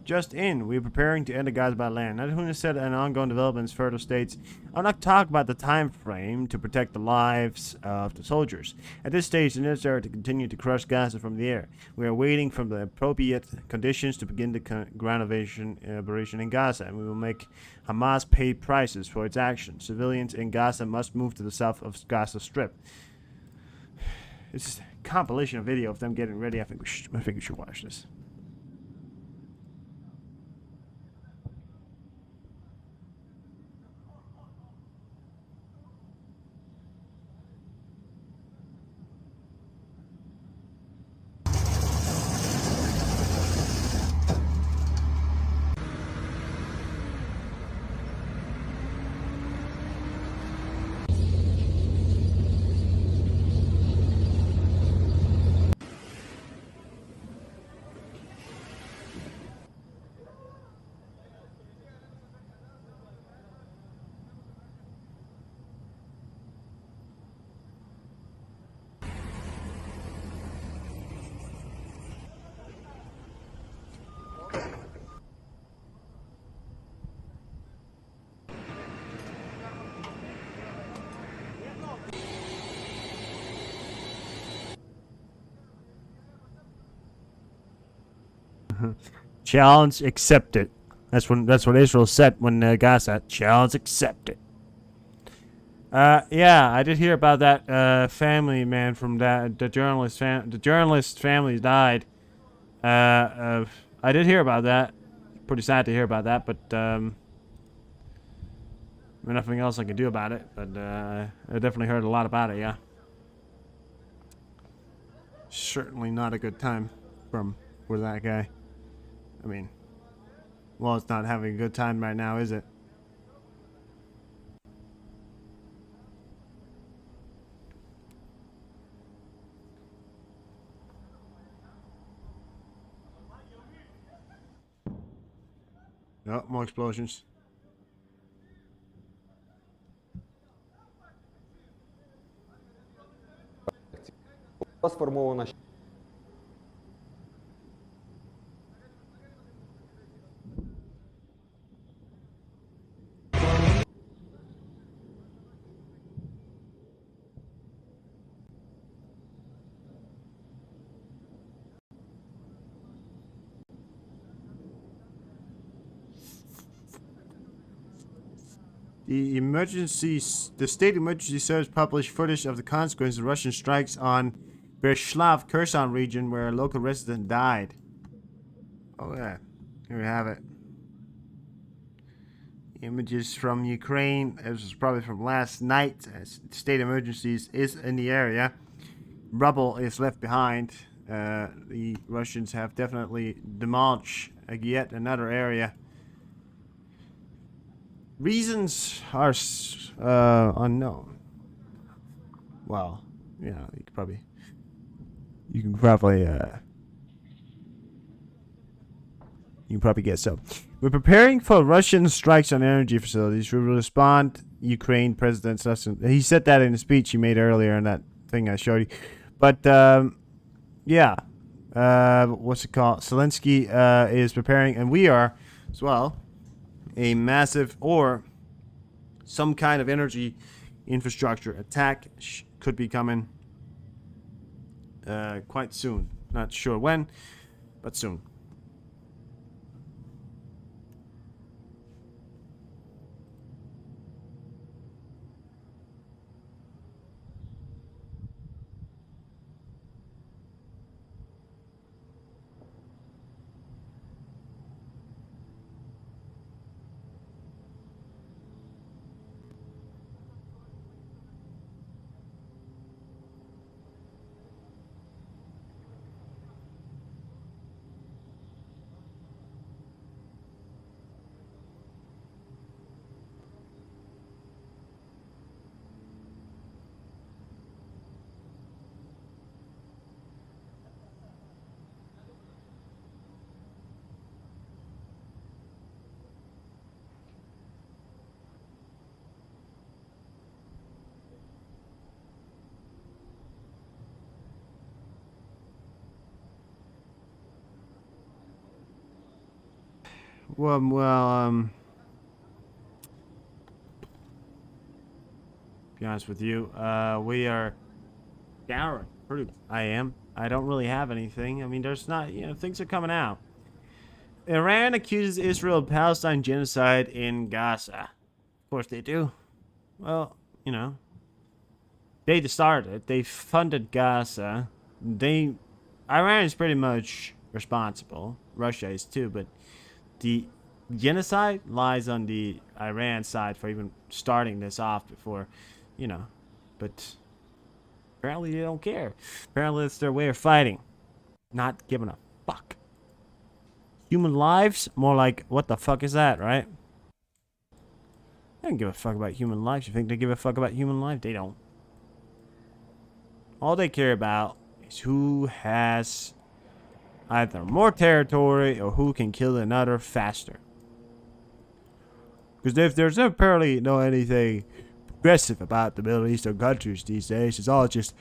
Just in, we're preparing to enter Gaza by land. Not who said an ongoing developments further states, I'll not talk about the time frame to protect the lives of the soldiers. At this stage, it is necessary to continue to crush Gaza from the air. We are waiting for the appropriate conditions to begin the ground operation in Gaza, and we will make Hamas pay prices for its actions. Civilians in Gaza must move to the south of Gaza Strip. It's a compilation video of them getting ready. I think we should watch this. Challenge accepted. That's what Israel said when Gaza. Challenge accepted. Yeah, I did hear about that family man from that the journalist family died. I did hear about that. Pretty sad to hear about that, but There's nothing else I could do about it, but I definitely heard a lot about it, yeah. Certainly not a good time for that guy. I mean, well, it's not having a good time right now, is it? No, more explosions. Сформована. The state emergency service published footage of the consequences of Russian strikes on Berslav, Kherson region, where a local resident died. Oh yeah, here we have it. Images from Ukraine. This was probably from last night. State emergencies is in the area. Rubble is left behind. The Russians have definitely demolished yet another area. Reasons are unknown. Well, you know, you can probably guess so. We're preparing for Russian strikes on energy facilities. We will respond. Ukraine President Zelensky. He said that in a speech he made earlier in that thing I showed you. But yeah, what's it called? Zelensky is preparing, and we are as well. A massive or some kind of energy infrastructure attack could be coming quite soon. Not sure when, but soon. Well, be honest with you, we are scouring. I don't really have anything. I mean, there's not, you know, things are coming out. Iran accuses Israel of Palestine genocide in Gaza. Of course they do. Well, you know, they started it. They funded Gaza. Iran is pretty much responsible. Russia is too, but the genocide lies on the Iran side for even starting this off before, you know, but apparently they don't care. Apparently it's their way of fighting. Not giving a fuck. Human lives? More like, what the fuck is that, right? They don't give a fuck about human lives. You think they give a fuck about human life? They don't. All they care about is who has either more territory or who can kill another faster. Because if there's apparently no anything progressive about the Middle Eastern countries these days, it's all just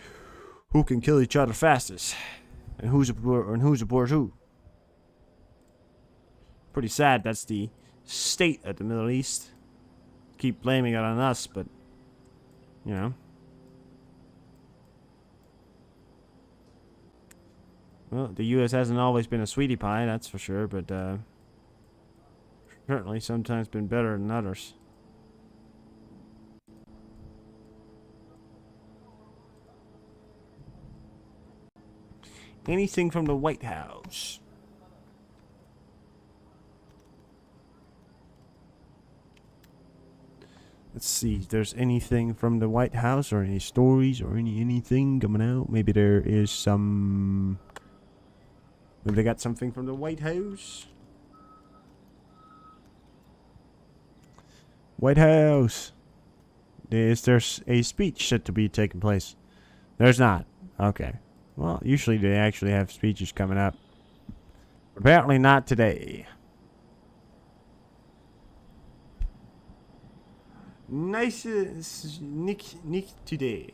who can kill each other fastest and who's aboard who. Pretty sad that's the state of the Middle East. Keep blaming it on us, but you know. Well, the U.S. hasn't always been a sweetie pie, that's for sure, but certainly sometimes been better than others. Anything from the White House? Let's see if there's anything from the White House or any stories or anything coming out. Maybe there is some... Maybe they got something from the White House. White House. Is there a speech set to be taking place? There's not. Okay. Well, usually they actually have speeches coming up. Apparently not today. Nice Nick today.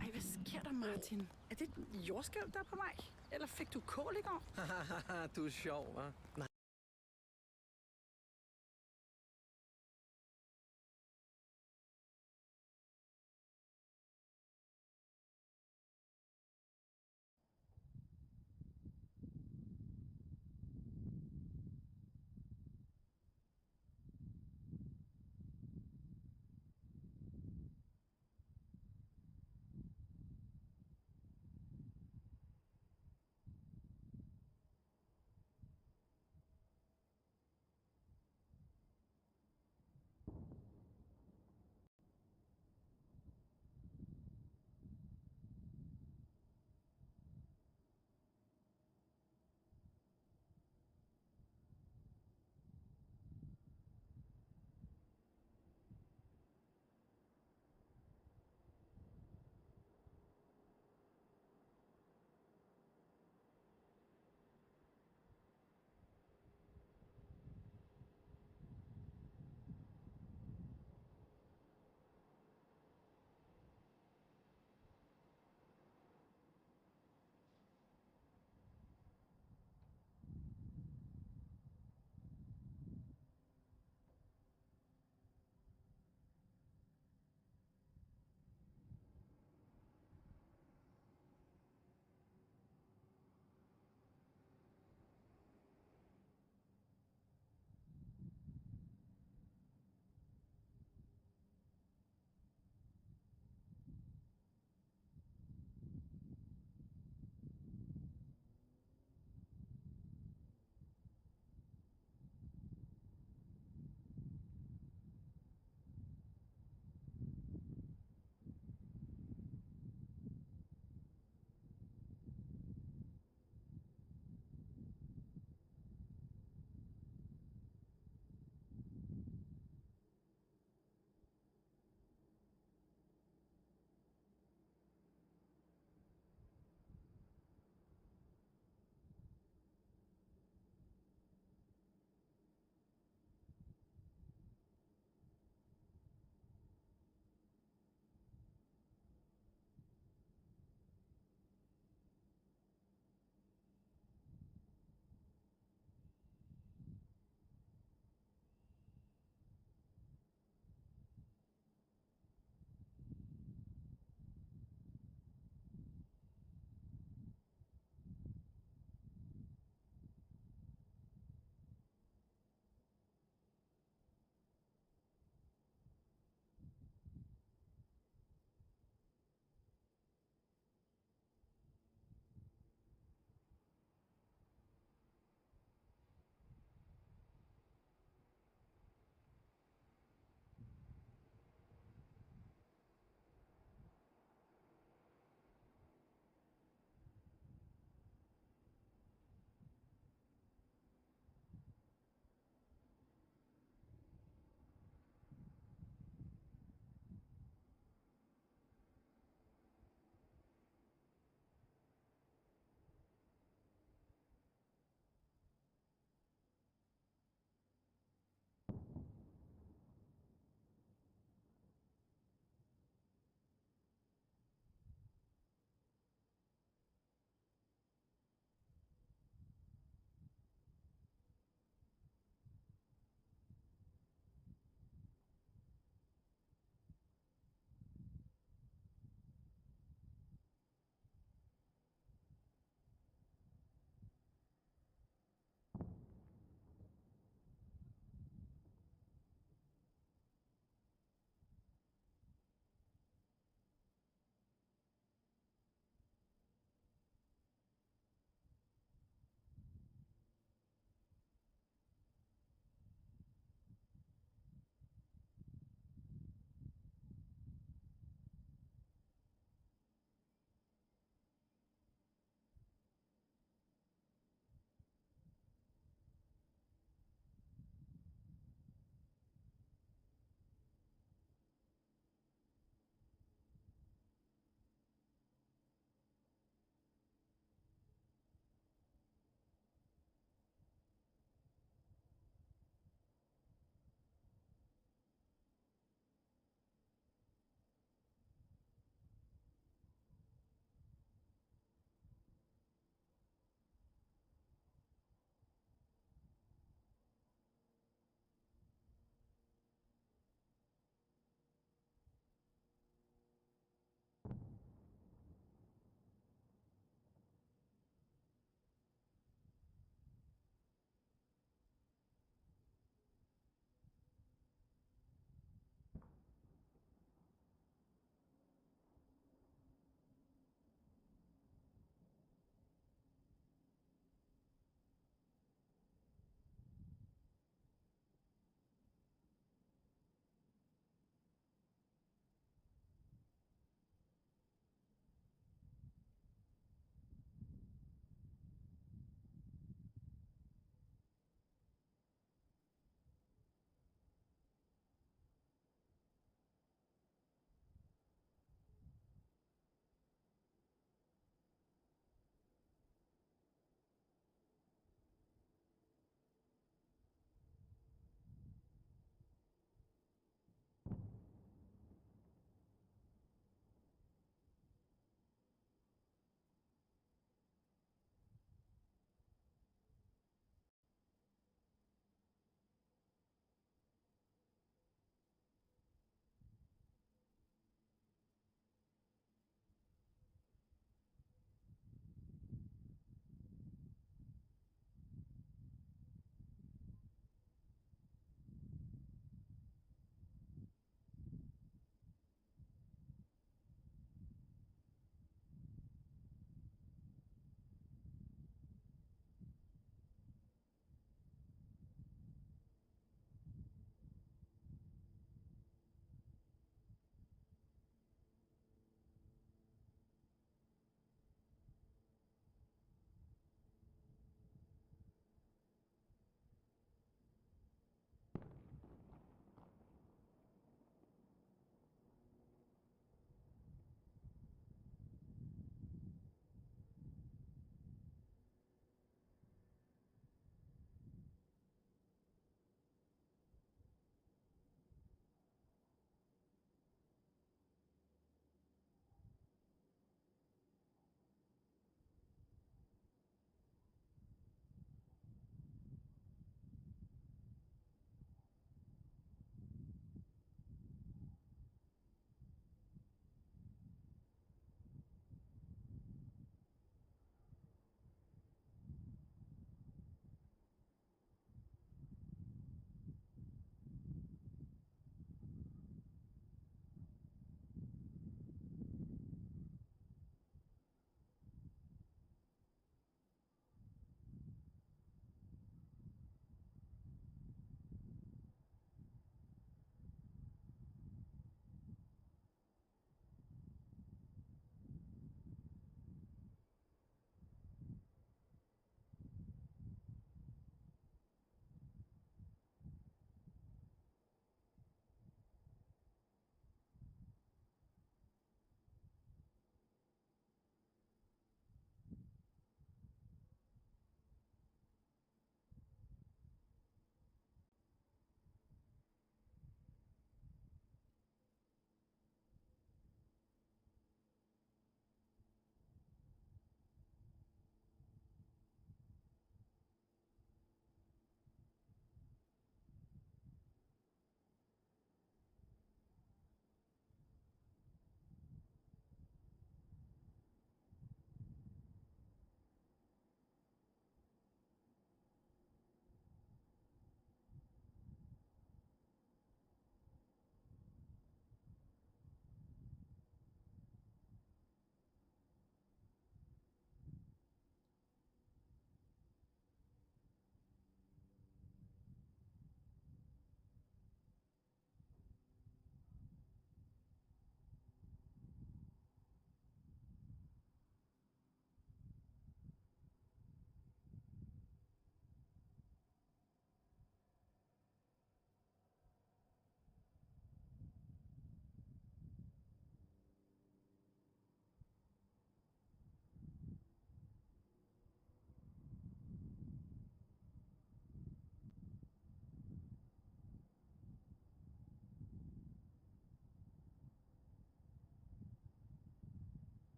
Ej, hvad sker der, Martin? Er det et jordskælv, der er på vej? Eller fik du kål i går? Du er sjov, hva'?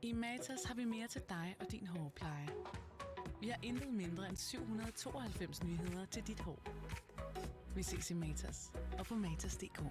I Matas har vi mere til dig og din hårpleje. Vi har intet mindre end 792 nyheder til dit hår. Vi ses i Matas og på matas.dk.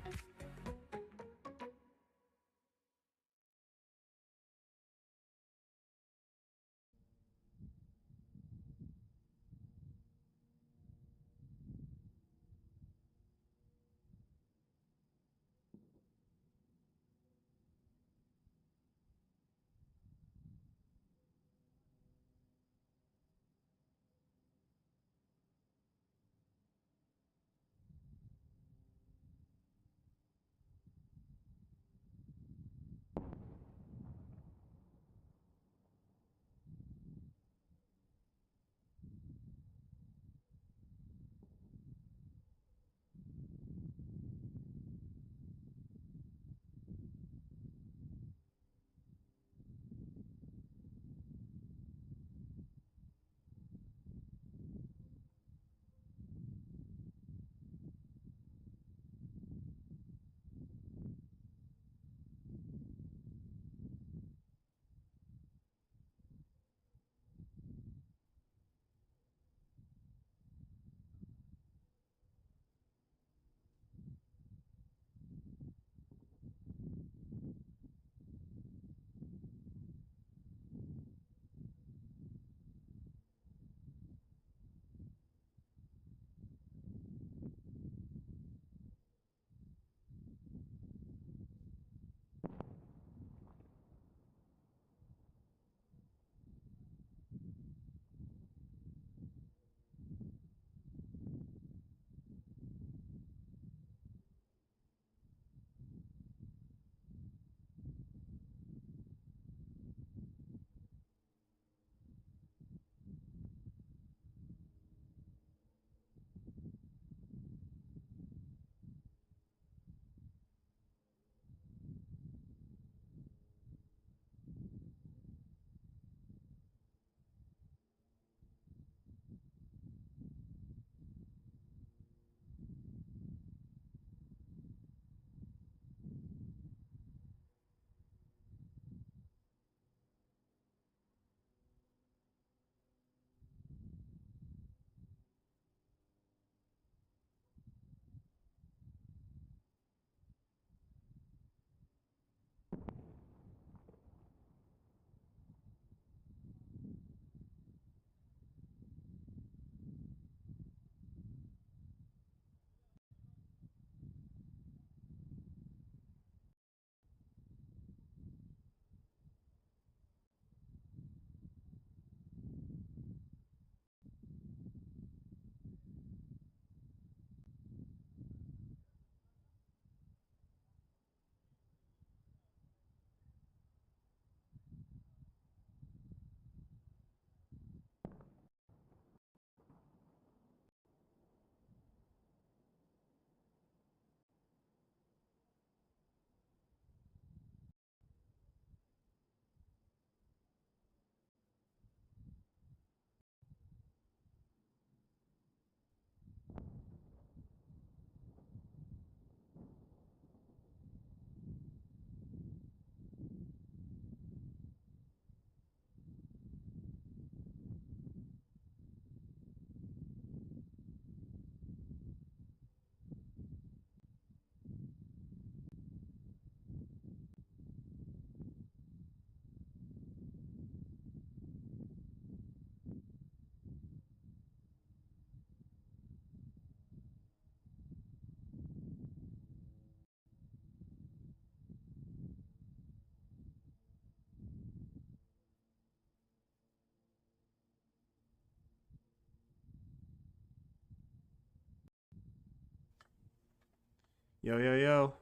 Yo, yo, yo.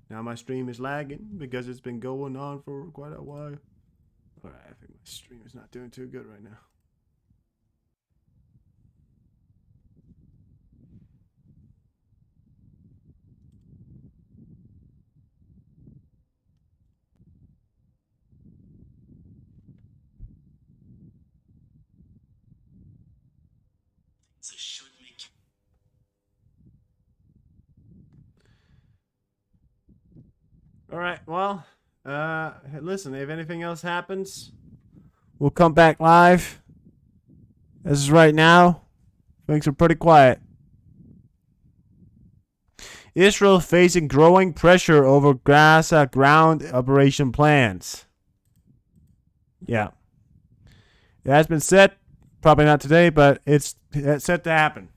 Now my stream is lagging because it's been going on for quite a while. Alright, I think my stream is not doing too good right now. Alright, well, Listen, if anything else happens, we'll come back live. As is right now, things are pretty quiet. Israel facing growing pressure over Gaza ground operation plans. Yeah. It has been said, probably not today, but it's set to happen.